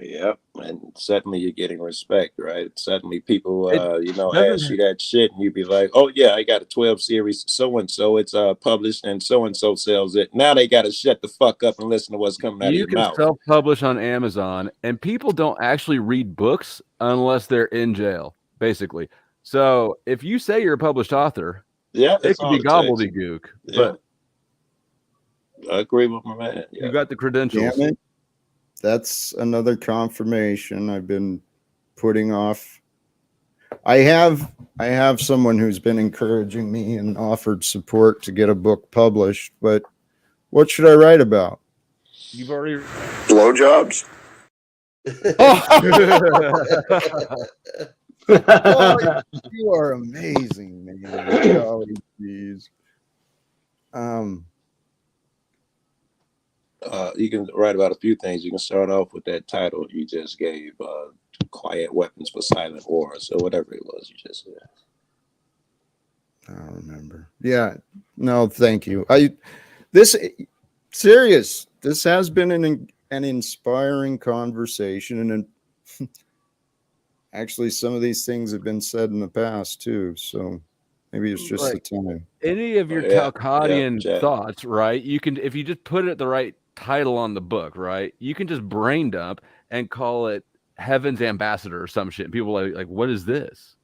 Yep, and suddenly you're getting respect, right? Suddenly people, doesn't- ask you that shit, and you be like, "Oh yeah, I got a 12 series, so and so. It's published, and so sells it." Now they got to shut the fuck up and listen to what's coming out of You your can mouth. self-publish on Amazon, and people don't actually read books unless they're in jail, basically. So if you say you're a published author, Yeah, it that's could all be it takes. gobbledygook. Yeah. But I agree with my man. Yeah. you got the credentials. Damn it. That's another confirmation I've been putting off. I have someone who's been encouraging me and offered support to get a book published, but what should I write about? You've already Blowjobs? Oh, you are amazing, man. Golly, geez. You can write about a few things. You can start off with that title you just gave, Quiet Weapons for Silent Wars, or whatever it was you just said. I don't remember. Yeah. No, thank you. This has been an an inspiring conversation. And actually, some of these things have been said in the past too. So maybe it's just the time. Any of your Talcottian thoughts, right? You can, if you just put it the right title on the book, right? You can just brain dump and call it Heaven's Ambassador or some shit. And people are like, what is this?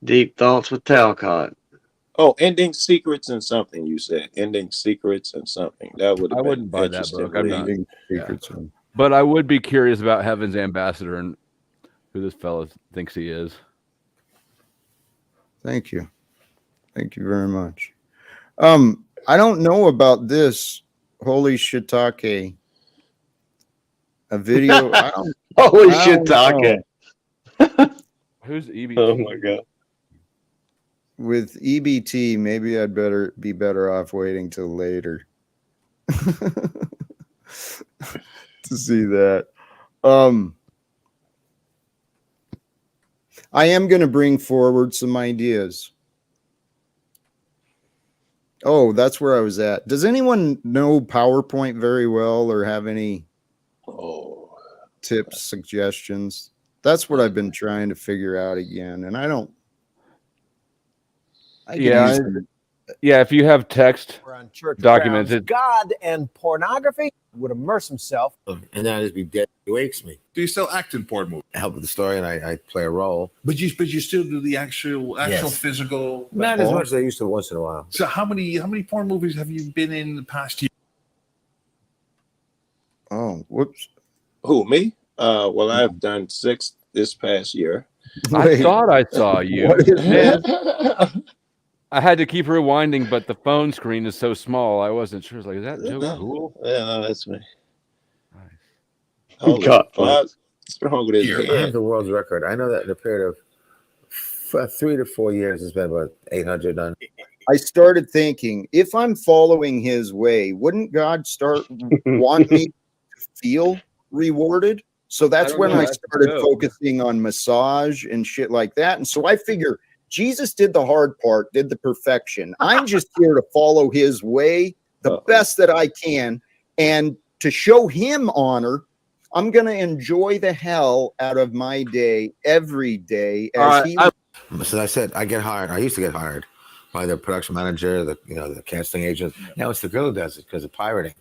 Deep thoughts with Talcott. Oh, ending secrets and something. You said ending secrets and something. That would. I wouldn't buy that book. I'm not. Secrets. But I would be curious about Heaven's Ambassador and who this fellow thinks he is. Thank you. Thank you very much. I don't know about this. Holy shiitake. A video. Holy shiitake. Who's EBT? Oh my god. With EBT, maybe I'd be better off waiting till later to see that. I am going to bring forward some ideas. Oh, that's where I was at. Does anyone know PowerPoint very well or have any tips, suggestions? That's what I've been trying to figure out again. And I don't. Yeah, if you have text documents, God and pornography would immerse himself, and then I'd just be dead. He wakes me. Do you still act in porn movies? I help with the story, and I play a role. But you still do the actual Yes. physical. Not as much as I used to once in a while. So how many porn movies have you been in the past year? Oh, whoops. Who, me? Well, I've done 6 this past year. I thought I saw you. What is Man, I had to keep rewinding, but the phone screen is so small. I wasn't sure. I was like, is that Joe Cool? Yeah, no, that's me. Nice. Holy fuck. What's wrong with his I have head? the world's record. I know that in a period of 3 to 4 years, it's been about 800 done. I started thinking, if I'm following his way, wouldn't God want me to feel rewarded? So that's when I started focusing on massage and shit like that. And so I figure Jesus did the hard part, did the perfection. I'm just here to follow his way the best that I can. And to show him honor, I'm going to enjoy the hell out of my day every day. So I said, I get hired. I used to get hired by the production manager, the casting agent. Now it's the girl who does it because of pirating.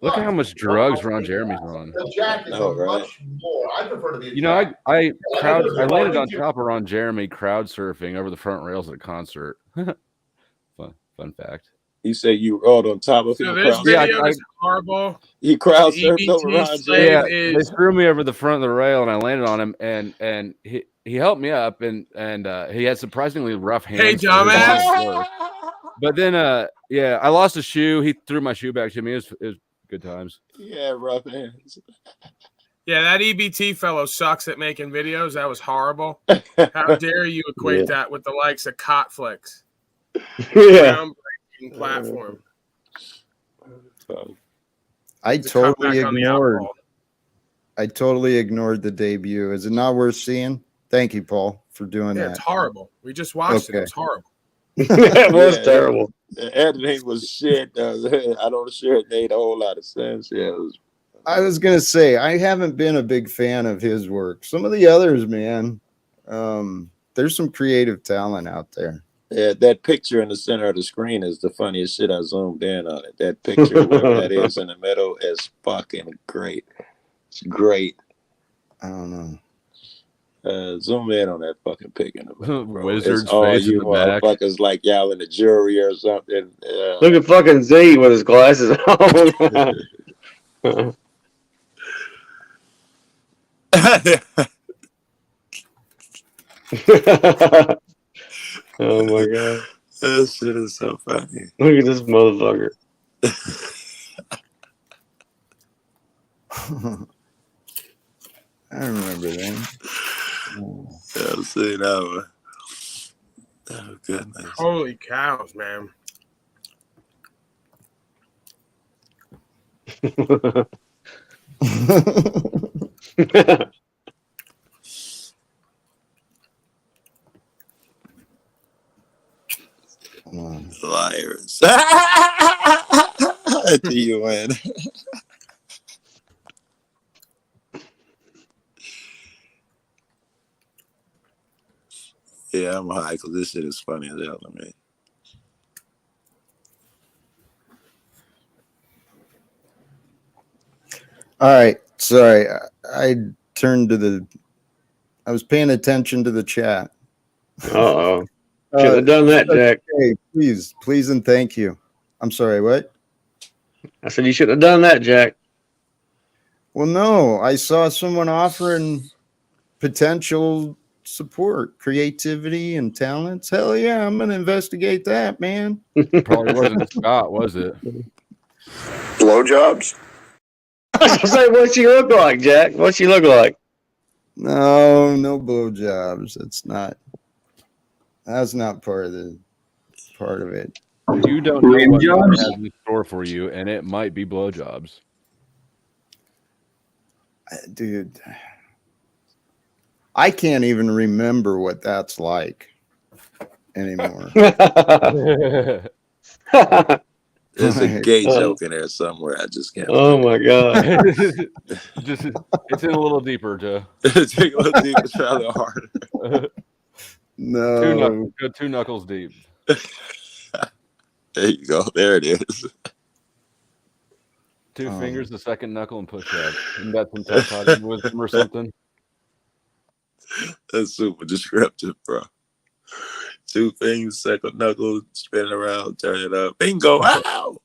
Look at how much drugs Ron Jeremy's on. The Jack is much more. I prefer to be. You know, I landed on top of Ron Jeremy crowd surfing over the front rails at a concert. Fun fact. You say you rode on top of him. So this video is horrible. He crowd The surfed over EBT Ron slave Jeremy. Yeah, they threw me over the front of the rail and I landed on him and he helped me up and he had surprisingly rough hands. Hey, dumbass. But then I lost a shoe. He threw my shoe back to me. It was good times. Yeah, rough hands. Yeah, that EBT fellow sucks at making videos. That was horrible. How dare you equate that with the likes of Cot Flicks? Yeah. Groundbreaking platform. I totally ignored the debut. Is it not worth seeing? Thank you, Paul, for doing that. It's horrible. We just watched it. It was horrible. It was terrible. The editing was shit. I don't sure it made a whole lot of sense. Yeah, it was. I was gonna say I haven't been a big fan of his work. Some of the others, man, there's some creative talent out there. Yeah, that picture in the center of the screen is the funniest shit. I zoomed in on it. That picture, whatever that is in the middle, is fucking great. It's great. I don't know. Zoom in on that fucking pic in the middle, bro. Wizard's it's all face you in the back. motherfuckers like y'all in the jury or something. Look at fucking Z with his glasses on. Oh my god. That shit is so funny. Look at this motherfucker. I remember that. I've seen that one. Oh goodness. Holy cows, man. Liars. At the UN. Yeah, I'm high because this shit is funny as hell to me. All right. Sorry. I turned to the. I was paying attention to the chat. Uh-oh. Should have done that, Jack. Hey, please, and thank you. I'm sorry. What? I said you should have done that, Jack. Well, no. I saw someone offering potential support, creativity, and talents. Hell yeah, I'm gonna investigate that, man. Probably wasn't Scott, was it? Blowjobs? I was say, what she look like, Jack? What she look like? No blowjobs. That's not part of it. You don't know what God has in store for you, and it might be blowjobs. Dude, I can't even remember what that's like anymore. There's a gay joke in there somewhere. I just can't. Oh my god! Just it's in a little deeper, Joe. Take a little deeper, try a little harder. No, go 2 knuckles deep. There you go. There it is. 2 fingers, the second knuckle, and push up. Isn't that some Talcott wisdom or something? That's super descriptive, bro. 2 fingers, second knuckle, spin it around, turn it up. Bingo! Ow!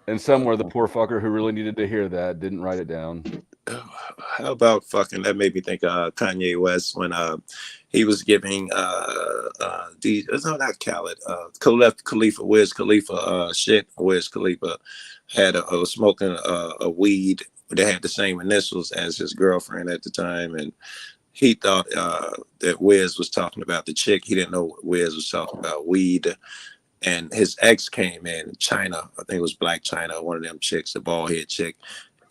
And somewhere the poor fucker who really needed to hear that didn't write it down. How about fucking? That made me think of Kanye West when he was giving not Khaled, Khalifa, Wiz Khalifa Wiz Khalifa had was smoking a weed that had the same initials as his girlfriend at the time, and he thought that Wiz was talking about the chick. He didn't know Wiz was talking about weed. And his ex came in, China, I think it was Black China, one of them chicks, the bald head chick.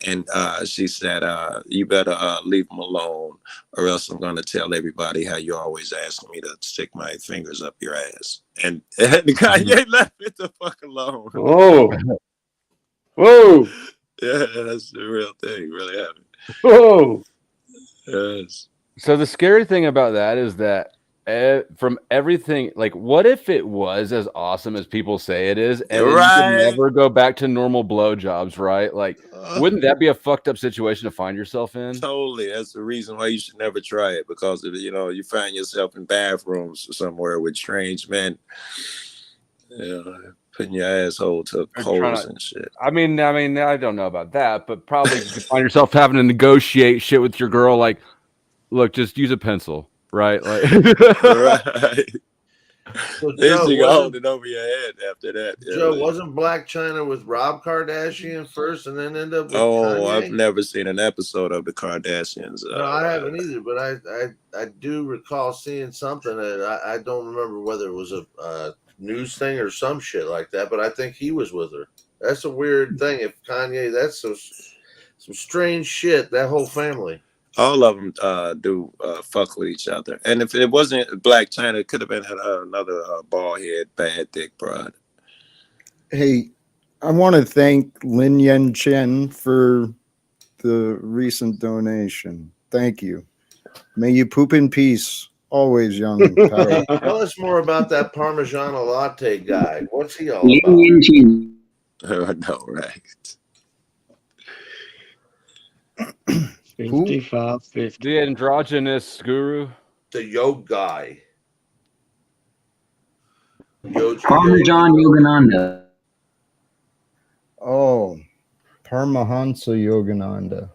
And she said, you better leave him alone, or else I'm going to tell everybody how you're always asking me to stick my fingers up your ass. And Kanye left it the fuck alone. Oh. Whoa. Yeah, that's the real thing. Really happened. Whoa. Yes. So the scary thing about that is that from everything, like, what if it was as awesome as people say it is, and you could never go back to normal blowjobs, right? Like, wouldn't that be a fucked up situation to find yourself in? Totally. That's the reason why you should never try it, because if, you find yourself in bathrooms somewhere with strange men, putting your asshole to holes and shit. I mean, I don't know about that, but probably you could find yourself having to negotiate shit with your girl, like, look, just use a pencil. Right, like right. So Joe, hold it over your head after that. Joe, wasn't Black China with Rob Kardashian first, and then end up with Kanye? Kanye? I've never seen an episode of the Kardashians. No, I haven't either, but I do recall seeing something that I don't remember whether it was a news thing or some shit like that. But I think he was with her. That's a weird thing. If Kanye, that's some strange shit. That whole family. All of them do fuck with each other. And if it wasn't Black China, it could have been another bald head, bad dick broad. Hey, I want to thank Lin Yen Chen for the recent donation. Thank you. May you poop in peace. Always, young. Hey, tell us more about that Parmigiano latte guy. What's he all about? I know, right? 55-50. The androgynous guru. The yoga guy. Parmesan Yogananda. Oh, Paramahansa Yogananda.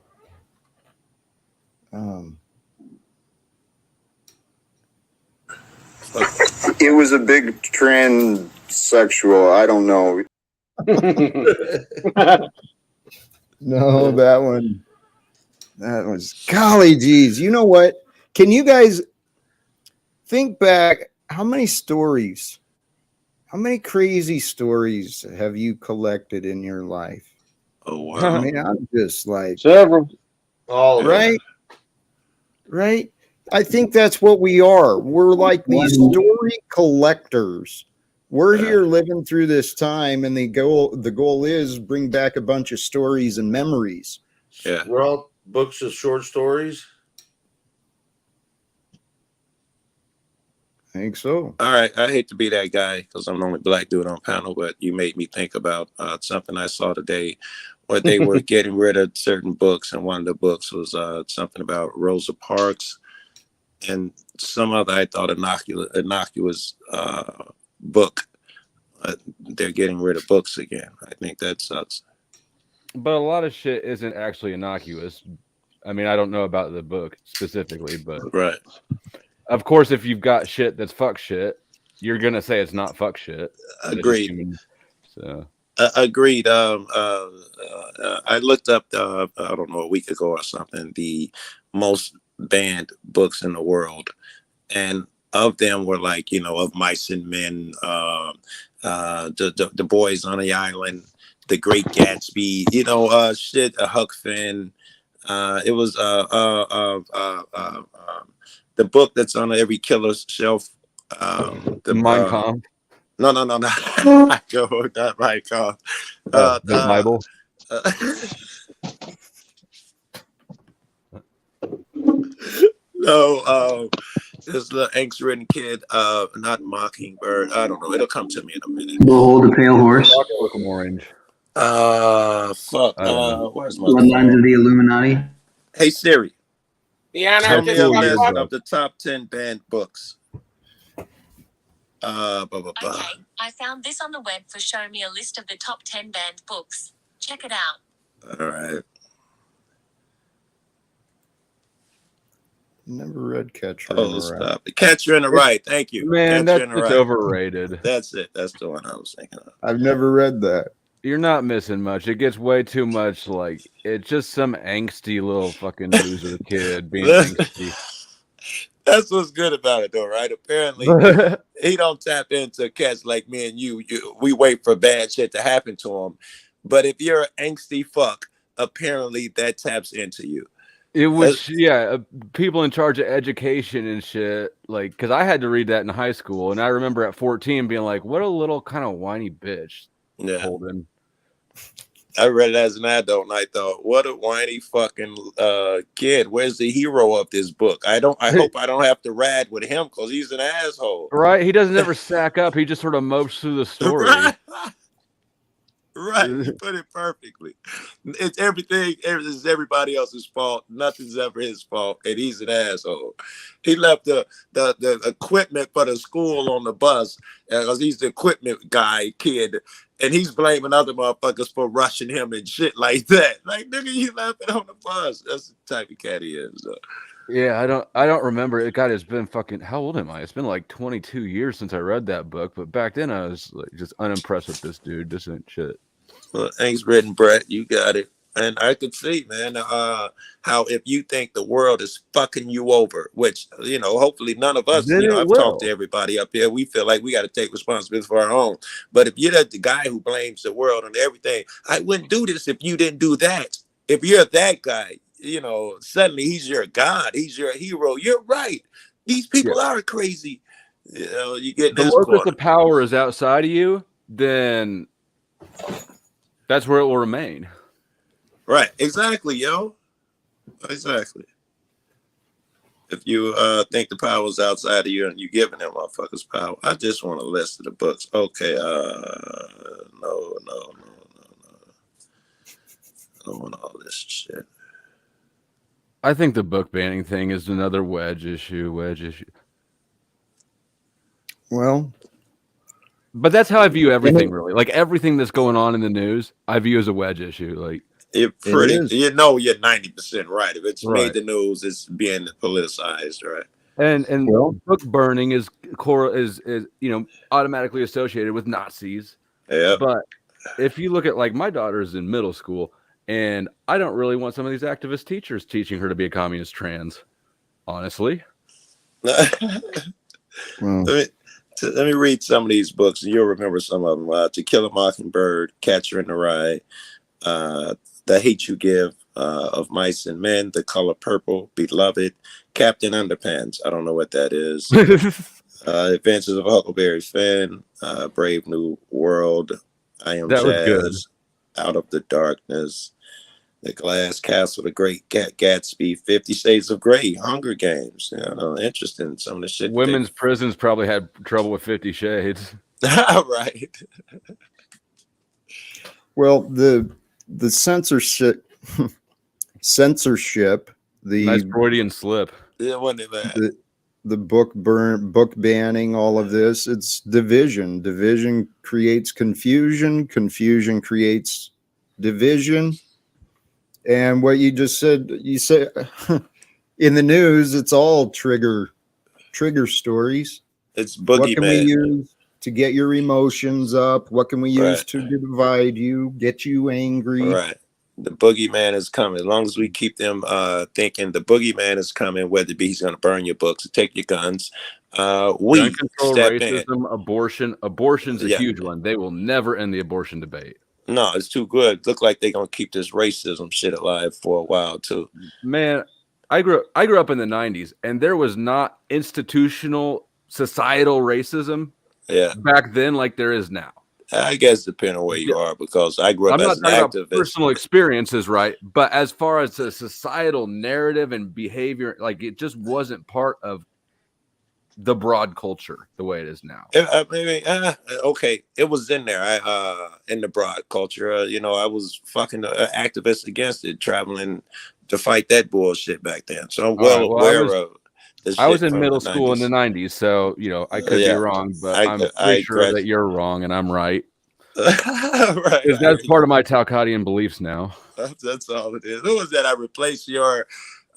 It was a big transsexual. I don't know. No, that one. That was, golly geez. You know what? Can you guys think back? How many crazy stories have you collected in your life? Oh, wow. I mean, I'm just like several. All right. Right. I think that's what we are. We're like these story collectors. We're here living through this time, and the goal is bring back a bunch of stories and memories. Yeah. We're all books of short stories. I think so. All right. I hate to be that guy because I'm the only black dude on panel, but you made me think about something I saw today where they were getting rid of certain books. And one of the books was something about Rosa Parks and some other, I thought, innocuous book. They're getting rid of books again. I think that sucks. But a lot of shit isn't actually innocuous. I mean, I don't know about the book specifically, but right. Of course, if you've got shit that's fuck shit, you're gonna say it's not fuck shit. Agreed. So agreed. I looked up, I don't know, a week ago or something, the most banned books in the world, and of them were like, of Mice and Men, the Boys on the Island, The Great Gatsby, shit, Huck Finn. It was the book that's on every killer's shelf. The Mein Kampf. No. Not Mein Kampf. The Bible. No, this little angst-ridden kid, not Mockingbird. I don't know. It'll come to me in a minute. Behold the Pale Horse. Orange. Fuck. Where's my Bloodlines of the Illuminati. Hey Siri. The Tell me anarchist. a list of the top 10 banned books. Okay, I found this on the web for show me a list of the top 10 banned books. Check it out. All right. Never read Catcher in the Rye. Catcher in the Rye. Thank you. Man, Catcher that's overrated. That's it. That's the one I was thinking of. I've never read that. You're not missing much. It gets way too much like it's just some angsty little fucking loser kid being angsty. That's what's good about it, though, right? Apparently, he don't tap into cats like me and you. We wait for bad shit to happen to him. But if you're an angsty fuck, apparently that taps into you. It was, people in charge of education and shit. Like, because I had to read that in high school, and I remember at 14 being like, "What a little kind of whiny bitch." Yeah. Holden. I read it as an adult, and I thought, "What a whiny fucking kid! Where's the hero of this book?" I hope I don't have to rad with him because he's an asshole. Right? He doesn't ever sack up. He just sort of mopes through the story. Right, you put it perfectly. It's everything. It's everybody else's fault. Nothing's ever his fault, and he's an asshole. He left the equipment for the school on the bus because he's the equipment kid, and he's blaming other motherfuckers for rushing him and shit like that. Like, nigga, you left it on the bus. That's the type of cat he is. Yeah, I don't remember it. God, it's been fucking. How old am I? It's been like 22 years since I read that book. But back then, I was like just unimpressed with this dude. This ain't shit. Well, thanks, Red and Brett. You got it. And I could see, man, how if you think the world is fucking you over, which, hopefully none of us, I've talked to everybody up here. We feel like we got to take responsibility for our own. But if you're the guy who blames the world and everything, I wouldn't do this if you didn't do that. If you're that guy, suddenly he's your God. He's your hero. You're right. These people are crazy. You get the this more corner. that the power is outside of you, then that's where it will remain. Right. Exactly, yo. Exactly. If you think the power's outside of you and you giving them motherfuckers power, I just want a list of the books. Okay. No. I don't want all this shit. I think the book banning thing is another wedge issue. Well, but that's how I view everything, really. Like everything that's going on in the news, I view as a wedge issue. Like you're 90% right. If it's made the news, it's being politicized, right? And book burning is automatically associated with Nazis. Yeah. But if you look at like my daughter's in middle school, and I don't really want some of these activist teachers teaching her to be a communist trans, honestly. Let me read some of these books, and you'll remember some of them. To Kill a Mockingbird, Catcher in the Rye, The Hate You Give, Of Mice and Men, The Color Purple, Beloved, Captain Underpants. I don't know what that is. Adventures of Huckleberry Finn, Brave New World, I Am That was good. Jazz, Out of the Darkness, The Glass Castle, The Great Gatsby, 50 Shades of Grey, Hunger Games. Interesting. Some of the shit. Women's prisons probably had trouble with 50 Shades. Right. Well, the censorship, the nice Freudian slip. Yeah, wasn't that? The book banning, all of this. It's division. Division creates confusion. Confusion creates division. And what you just said, you said in the news, it's all trigger stories. It's boogeyman. What can we use to get your emotions up? What can we use to divide you, get you angry? Right. The boogeyman is coming. As long as we keep them thinking the boogeyman is coming, whether it be he's going to burn your books or take your guns. We Gun control, step racism, abortion. Abortion's a huge one. They will never end the abortion debate. No, it's too good. Look like they're going to keep this racism shit alive for a while too. Man, I grew up in the 90s, and there was not institutional societal racism back then like there is now. I guess depending on where you are, because I grew up as an activist. Personal experiences, right? But as far as a societal narrative and behavior, like it just wasn't part of the broad culture the way it is now. Okay, it was in there. In the broad culture, I was fucking activist against it, traveling to fight that bullshit back then. So I'm well aware of. I was in middle school in the 90s, so I could be wrong, but I'm pretty sure that you're wrong and I'm right. Right. That's part of my Talcottian beliefs now. That's all it is. Who was that? I replaced your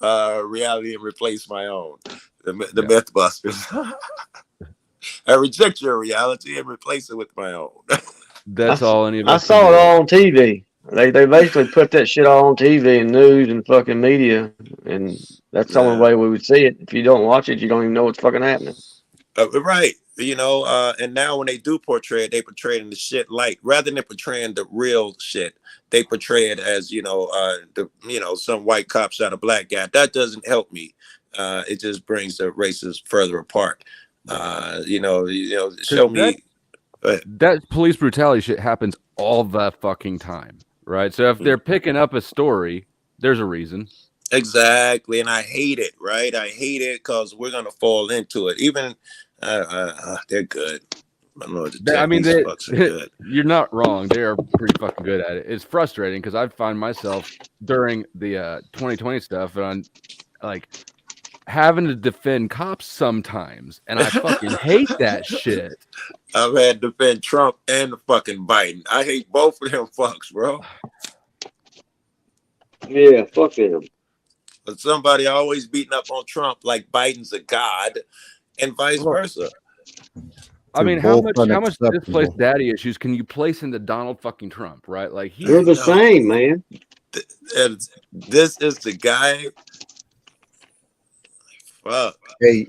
reality and replace my own. The Mythbusters. I reject your reality and replace it with my own. That's all any of us. I saw it all on TV. They basically put that shit all on TV and news and fucking media, and that's the only way we would see it. If you don't watch it, you don't even know what's fucking happening. Right. And now when they do portray it, they portray it in the shit light rather than portraying the real shit. They portray it as some white cop shot a black guy. That doesn't help me. It just brings the races further apart. Show me that police brutality shit happens all the fucking time, right? So if they're picking up a story, there's a reason. Exactly, and I hate it. Right, I hate it because we're gonna fall into it. Even they're good. I mean, you're not wrong. They are pretty fucking good at it. It's frustrating because I find myself during the 2020 stuff, and I'm like having to defend cops sometimes, and I fucking hate that shit. I've had to defend Trump and the fucking Biden. I hate both of them fucks, bro. Yeah, fuck them. But somebody always beating up on Trump like Biden's a god, and vice versa. I mean, how much displaced daddy issues can you place into Donald fucking Trump, right? Like they're the same, man. This is the guy. Fuck. Hey,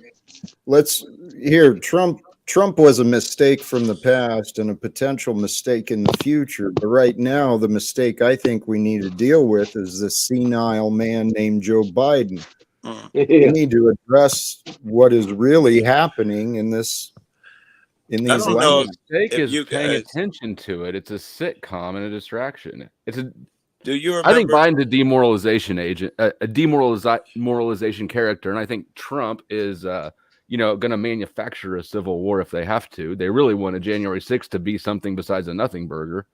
Trump was a mistake from the past and a potential mistake in the future. But right now, the mistake I think we need to deal with is this senile man named Joe Biden. We need to address what is really happening in these languages. Mistake is paying attention to it. It's a sitcom and a distraction. Do you remember? I think Biden's a demoralization agent, a demoralization character, and I think Trump is going to manufacture a civil war if they have to. They really want a January 6th to be something besides a nothing burger.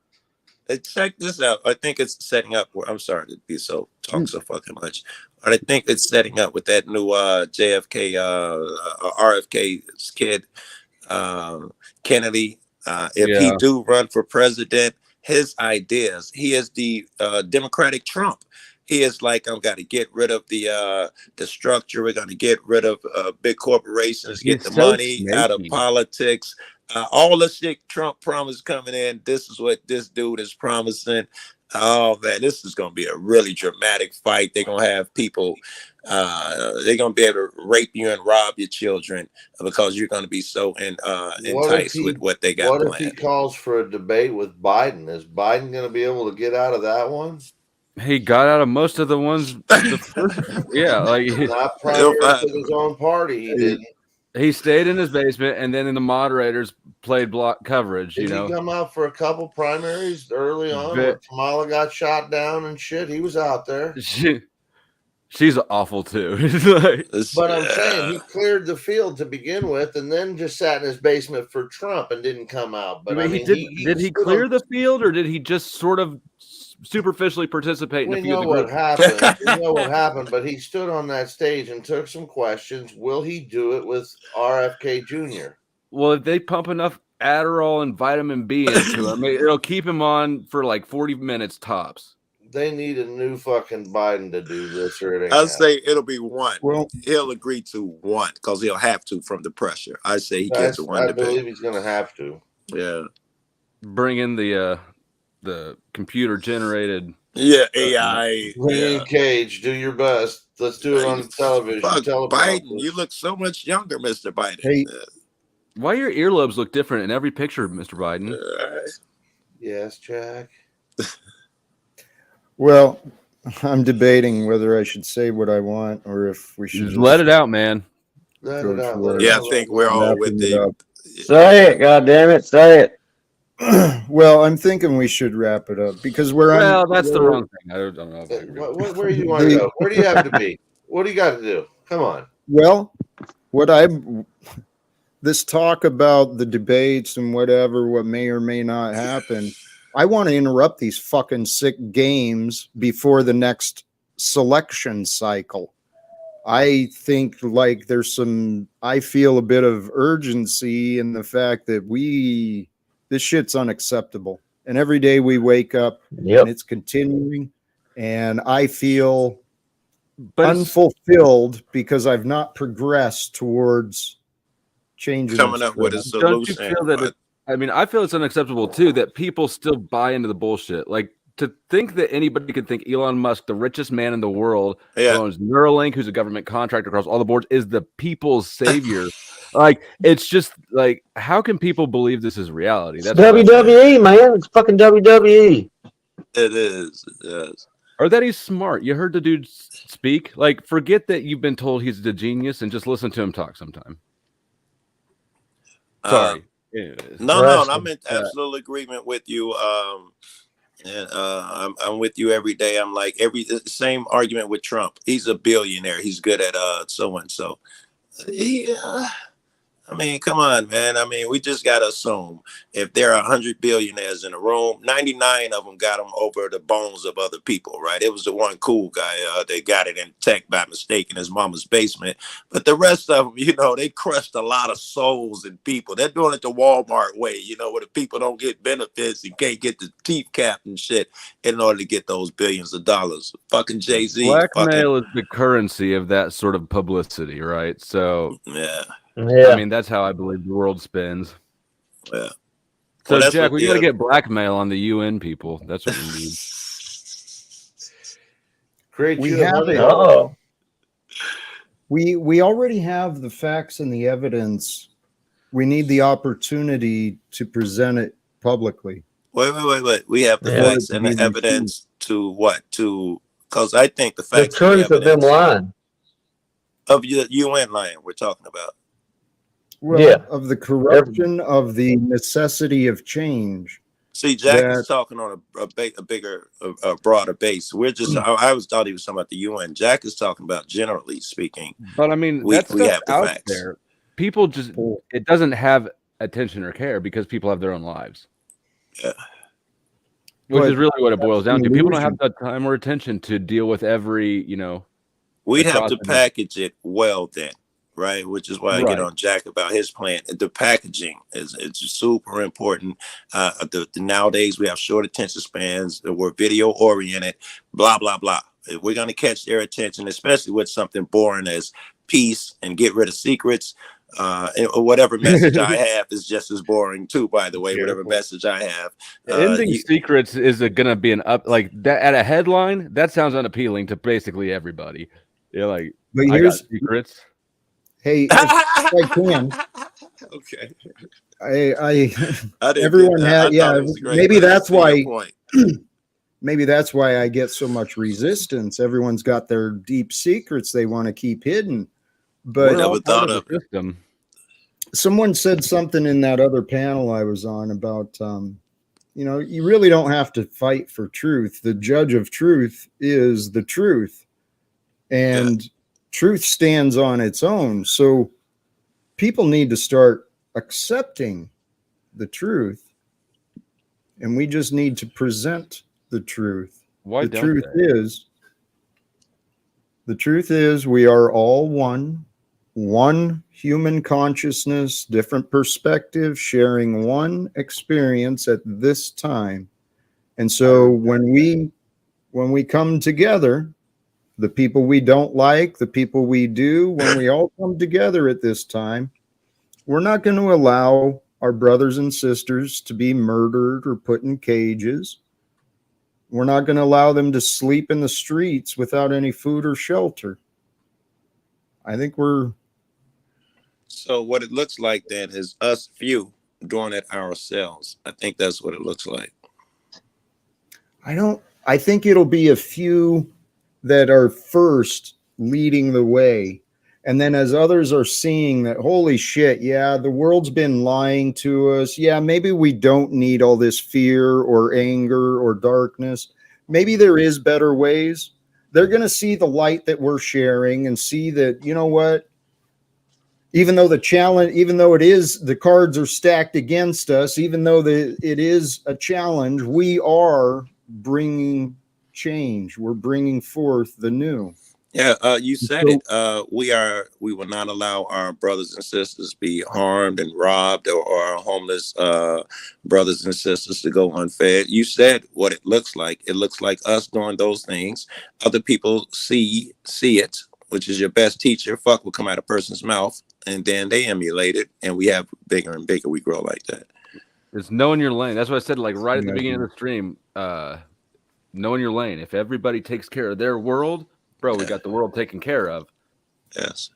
Check this out. I think it's setting up. I'm sorry to be talk so fucking much, but I think it's setting up with that new JFK, RFK's kid, Kennedy. If he do run for president, his ideas. He is the Democratic Trump. He is like, I've got to get rid of the structure. We're going to get rid of big corporations, get the money out of politics. All the shit Trump promised coming in. This is what this dude is promising. Oh man, this is going to be a really dramatic fight. They're going to have people. They're going to be able to rape you and rob your children because you're going to be so enticed with what they got planned. What if he calls for a debate with Biden? Is Biden going to be able to get out of that one? He got out of most of the ones. Like not primary for his own party. He didn't. He stayed in his basement, and then the moderators played block coverage. Did he come out for a couple primaries early on where Kamala got shot down and shit? He was out there. She's awful too. But I'm saying he cleared the field to begin with, and then just sat in his basement for Trump and didn't come out. But I mean, did he clear the field, or did he just sort of superficially participate in a We few know of the what groups? happened. We know what happened, but he stood on that stage and took some questions. Will he do it with RFK Jr.? Well, if they pump enough Adderall and vitamin B into him, it'll keep him on for like 40 minutes tops. They need a new fucking Biden to do this, or it ain't I'll say it'll be one. Well, he'll agree to one because he'll have to from the pressure. I say he gets one I debate. believe he's going to have to. Yeah. Bring in the computer generated. Yeah, AI. Bring in Cage. Do your best. Let's do it on television. Fuck, teleprompter. Biden, you look so much younger, Mr. Biden. Hey, why your earlobes look different in every picture, Mr. Biden? Yes, Jack. Well, I'm debating whether I should say what I want or if we should just let it out, man. Let go it out. for Yeah, I think we're all with wrapping the. it up. Say it, goddammit, say it. Well, I'm thinking we should wrap it up because that's the wrong thing. I don't know. If I agree. Where do you want to go? Where do you have to be? What do you got to do? Come on. Well, this talk about the debates and whatever, what may or may not happen, I want to interrupt these fucking sick games before the next selection cycle. I think like I feel a bit of urgency in the fact that this shit's unacceptable. And every day we wake up and it's continuing. And I feel unfulfilled because I've not progressed towards changing. Coming up with a Don't you solution. feel that? I feel it's unacceptable too that people still buy into the bullshit. Like to think that anybody could think Elon Musk, the richest man in the world, who owns Neuralink, who's a government contractor across all the boards, is the people's savior. Like it's just like, how can people believe this is reality? That's WWE, man. It's fucking WWE. It is. Yes. Or that he's smart. You heard the dude speak. Like, forget that you've been told he's the genius and just listen to him talk sometime. Sorry. No, I'm in absolute agreement with you. And I'm with you every day. I'm like same argument with Trump. He's a billionaire. He's good at so and so. I mean, come on, man. I mean, we just got to assume if there are 100 billionaires in a room, 99 of them got them over the bones of other people, right? It was the one cool guy that got it in tech by mistake in his mama's basement. But the rest of them, they crushed a lot of souls and people. They're doing it the Walmart way, where the people don't get benefits and can't get the teeth capped and shit in order to get those billions of dollars. Fucking Jay-Z. Blackmail is the currency of that sort of publicity, right? So, yeah. I mean, that's how I believe the world spins. Yeah. So, Jack, we got to get blackmail on the UN people. That's what we need. Great. We have it. We already have the facts and the evidence. We need the opportunity to present it publicly. Wait. We have the facts and the evidence to what? Because I think the facts the truth of them lying. Of the UN lying we're talking about. Well, of the corruption, of the necessity of change. See, Jack is talking on a bigger, broader base. We're just, I always thought he was talking about the UN. Jack is talking about generally speaking. But I mean, we have the out facts. There. People just, it doesn't have attention or care because people have their own lives. Yeah. Which is really what it boils down to. People don't have the time or attention to deal with every, We'd have to package it well then. Right, which is why I get on Jack about his plan. The packaging it's super important. Nowadays we have short attention spans. We're video oriented. Blah blah blah. If we're gonna catch their attention, especially with something boring as peace and get rid of secrets, or whatever message I have is just as boring too. By the way, whatever message I have, ending secrets is gonna be an up like that at a headline. That sounds unappealing to basically everybody. You're like, but I got secrets. Hey, if I can. Okay. Everyone had, maybe that's why. Maybe that's why I get so much resistance. Everyone's got their deep secrets they want to keep hidden, but never thought of them. someone said something in that other panel I was on about, you really don't have to fight for truth. The judge of truth is the truth, and truth stands on its own. So people need to start accepting the truth, and we just need to present the truth. Why The don't truth they? the truth is we are all one human consciousness, different perspective, sharing one experience at this time. And so when we come together, the people we don't like, the people we do, when we all come together at this time, we're not going to allow our brothers and sisters to be murdered or put in cages. We're not going to allow them to sleep in the streets without any food or shelter. I think we're So what it looks like then is us few doing it ourselves. I think that's what it looks like. I think it'll be a few that are first leading the way. And then as others are seeing that, holy shit, yeah, the world's been lying to us. Yeah, maybe we don't need all this fear or anger or darkness. Maybe there is better ways. They're going to see the light that we're sharing and see that, you know what? Even though it is, the cards are stacked against us, even though it is a challenge, we are bringing change. We're bringing forth the new. Yeah, you said it. We will not allow our brothers and sisters to be harmed and robbed, or our homeless brothers and sisters to go unfed. You said what it looks like. It looks like us doing those things. Other people see it, which is your best teacher. Fuck will come out of a person's mouth, and then they emulate it, and we have bigger and bigger. We grow like that. It's knowing your lane. That's what I said, like right at the beginning of the stream. Knowing your lane. If everybody takes care of their world, bro, we got the world taken care of. Yes.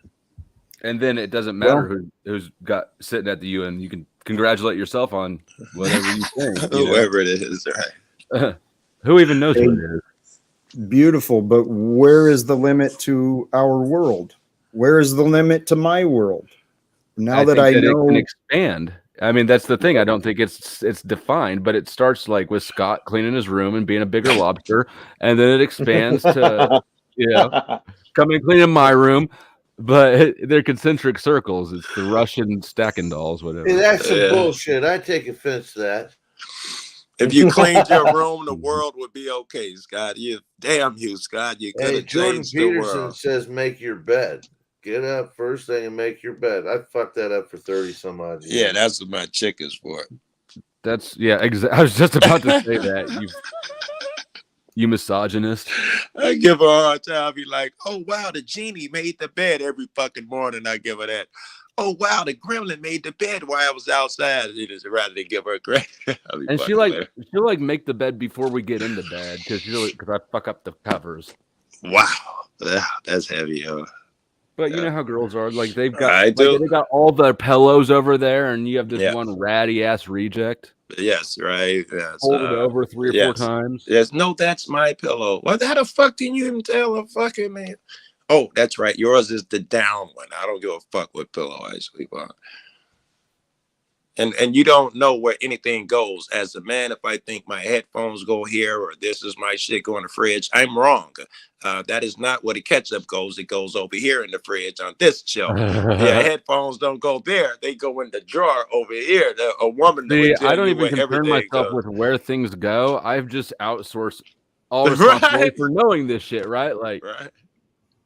And then it doesn't matter who's got sitting at the UN. You can congratulate yourself on whatever you think. Whoever it is, right? Who even knows who it is? Beautiful, but where is the limit to our world? Where is the limit to my world? Now that I know, it can expand. I mean, that's the thing. I don't think it's defined, but it starts like with Scott cleaning his room and being a bigger lobster, and then it expands to, come and clean in my room. But they're concentric circles. It's the Russian stacking dolls, whatever. Hey, that's some bullshit. I take offense to that. If you cleaned your room, the world would be okay, Scott. Damn you, Scott. You could have Jordan changed the Peterson world. says make your bed. Get up first thing and make your bed. I fucked that up for 30 some odd years. Yeah, that's what my chick is for. That's I was just about to say that. You misogynist. I give her a hard time. I'll be like, oh wow, the genie made the bed every fucking morning. I give her that. Oh wow, the gremlin made the bed while I was outside. It is rather than give her a credit. And she'll make the bed before we get into bed because I fuck up the covers. Wow, that's heavy. But you know how girls are. Like they got all their pillows over there, and you have this one ratty ass reject. Yes, right. Yes. Hold it over 3 or 4 times. Yes. No, that's my pillow. Well, how the fuck didn't you even tell a fucking man? Oh, that's right. Yours is the down one. I don't give a fuck what pillow I sleep on. And you don't know where anything goes. As a man, if I think my headphones go here or this is my shit go in the fridge, I'm wrong. That is not where the ketchup goes. It goes over here in the fridge on this shelf. Headphones don't go there. They go in the drawer over here. A woman See, would tell I don't you even where concern everything myself goes. with where things go. I've just outsourced all responsibility for knowing this shit, right? Like,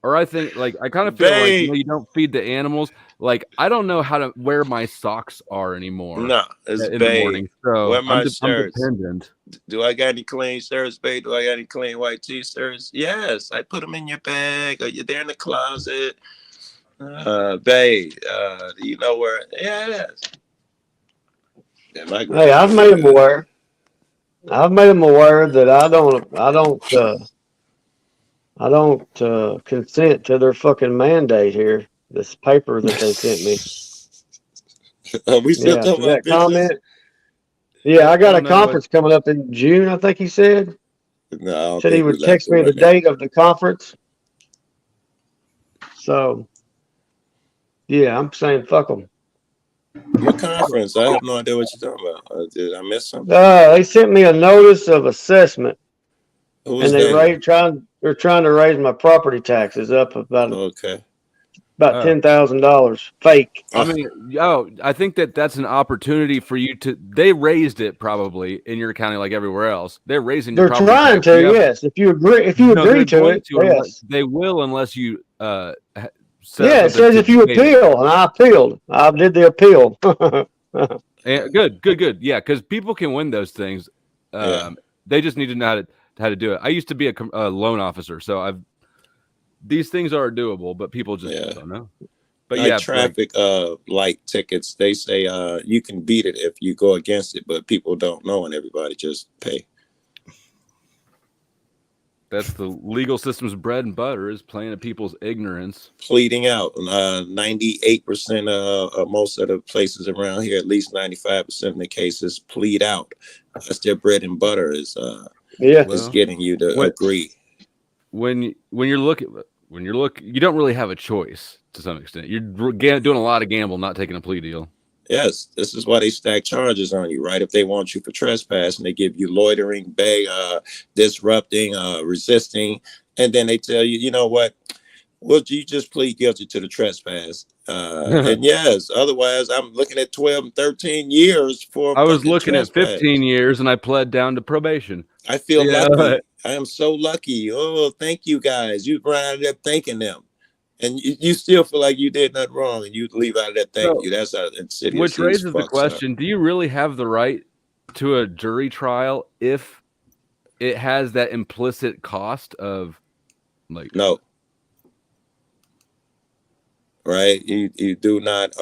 or I think, like, I kind of feel like you don't feed the animals. Like, I don't know where my socks are anymore. No, it's in the morning. So where my I'm shirts? dependent. Do I got any clean shirts, babe? Do I got any clean white t-shirts? Yes, I put them in your bag. Or you're there in the closet. Babe, do you know where? Yes. Yeah, hey, I've made them aware. I've made them aware that I don't consent to their fucking mandate here. This paper that they sent me. We still talking about that comment. Yeah, I got a conference coming up in June, I think he said. No, said he would text me the date of the conference. So, yeah, I'm saying fuck them. What conference? I have no idea what you're talking about. Did I miss something? They sent me a notice of assessment, Who and was that? they're trying to raise my property taxes up about Okay. about $10,000. Fake. I mean, I think that's an opportunity for you to. They raised it probably in your county like everywhere else. They're raising your They're property trying tax. to, yes. If you agree, No, they're to going it, to unless yes. they will unless you set Yeah, up it something says to if you debate it. appeal, and I appealed. I did the appeal. Good. Yeah, because people can win those things. They just need to know how to do it. I used to be a loan officer, so these things are doable, but people just don't know. But like yeah, traffic light tickets, they say you can beat it if you go against it, but people don't know and everybody just pay. That's the legal system's bread and butter, is playing to people's ignorance. Pleading out. 98% of most of the places around here, at least 95% of the cases, plead out. That's their bread and butter, is getting you to agree. When you're looking, you don't really have a choice to some extent. You're doing a lot of gamble, not taking a plea deal. Yes, this is why they stack charges on you, right? If they want you for trespass, and they give you loitering, disrupting, resisting, and then they tell you, you know what? Well, you just plead guilty to the trespass. And yes, otherwise I'm looking at 12 and 13 years for I was fucking looking at trespass. 15 years and I pled down to probation. I feel lucky. I am so lucky. Oh, thank you guys. You rounded up thanking them. And you still feel like you did nothing wrong, and you leave out of that thank you. That's how insidious. Which these raises the fucks question: do you really have the right to a jury trial if it has that implicit cost of, like, no? Right? You do not.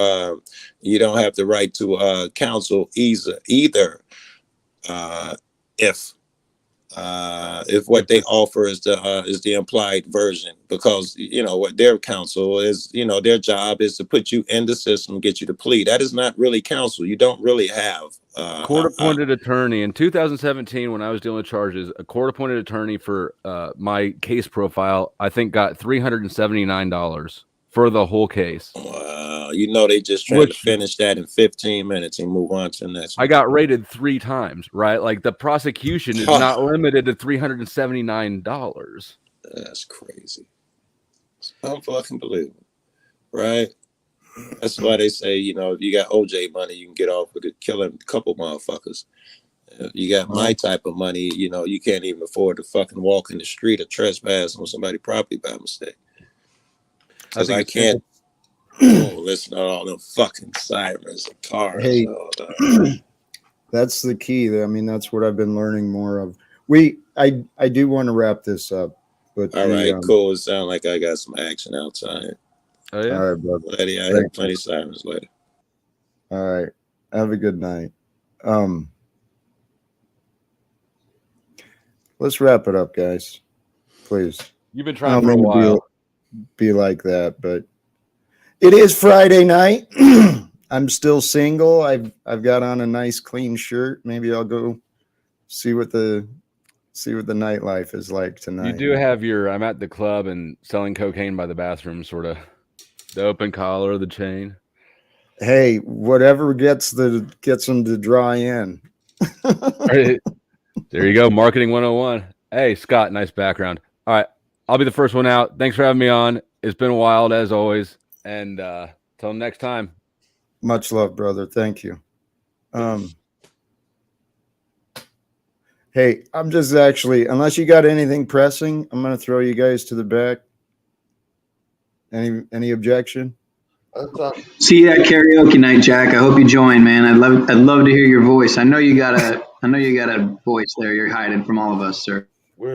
You don't have the right to counsel either. If what they offer is the implied version, because you know what their counsel is, you know, their job is to put you in the system, get you to plead. That is not really counsel. You don't really have court-appointed attorney. In 2017, when I was dealing with charges, a court-appointed attorney for my case profile, I think, got $379 for the whole case. You know, they just trying to finish that in 15 minutes and move on to the next one. I got raided 3 times, right? Like, the prosecution is not limited to $379. That's crazy. It's unfucking believable, right? That's why they say, you know, if you got OJ money, you can get off with killing a couple motherfuckers. If you got my type of money, you know, you can't even afford to fucking walk in the street or trespass on somebody's property by mistake. Because I can't listen to all them fucking sirens and cars. Hey, that's the key. I mean, that's what I've been learning more of. I do want to wrap this up, but all right, cool. It sounds like I got some action outside. Oh yeah, all right, brother. Lady, I have plenty of sirens later. All right, have a good night. Let's wrap it up, guys. Please. You've been trying for a while. Be like that, but it is Friday night. I'm still single. I've got on a nice clean shirt. Maybe I'll go see what the nightlife is like tonight. You do have your I'm at the club and selling cocaine by the bathroom, sort of, the open collar, the chain. Hey, whatever gets them to draw in. Right. There you go, marketing 101. Hey, Scott, nice background. All right, I'll be the first one out. Thanks for having me on. It's been wild as always, and till next time. Much love, brother. Thank you. Hey, I'm just actually, unless you got anything pressing, I'm going to throw you guys to the back. Any objection? See you at karaoke night, Jack. I hope you join, man. I'd love to hear your voice. I know you got a voice there you're hiding from all of us, sir.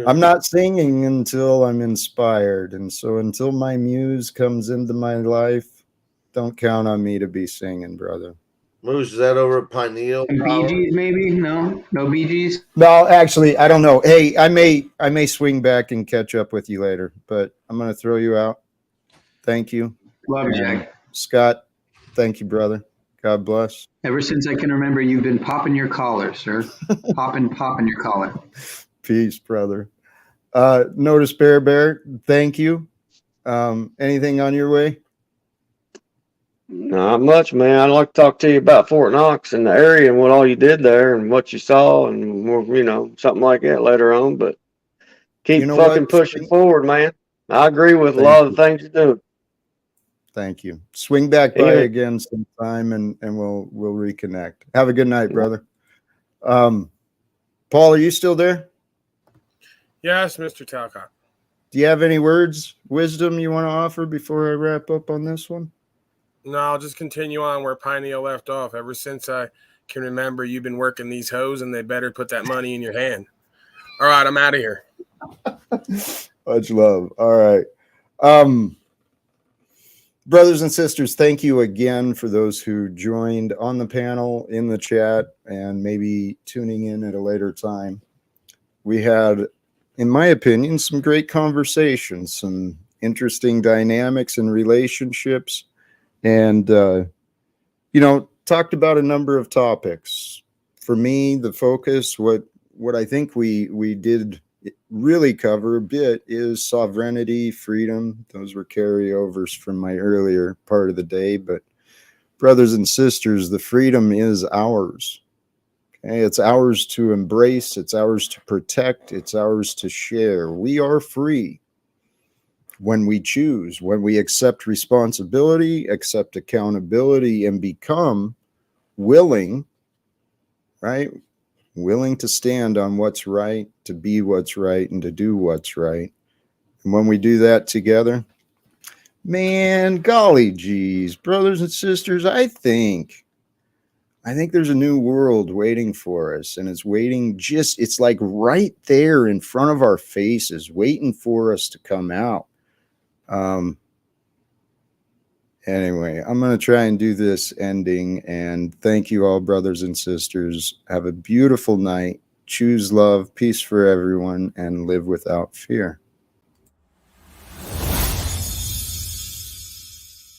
I'm not singing until I'm inspired, and so until my muse comes into my life, don't count on me to be singing, brother. Moose, is that over at Pineal? Bee Gees, maybe? No Bee Gees. No, actually, I don't know. Hey, I may swing back and catch up with you later, but I'm gonna throw you out. Thank you. Love you, Jack. Scott, thank you, brother. God bless. Ever since I can remember, you've been popping your collar, sir. popping your collar. Peace, brother. Notice Bear, thank you. Anything on your way? Not much, man. I'd like to talk to you about Fort Knox and the area and what all you did there and what you saw and more, something like that later on. But keep You know fucking what? pushing forward, man. I agree with a Thank lot of you. the things you're doing. Thank you. Swing back by Even again sometime and we'll reconnect. Have a good night, brother. Paul, are you still there? Yes, Mr. Talcott. Do you have any wisdom you want to offer before I wrap up on this one? No, I'll just continue on where Pineal left off. Ever since I can remember, you've been working these hoes, and they better put that money in your hand. All right, I'm out of here. Much love. All right. Brothers and sisters, thank you again for those who joined on the panel, in the chat, and maybe tuning in at a later time. We had, in my opinion, some great conversations, some interesting dynamics and relationships, and, talked about a number of topics. For me, the focus, what I think we did really cover a bit is sovereignty, freedom. Those were carryovers from my earlier part of the day. But brothers and sisters, the freedom is ours. Okay? It's ours to embrace. It's ours to protect. It's ours to share. We are free when we choose, when we accept responsibility, accept accountability, and become willing, right? Willing to stand on what's right, to be what's right, and to do what's right. And when we do that together, man, golly geez, brothers and sisters, I think there's a new world waiting for us, and it's like right there in front of our faces, waiting for us to come out. Anyway, I'm going to try and do this ending, and thank you all, brothers and sisters. Have a beautiful night. Choose love, peace for everyone, and live without fear.